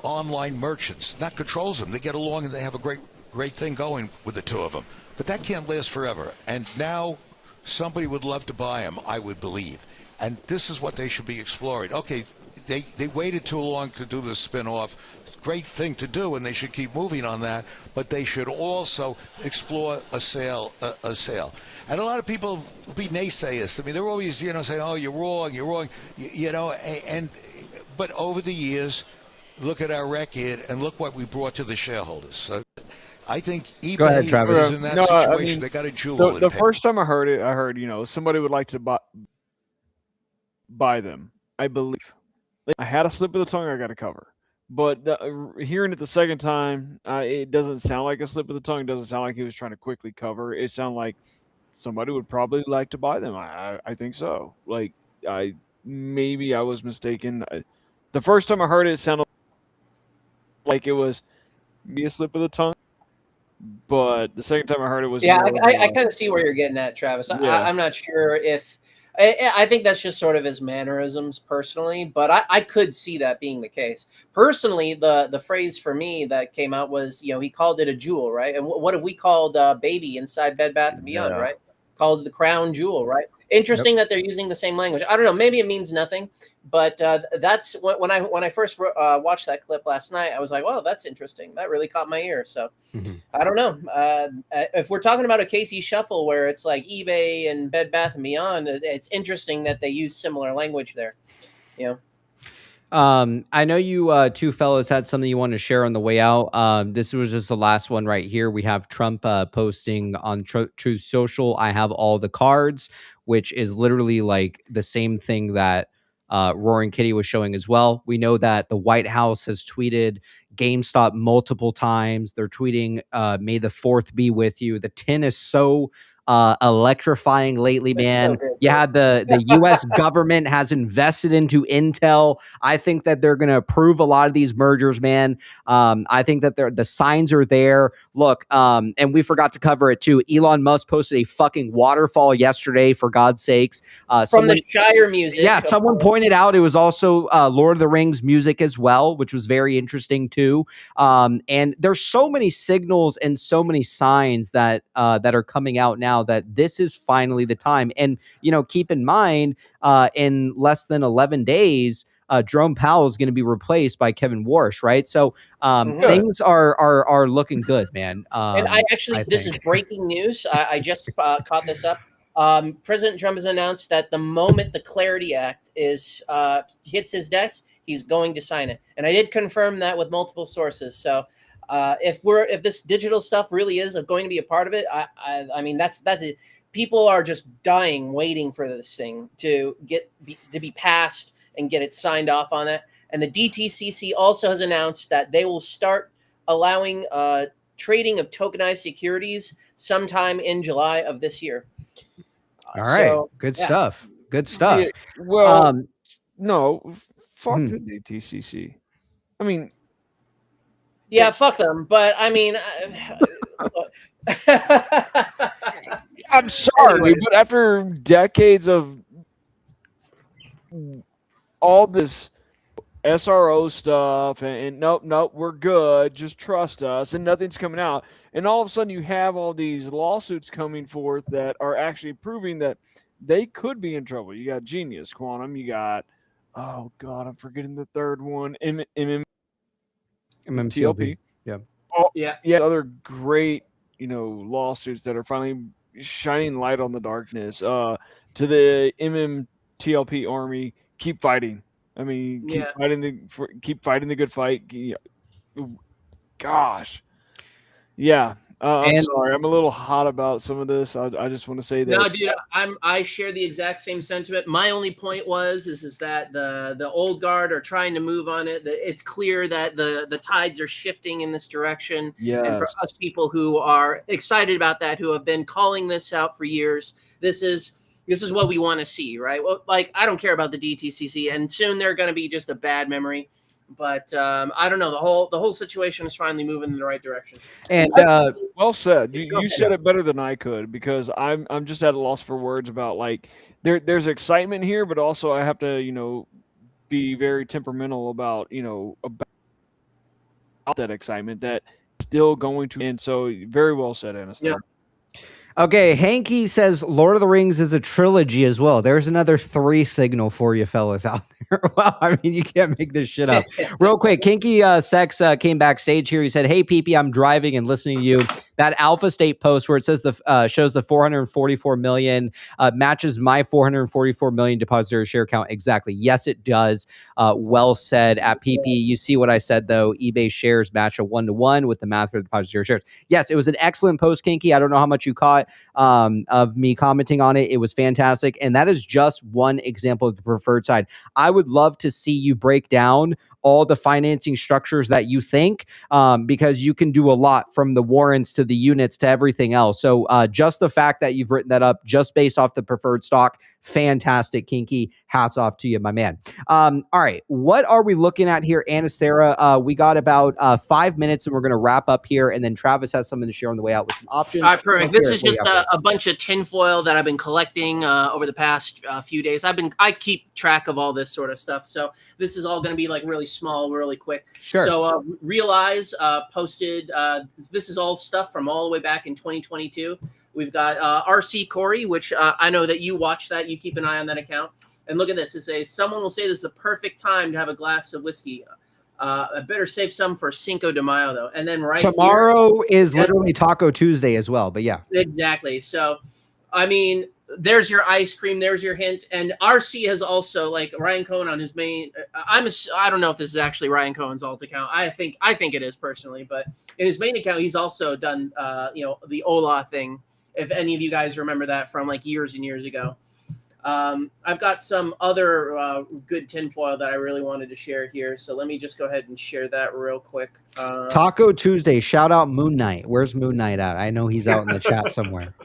online merchants. Not controls them. They get along and they have a great thing going with the two of them. But that can't last forever. And now somebody would love to buy them, I would believe. And this is what they should be exploring. Okay, they waited too long to do the spin-off. Great thing to do, and they should keep moving on that. But they should also explore a sale. And a lot of people be naysayers. I mean, they're always, saying, "Oh, you're wrong. But over the years, look at our record and look what we brought to the shareholders. So I think eBay Go ahead, Travis. is in that situation. They got a jewel. The first time I heard it, somebody would like to buy them. I believe I had a slip of the tongue I got to cover. But hearing it the second time, it doesn't sound like a slip of the tongue. It doesn't sound like he was trying to quickly cover. It sounded like somebody would probably like to buy them. I think so. Maybe I was mistaken. The first time I heard it, it sounded like it was maybe a slip of the tongue. But the second time I heard it was I kind of see where you're getting at, Travis. Yeah. I'm not sure if I think that's just sort of his mannerisms personally, but I could see that being the case. Personally, the phrase for me that came out was, he called it a jewel, right? And what have we called Baby inside Bed Bath & Beyond, right? Called the crown jewel, right? Interesting that they're using the same language. I don't know. Maybe it means nothing, but that's when I first watched that clip last night. I was like, "Wow, that's interesting. That really caught my ear." So I don't know if we're talking about a Casey Shuffle where it's like eBay and Bed Bath & Beyond. It's interesting that they use similar language there. I know you two fellas had something you want to share on the way out. This was just the last one right here. We have Trump posting on Truth Social, "I have all the cards," which is literally like the same thing that Roaring Kitty was showing as well. We know that the White House has tweeted GameStop multiple times. They're tweeting, "May the 4th be with you." The tin is so electrifying lately, man. The U.S. government has invested into Intel. I think that they're going to approve a lot of these mergers, man. I think that the signs are there. Look, and we forgot to cover it too. Elon Musk posted a fucking waterfall yesterday, for God's sakes. From the Shire music. Yeah, someone pointed out it was also Lord of the Rings music as well, which was very interesting too. And there's so many signals and so many signs that are coming out now that this is finally the time. And, keep in mind, in less than 11 days, Jerome Powell is going to be replaced by Kevin Warsh, right? So things are looking good, man. And this is breaking news. I just caught this up. President Trump has announced that the moment the Clarity Act hits his desk, he's going to sign it. And I did confirm that with multiple sources. So if this digital stuff really is going to be a part of it, I mean that's it. People are just dying, waiting for this thing to be passed and get it signed off on it. And the DTCC also has announced that they will start allowing trading of tokenized securities sometime in July of this year. All right, good stuff. Good stuff. Yeah, well, no, fuck the DTCC. I mean. Yeah, fuck them. But I mean, I'm sorry, but after decades of all this SRO stuff and nope, we're good, just trust us, and nothing's coming out, and all of a sudden you have all these lawsuits coming forth that are actually proving that they could be in trouble. You got Genius Quantum, you got, oh god, I'm forgetting the third one, MMTLP. Yeah. Oh, yeah. Other great, lawsuits that are finally shining light on the darkness. To the MMTLP army, keep fighting. I mean, keep fighting the good fight. Gosh. Yeah. I'm And- sorry. I'm a little hot about some of this. I just want to say that. No, dude, I share the exact same sentiment. My only point is that the old guard are trying to move on it. It's clear that the tides are shifting in this direction. And for Yes. us people who are excited about that, who have been calling this out for years, this is what we want to see, right? Well, like, I don't care about the DTCC, and soon they're going to be just a bad memory. But I don't know. The whole situation is finally moving in the right direction. And well said. You said it better than I could, because I'm just at a loss for words about, like, there's excitement here, but also I have to be very temperamental about about that excitement that still going to. And so very well said, Anathera. Yeah. Okay, Hanky says Lord of the Rings is a trilogy as well. There's another 3 signal for you fellas out there. Well, I mean, you can't make this shit up. Real quick, Kinky Sex came backstage here. He said, "Hey, PP, I'm driving and listening to you. That Alpha State post where it says shows the 444 million matches my 444 million depository share count exactly. Yes, it does. Well said at PP. You see what I said though. eBay shares match a 1-to-1 with the math for the depository shares. Yes, it was an excellent post, Kinky. I don't know how much you caught of me commenting on it. It was fantastic, and that is just one example of the preferred side. I would love to see you break down all the financing structures that you think, because you can do a lot from the warrants to the units to everything else. So just the fact that you've written that up just based off the preferred stock, fantastic, Kinky. Hats off to you, my man. All right, what are we looking at here, Anathera? We got about 5 minutes, and we're going to wrap up here, and then Travis has something to share on the way out with some options. All right, perfect. Let's This hear is it. just a bunch of tinfoil that I've been collecting over the past few days. I keep track of all this sort of stuff, so this is all going to be like really small, really quick. Sure. So Realize posted. This is all stuff from all the way back in 2022. We've got RC Corey, which I know that you watch that. You keep an eye on that account. And look at this. It says, someone will say this is the perfect time to have a glass of whiskey. I better save some for Cinco de Mayo, though. And then tomorrow is literally Taco Tuesday as well. But yeah. Exactly. So, I mean, there's your ice cream. There's your hint. And RC has also, like, Ryan Cohen on his main. I don't know if this is actually Ryan Cohen's alt account. I think it is personally. But in his main account, he's also done, the Ola thing. If any of you guys remember that from like years and years ago. I've got some other good tinfoil that I really wanted to share here. So let me just go ahead and share that real quick. Taco Tuesday. Shout out Moon Knight. Where's Moon Knight at? I know he's out in the chat somewhere.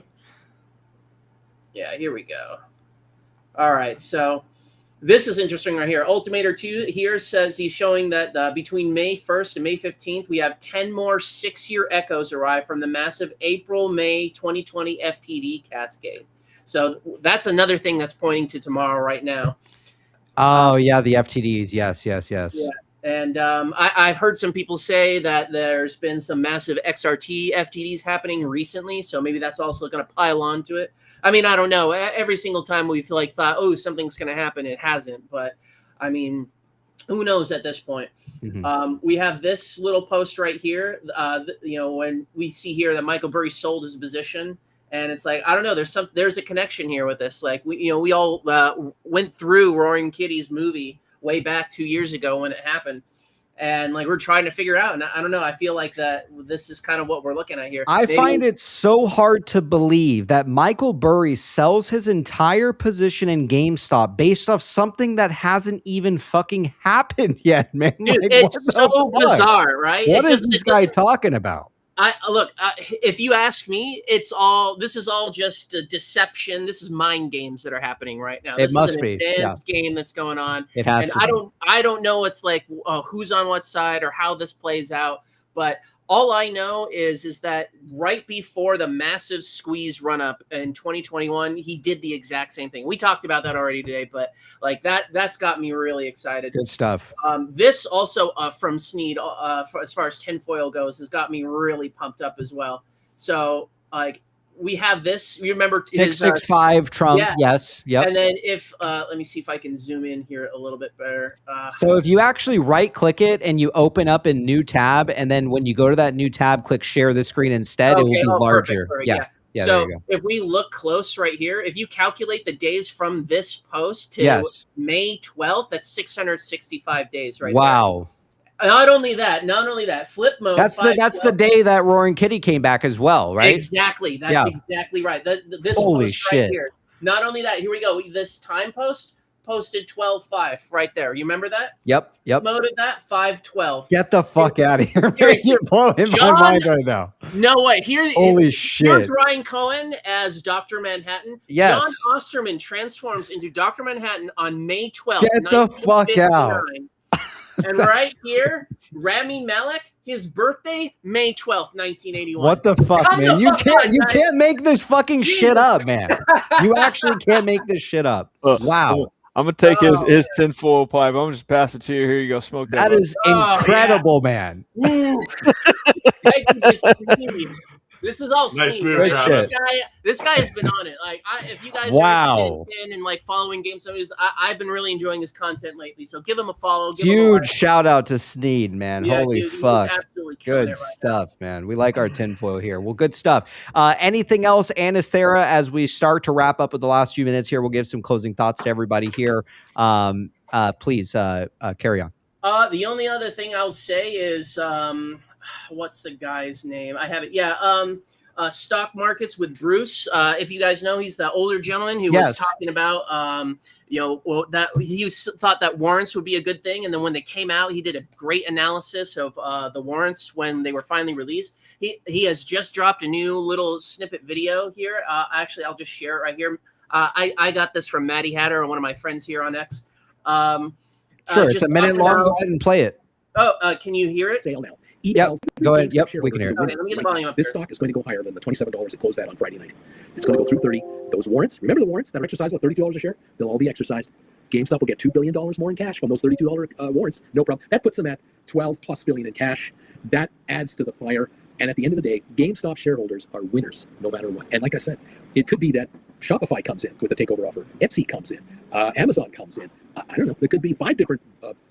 Yeah, here we go. All right. So this is interesting right here. Ultimator 2 here says he's showing that between May 1st and May 15th, we have 10 more 6-year echoes arrive from the massive April-May 2020 FTD cascade. So that's another thing that's pointing to tomorrow right now. Oh, yeah, the FTDs. Yes. Yeah. And I've heard some people say that there's been some massive XRT FTDs happening recently. So maybe that's also going to pile on to it. I mean, I don't know. Every single time we've thought, oh, something's going to happen, it hasn't. But, I mean, who knows at this point? Mm-hmm. We have this little post right here. When we see here that Michael Burry sold his position. And it's like, I don't know, there's a connection here with this. Like, we all went through Roaring Kitty's movie way back 2 years ago when it happened. And like, we're trying to figure out, and I don't know, I feel like that this is kind of what we're looking at here. I find it so hard to believe that Michael Burry sells his entire position in GameStop based off something that hasn't even fucking happened yet, man. Dude, like, it's so bizarre, right? What is this guy talking about? If you ask me, this is all just a deception. This is mind games that are happening right now. This must is an be advanced game that's going on. It has and to I don't know what's like who's on what side or how this plays out, but all I know is that right before the massive squeeze run up in 2021, he did the exact same thing. We talked about that already today, but like that's got me really excited. Good stuff. This also from Sneed, as far as tinfoil goes, has got me really pumped up as well. So like we have this. You remember 665 Trump? Yeah. Yes. Yep. And then if let me see if I can zoom in here a little bit better. So if you actually right click it and you open up a new tab, and then when you go to that new tab, click share the screen instead, it will be larger. Perfect. Yeah. Yeah, so if we look close right here, if you calculate the days from this post to May 12th, that's 665 days right Wow. Not only that, flip mode. That's the day that Roaring Kitty came back as well, right? Exactly. That's exactly right. This Holy post shit. right here. Not only that, here we go. This time post posted 12:05 right there. You remember that? Yep. Promoted that 5:12. Get the fuck out of here. Seriously. You're blowing my mind right now. No way. Holy shit. Here's Ryan Cohen as Dr. Manhattan. Yes. John Osterman transforms into Dr. Manhattan on May 12th. Get the fuck out. And right here, Rami Malek, his birthday, May 12th, 1981. What the fuck, Come man? the You fuck can't on, you guys. can't make this fucking shit up, man. You actually can't make this shit up. Wow. I'm gonna take his tinfoil pipe. I'm gonna just pass it to you. Here you go. Smoke that. That is incredible, man. This is all nice sweet. move, Travis. This guy has been on it. Like, if you guys Wow. are in and like following Game Studies, I've been really enjoying his content lately. So give him a follow. Give him a Huge like. shout out to Sneed, man. Yeah, Holy dude, he was fuck. absolutely killing Good it right stuff, man. We like our tinfoil here. Well, good stuff. Anything else, anathera, as we start to wrap up with the last few minutes here? We'll give some closing thoughts to everybody here. Please carry on. The only other thing I'll say is, what's the guy's name? I have it. Stock Markets with Bruce. If you guys know, he's the older gentleman who was talking about, that he thought that warrants would be a good thing. And then when they came out, he did a great analysis of the warrants when they were finally released. He has just dropped a new little snippet video here. Actually, I'll just share it right here. I got this from Maddie Hatter, one of my friends here on X. Sure, it's a minute long. Go ahead and play it. Oh, can you hear it? Sale now. Yep. Go ahead. Yep, we can hear it. Okay, let me get the volume up. This stock is going to go higher than the $27 it closed at on Friday night. It's going to go through 30. Those warrants, remember the warrants that are exercised about $32 a share? They'll all be exercised. GameStop will get $2 billion more in cash from those $32 warrants. No problem. That puts them at $12+ billion in cash. That adds to the fire. And at the end of the day, GameStop shareholders are winners no matter what. And like I said, it could be that Shopify comes in with a takeover offer. Etsy comes in. Amazon comes in. I don't know. There could be 5 different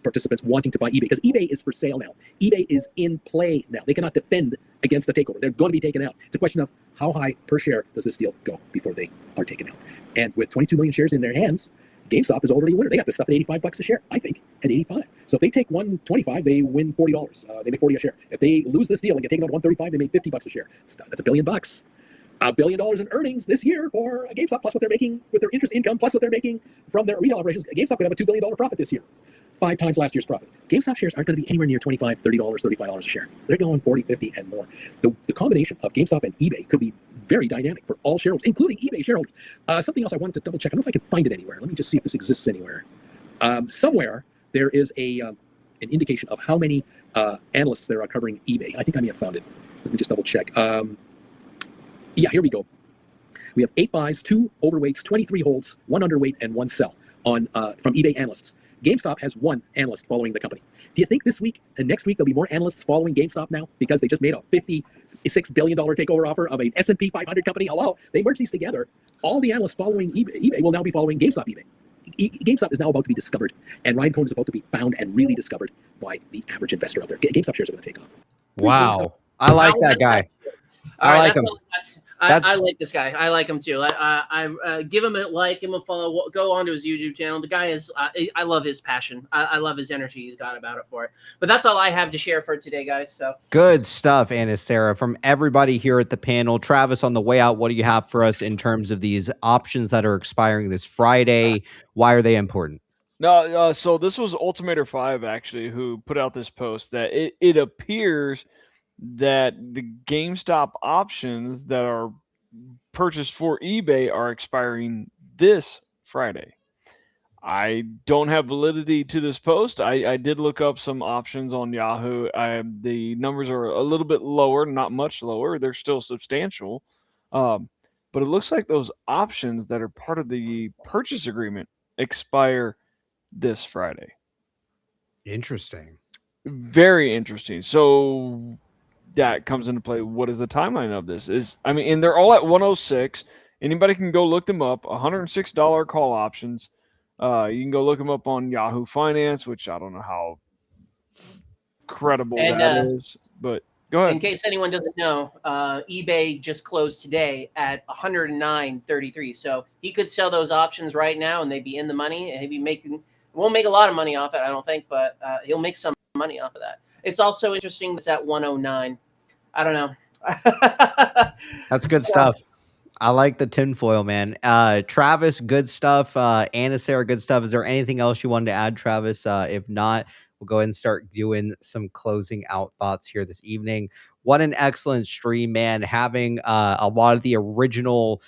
participants wanting to buy eBay because eBay is for sale now. eBay is in play now. They cannot defend against the takeover. They're going to be taken out. It's a question of how high per share does this deal go before they are taken out. And with 22 million shares in their hands, GameStop is already a winner. They got this stuff at $85 a share, I think, at 85. So if they take 125, they win $40. They make 40 a share. If they lose this deal and get taken out 135, they make $50 a share. That's $1 billion. $1 billion in earnings this year for GameStop, plus what they're making with their interest income, plus what they're making from their retail operations. GameStop could have a $2 billion profit this year, 5 times last year's profit. GameStop shares aren't going to be anywhere near $25, $30, $35 a share. They're going 40, 50, and more. The combination of GameStop and eBay could be very dynamic for all shareholders, including eBay shareholders. Something else I wanted to double check. I don't know if I can find it anywhere. Let me just see if this exists anywhere. Somewhere there is an indication of how many analysts there are covering eBay. I think I may have found it. Let me just double check. Yeah, here we go. We have 8 buys, 2 overweights, 23 holds, 1 underweight, and 1 sell on from eBay analysts. GameStop has 1 analyst following the company. Do you think this week and next week there'll be more analysts following GameStop now because they just made a $56 billion takeover offer of an S&P 500 company? Hello, they merged these together. All the analysts following eBay will now be following GameStop eBay. GameStop is now about to be discovered, and Ryan Cohen is about to be found and really discovered by the average investor out there. GameStop shares are going to take off. Wow. I like that guy. I like him. I like this guy. I like him too. I give him a like, give him a follow. Go onto his YouTube channel. The guy is. I love his passion. I love his energy he's got about it for it. But that's all I have to share for today, guys. So good stuff, anathera, from everybody here at the panel. Travis, on the way out, what do you have for us in terms of these options that are expiring this Friday? Why are they important? No, so this was Ultimator 5 actually who put out this post that it appears that the GameStop options that are purchased for eBay are expiring this Friday. I don't have validity to this post. I did look up some options on Yahoo. The numbers are a little bit lower, not much lower. They're still substantial. But it looks like those options that are part of the purchase agreement expire this Friday. Interesting. Very interesting. So that comes into play. What is the timeline of this? And they're all at 106. Anybody can go look them up. $106 call options. You can go look them up on Yahoo Finance, which I don't know how credible that is. But go ahead. In case anyone doesn't know, eBay just closed today at $109.33. So he could sell those options right now, and they'd be in the money. And he'd be making. Won't make a lot of money off it, I don't think, but he'll make some money off of that. It's also interesting that's at 109. I don't know. That's good stuff. I like the tinfoil, man. Travis, good stuff. Anathera, good stuff. Is there anything else you wanted to add, Travis? If not, we'll go ahead and start doing some closing out thoughts here this evening. What an excellent stream, man. Having a lot of the original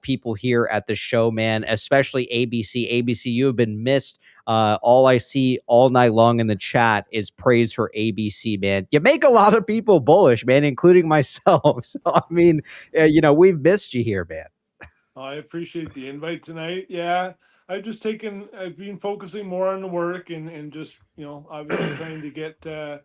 people here at the show, man, especially ABC. ABC, you have been missed. All I see all night long in the chat is praise for ABC, man. You make a lot of people bullish, man, including myself. So, I mean, we've missed you here, man. I appreciate the invite tonight. Yeah, I've been focusing more on the work and just, obviously trying to get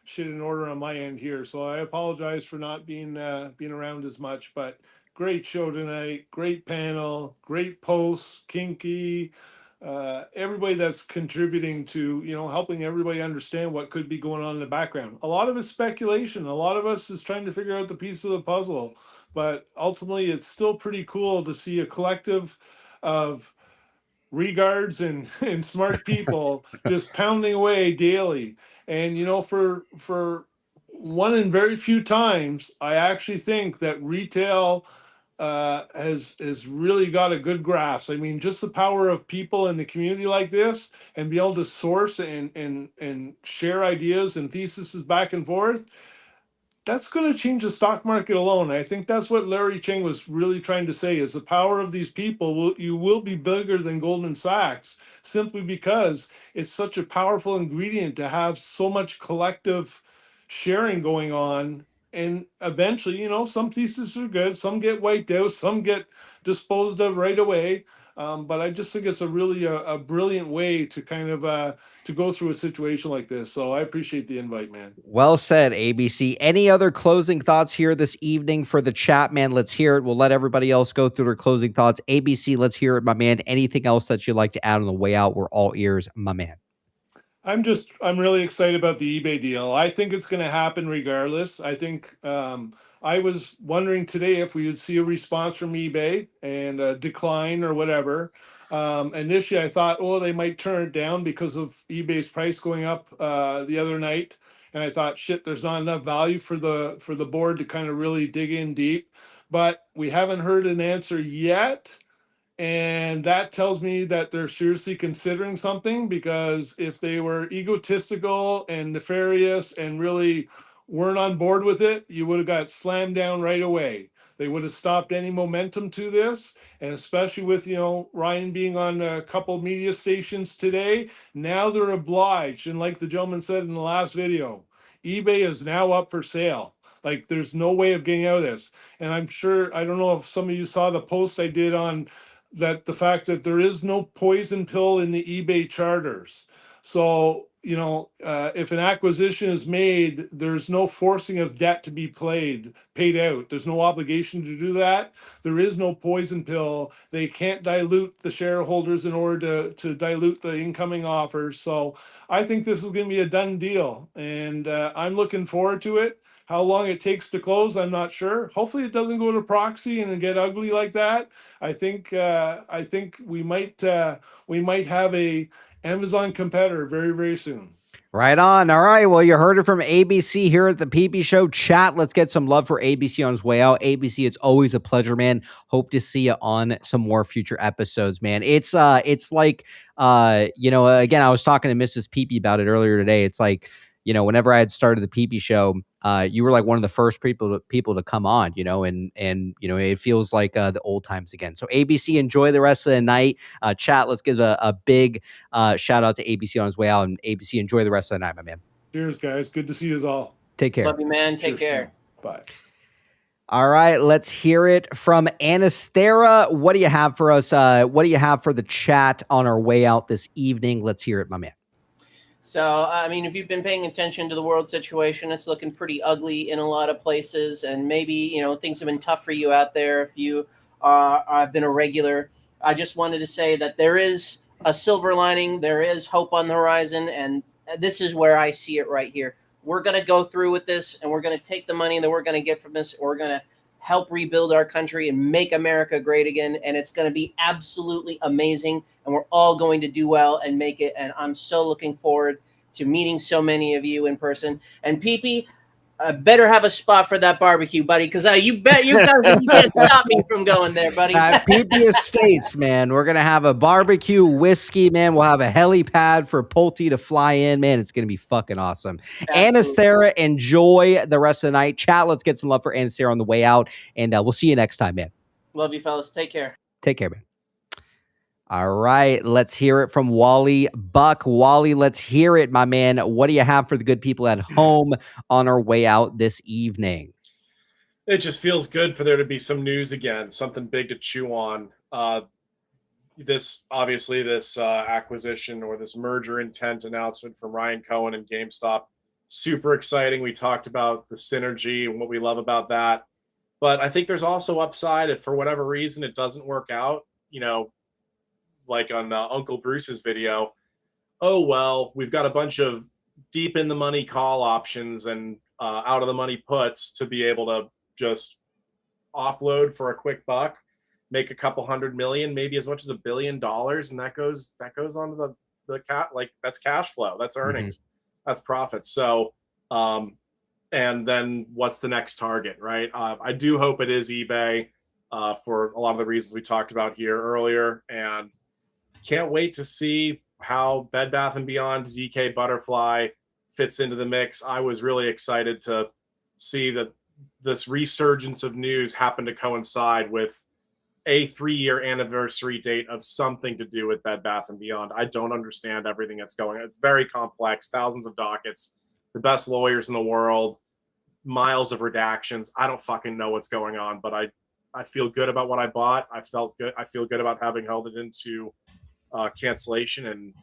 shit in order on my end here. So I apologize for not being around as much, but great show tonight. Great panel, great posts, Kinky, everybody that's contributing to, helping everybody understand what could be going on in the background. A lot of it's speculation. A lot of us is trying to figure out the piece of the puzzle. But ultimately, it's still pretty cool to see a collective of regards and smart people just pounding away daily. And for one in very few times, I actually think that retail has really got a good grasp. I mean, just the power of people in the community like this, and be able to source and share ideas and theses back and forth. That's going to change the stock market alone. I think that's what Larry Cheng was really trying to say, is the power of these people. You will be bigger than Goldman Sachs, simply because it's such a powerful ingredient to have so much collective sharing going on. And eventually, some theses are good, some get wiped out, some get disposed of right away. But I just think it's a really a brilliant way to kind of to go through a situation like this. So I appreciate the invite, man. Well said, ABC. Any other closing thoughts here this evening for the chat, man? Let's hear it. We'll let everybody else go through their closing thoughts. ABC, let's hear it, my man. Anything else that you'd like to add on the way out? We're all ears, my man. I'm really excited about the eBay deal. I think it's going to happen regardless. I think I was wondering today if we would see a response from eBay and a decline or whatever. Initially, I thought, they might turn it down because of eBay's price going up the other night. And I thought, shit, there's not enough value for the board to kind of really dig in deep. But we haven't heard an answer yet. And that tells me that they're seriously considering something, because if they were egotistical and nefarious and really weren't on board with it, you would have got slammed down right away. They would have stopped any momentum to this. And especially with, Ryan being on a couple media stations today, now they're obliged. And like the gentleman said in the last video, eBay is now up for sale. Like, there's no way of getting out of this. And I'm sure, I don't know if some of you saw the post I did on that, the fact that there is no poison pill in the eBay charters. So, if an acquisition is made, there's no forcing of debt to be paid out. There's no obligation to do that. There is no poison pill. They can't dilute the shareholders in order to dilute the incoming offers. So I think this is going to be a done deal. And I'm looking forward to it. How long it takes to close, I'm not sure. Hopefully it doesn't go to proxy and get ugly like that. I think we might have a Amazon competitor very, very soon. Right on. All right. Well, you heard it from ABC here at the PP Show. Chat, let's get some love for ABC on his way out. ABC, it's always a pleasure, man. Hope to see you on some more future episodes, man. It's like, again, I was talking to Mrs. PP about it earlier today. It's like, whenever I had started the PP Show, you were like one of the first people to come on, and it feels like the old times again. So ABC, enjoy the rest of the night. Chat, let's give a big shout out to ABC on his way out, and ABC, enjoy the rest of the night, my man. Cheers, guys. Good to see you all. Take care. Love you, man. Take Cheers, care. man. Bye. All right, let's hear it from Anathera. What do you have for us? What do you have for the chat on our way out this evening? Let's hear it, my man. So, I mean, if you've been paying attention to the world situation, it's looking pretty ugly in a lot of places. And maybe, things have been tough for you out there. If you have been a regular, I just wanted to say that there is a silver lining. There is hope on the horizon. And this is where I see it right here. We're going to go through with this, and we're going to take the money that we're going to get from this. We're going to help rebuild our country and make America great again. And it's going to be absolutely amazing. And we're all going to do well and make it. And I'm so looking forward to meeting so many of you in person. And PP, I better have a spot for that barbecue, buddy, because you bet you can't stop me from going there, buddy. PP Estates, man. We're going to have a barbecue, whiskey, man. We'll have a helipad for Pulte to fly in, man. It's going to be fucking awesome. Anathera, enjoy the rest of the night. Chat, let's get some love for Anathera on the way out, and we'll see you next time, man. Love you, fellas. Take care. Take care, man. All right, let's hear it from Wallybuck. Wally, let's hear it, my man. What do you have for the good people at home on our way out this evening? It just feels good for there to be some news again, something big to chew on. This acquisition or this merger intent announcement from Ryan Cohen and GameStop, super exciting. We talked about the synergy and what we love about that. But I think there's also upside if for whatever reason it doesn't work out, like on Uncle Bruce's video. Oh, well, we've got a bunch of deep in the money call options and out of the money puts to be able to just offload for a quick buck, make a couple $100 million, maybe as much as $1 billion. And that goes onto the that's cash flow. That's earnings. That's profits. So, and then what's the next target, right? I do hope it is eBay for a lot of the reasons we talked about here earlier. And can't wait to see how Bed Bath & Beyond DK Butterfly fits into the mix. I was really excited to see that this resurgence of news happened to coincide with a 3-year anniversary date of something to do with Bed Bath & Beyond. I don't understand everything that's going on. It's very complex, thousands of dockets, the best lawyers in the world, miles of redactions. I don't fucking know what's going on, but I feel good about what I bought. I feel good about having held it into cancellation,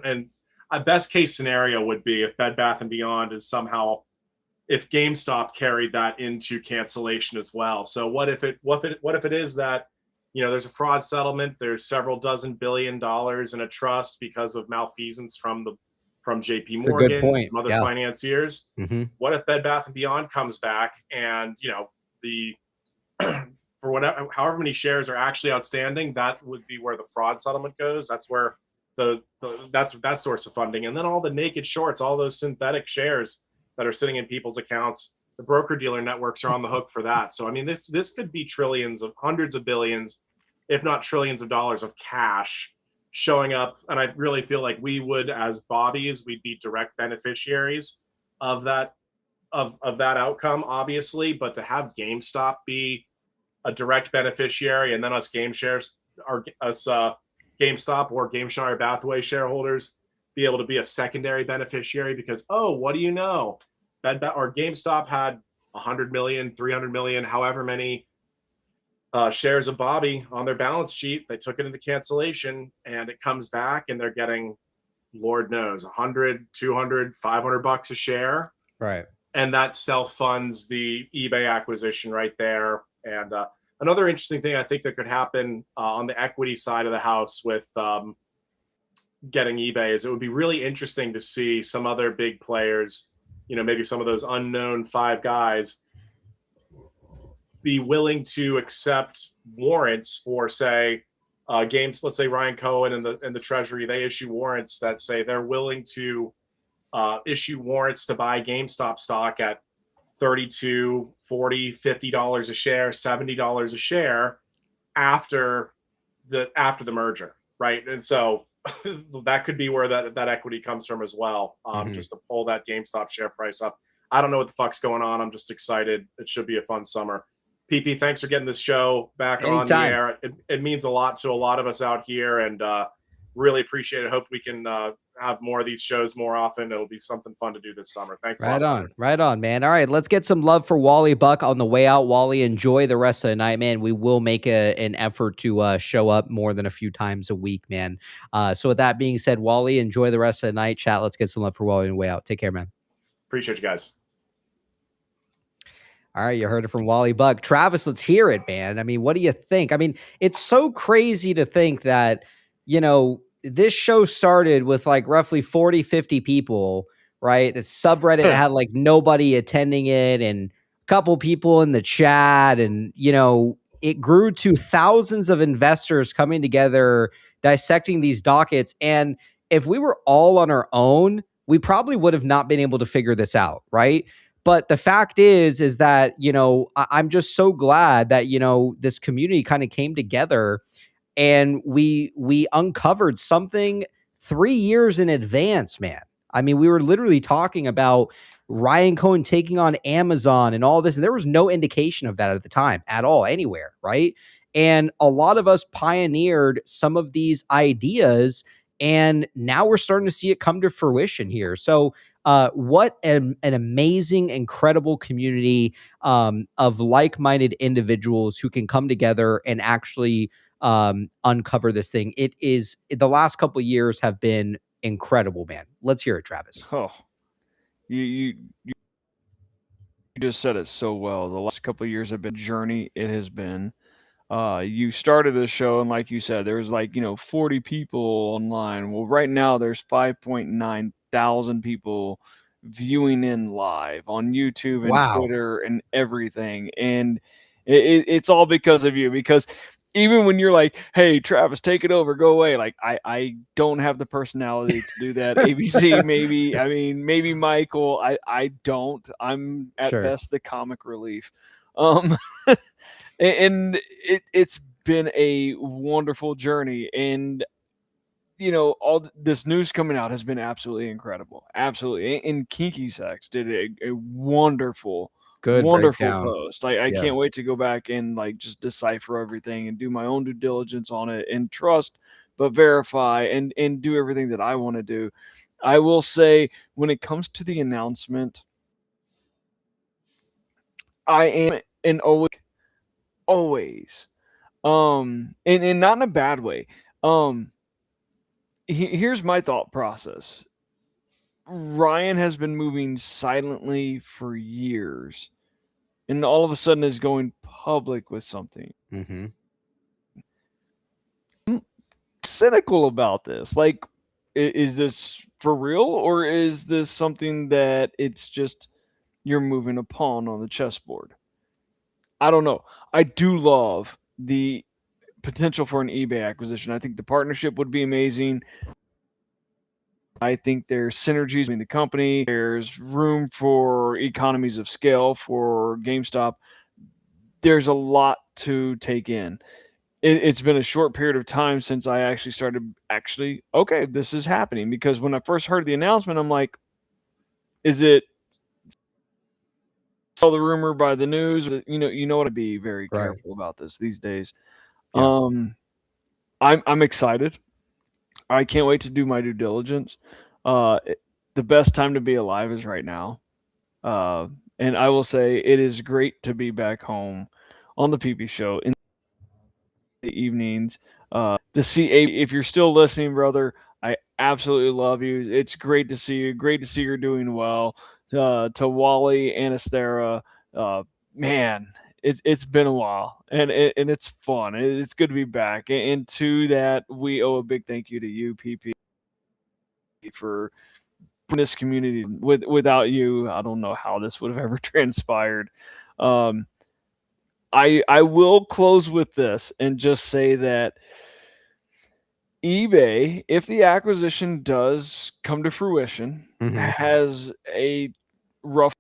and a best case scenario would be if Bed Bath & Beyond is somehow, if GameStop carried that into cancellation as well. So what if it is that, there's a fraud settlement, there's several dozen $1 billion in a trust because of malfeasance from JP Morgan and some other financiers. What if Bed Bath & Beyond comes back and, for however many shares are actually outstanding, that would be where the fraud settlement goes. That's where that's that source of funding. And then all the naked shorts, all those synthetic shares that are sitting in people's accounts, the broker dealer networks are on the hook for that. So I mean, this could be trillions of hundreds of billions, if not trillions of dollars of cash showing up. And I really feel like we would, as bobbies, we'd be direct beneficiaries of that outcome, obviously. But to have GameStop be a direct beneficiary, and then us GameStop or GameShare Bathway shareholders be able to be a secondary beneficiary because, oh, what do you know? GameStop had 100 million, 300 million, however many shares of Bobby on their balance sheet. They took it into cancellation and it comes back and they're getting, Lord knows, 100, 200, 500 bucks a share. Right. And that self-funds the eBay acquisition right there. And another interesting thing I think that could happen on the equity side of the house with getting eBay is it would be really interesting to see some other big players, maybe some of those unknown 5 guys, be willing to accept warrants for, say, let's say Ryan Cohen and the Treasury, they issue warrants that say they're willing to issue warrants to buy GameStop stock at $32, $40, $50 a share, $70 a share after the merger, right? And so that could be where that equity comes from as well, just to pull that GameStop share price up. I don't know what the fuck's going on. I'm just excited. It should be a fun summer. PP, thanks for getting this show back on the air. It means a lot to a lot of us out here, and really appreciate it. Hope we can have more of these shows more often. It'll be something fun to do this summer. Thanks a lot. Right on, man. All right, let's get some love for Wallybuck on the way out. Wally, enjoy the rest of the night, man. We will make an effort to show up more than a few times a week, man. So with that being said, Wally, enjoy the rest of the night. Chat, let's get some love for Wally on the way out. Take care, man. Appreciate you guys. All right, you heard it from Wallybuck. Travis, let's hear it, man. I mean, what do you think? I mean, it's so crazy to think that, this show started with like roughly 40, 50 people, right? The subreddit had like nobody attending it and a couple people in the chat. And, it grew to thousands of investors coming together, dissecting these dockets. And if we were all on our own, we probably would have not been able to figure this out, right? But the fact is that, I'm just so glad that, this community kind of came together and we uncovered something 3 years in advance, man. I mean, we were literally talking about Ryan Cohen taking on Amazon and all this, and there was no indication of that at the time at all, anywhere, right? And a lot of us pioneered some of these ideas, and now we're starting to see it come to fruition here. So what an amazing, incredible community of like-minded individuals who can come together and actually uncover this thing. The last couple of years have been incredible, man. Let's hear it, Travis. Oh, you just said it so well. The last couple of years have been a journey. It has been. You started the show, and like you said, there was 40 people online. Well, right now there's 5.9 thousand people viewing in live on YouTube and Wow. Twitter and everything. And it's all because of you. Because even when you're like, "Hey, Travis, take it over, go away," like I don't have the personality to do that. ABC, maybe. I mean, maybe Michael. I don't. I'm at Sure. best the comic relief. And it's been a wonderful journey, and all this news coming out has been absolutely incredible. Absolutely. And Kinky Sex did a wonderful Good wonderful breakdown. post. I Yeah. can't wait to go back and just decipher everything and do my own due diligence on it and trust but verify and do everything that I want to do. I will say, when it comes to the announcement, I am an always and not in a bad way. Here's my thought process. Ryan has been moving silently for years, and all of a sudden is going public with something. Mm-hmm. I'm cynical about this. Like, is this for real, or is this something that it's just you're moving a pawn on the chessboard? I don't know. I do love the potential for an eBay acquisition. I think the partnership would be amazing. I think there's synergies between the company. There's room for economies of scale for GameStop. There's a lot to take in. It's been a short period of time since I actually started okay, this is happening. Because when I first heard the announcement, I'm like, is it all the rumor by the news? You know what, I'd be very careful about this these days. Yeah. I'm excited. I can't wait to do my due diligence. The best time to be alive is right now. And I will say it is great to be back home on the PP Show in the evenings. To see if you're still listening, brother, I absolutely love you. It's great to see you. Great to see you're doing well. To Wally, anathera, man, it's been a while, and it's fun. It's good to be back. And to that, we owe a big thank you to you, PP, for this community. Without you, I don't know how this would have ever transpired. I will close with this and just say that eBay, if the acquisition does come to fruition, has a roughly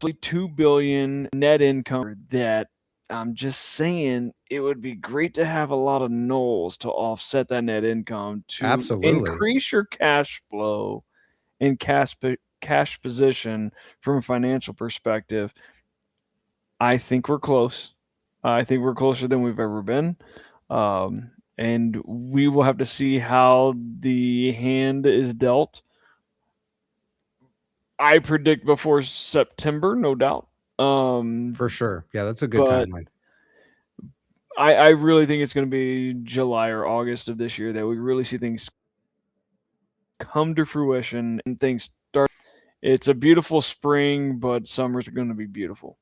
$2 billion net income. That I'm just saying, it would be great to have a lot of nulls to offset that net income to Absolutely. increase your cash flow and cash position from a financial perspective. I think we're close. I think we're closer than we've ever been. And we will have to see how the hand is dealt. I predict before September, no doubt. For sure. Yeah, that's a good timeline. I really think it's going to be July or August of this year that we really see things come to fruition and things start. It's a beautiful spring, but summer's going to be beautiful.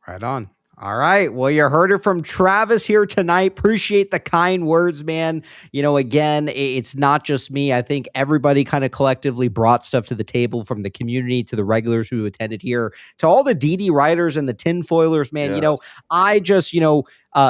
Right on. All right. Well, you heard it from Travis here tonight. Appreciate the kind words, man. Again, it's not just me. I think everybody kind of collectively brought stuff to the table, from the community to the regulars who attended here to all the DD writers and the tinfoilers, man. Yes. I just,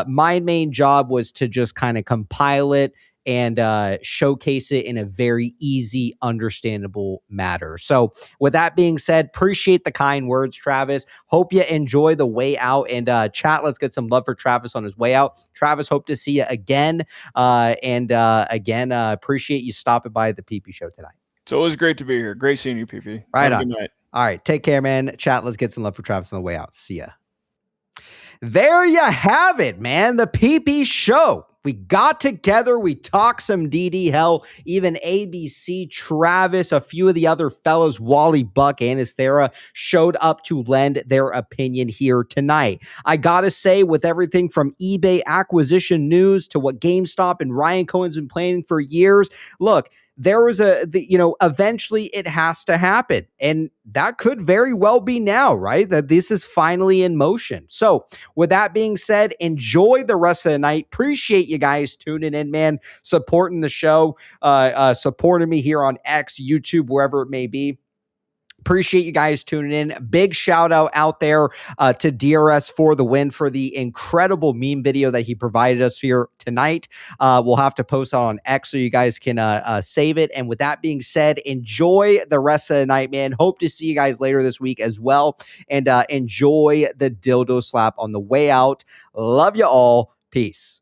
my main job was to just kind of compile it and showcase it in a very easy, understandable manner. So with that being said, appreciate the kind words, Travis. Hope you enjoy the way out. And chat, let's get some love for Travis on his way out. Travis, hope to see you again. Again, appreciate you stopping by the PP Show tonight. It's always great to be here. Great seeing you, PP. Right Have a on. good night. All right, take care, man. Chat, let's get some love for Travis on the way out. See ya. There you have it, man. The PP Show. We got together. We talked some DD. Hell, even ABC, Travis, a few of the other fellows, Wallybuck, anathera, showed up to lend their opinion here tonight. I gotta say, with everything from eBay acquisition news to what GameStop and Ryan Cohen's been planning for years, look, there was eventually it has to happen. And that could very well be now, right? That this is finally in motion. So with that being said, enjoy the rest of the night. Appreciate you guys tuning in, man, supporting the show, supporting me here on X, YouTube, wherever it may be. Appreciate you guys tuning in. Big shout out there to DRS for the win for the incredible meme video that he provided us here tonight. We'll have to post that on X so you guys can save it. And with that being said, enjoy the rest of the night, man. Hope to see you guys later this week as well. And enjoy the dildo slap on the way out. Love you all. Peace.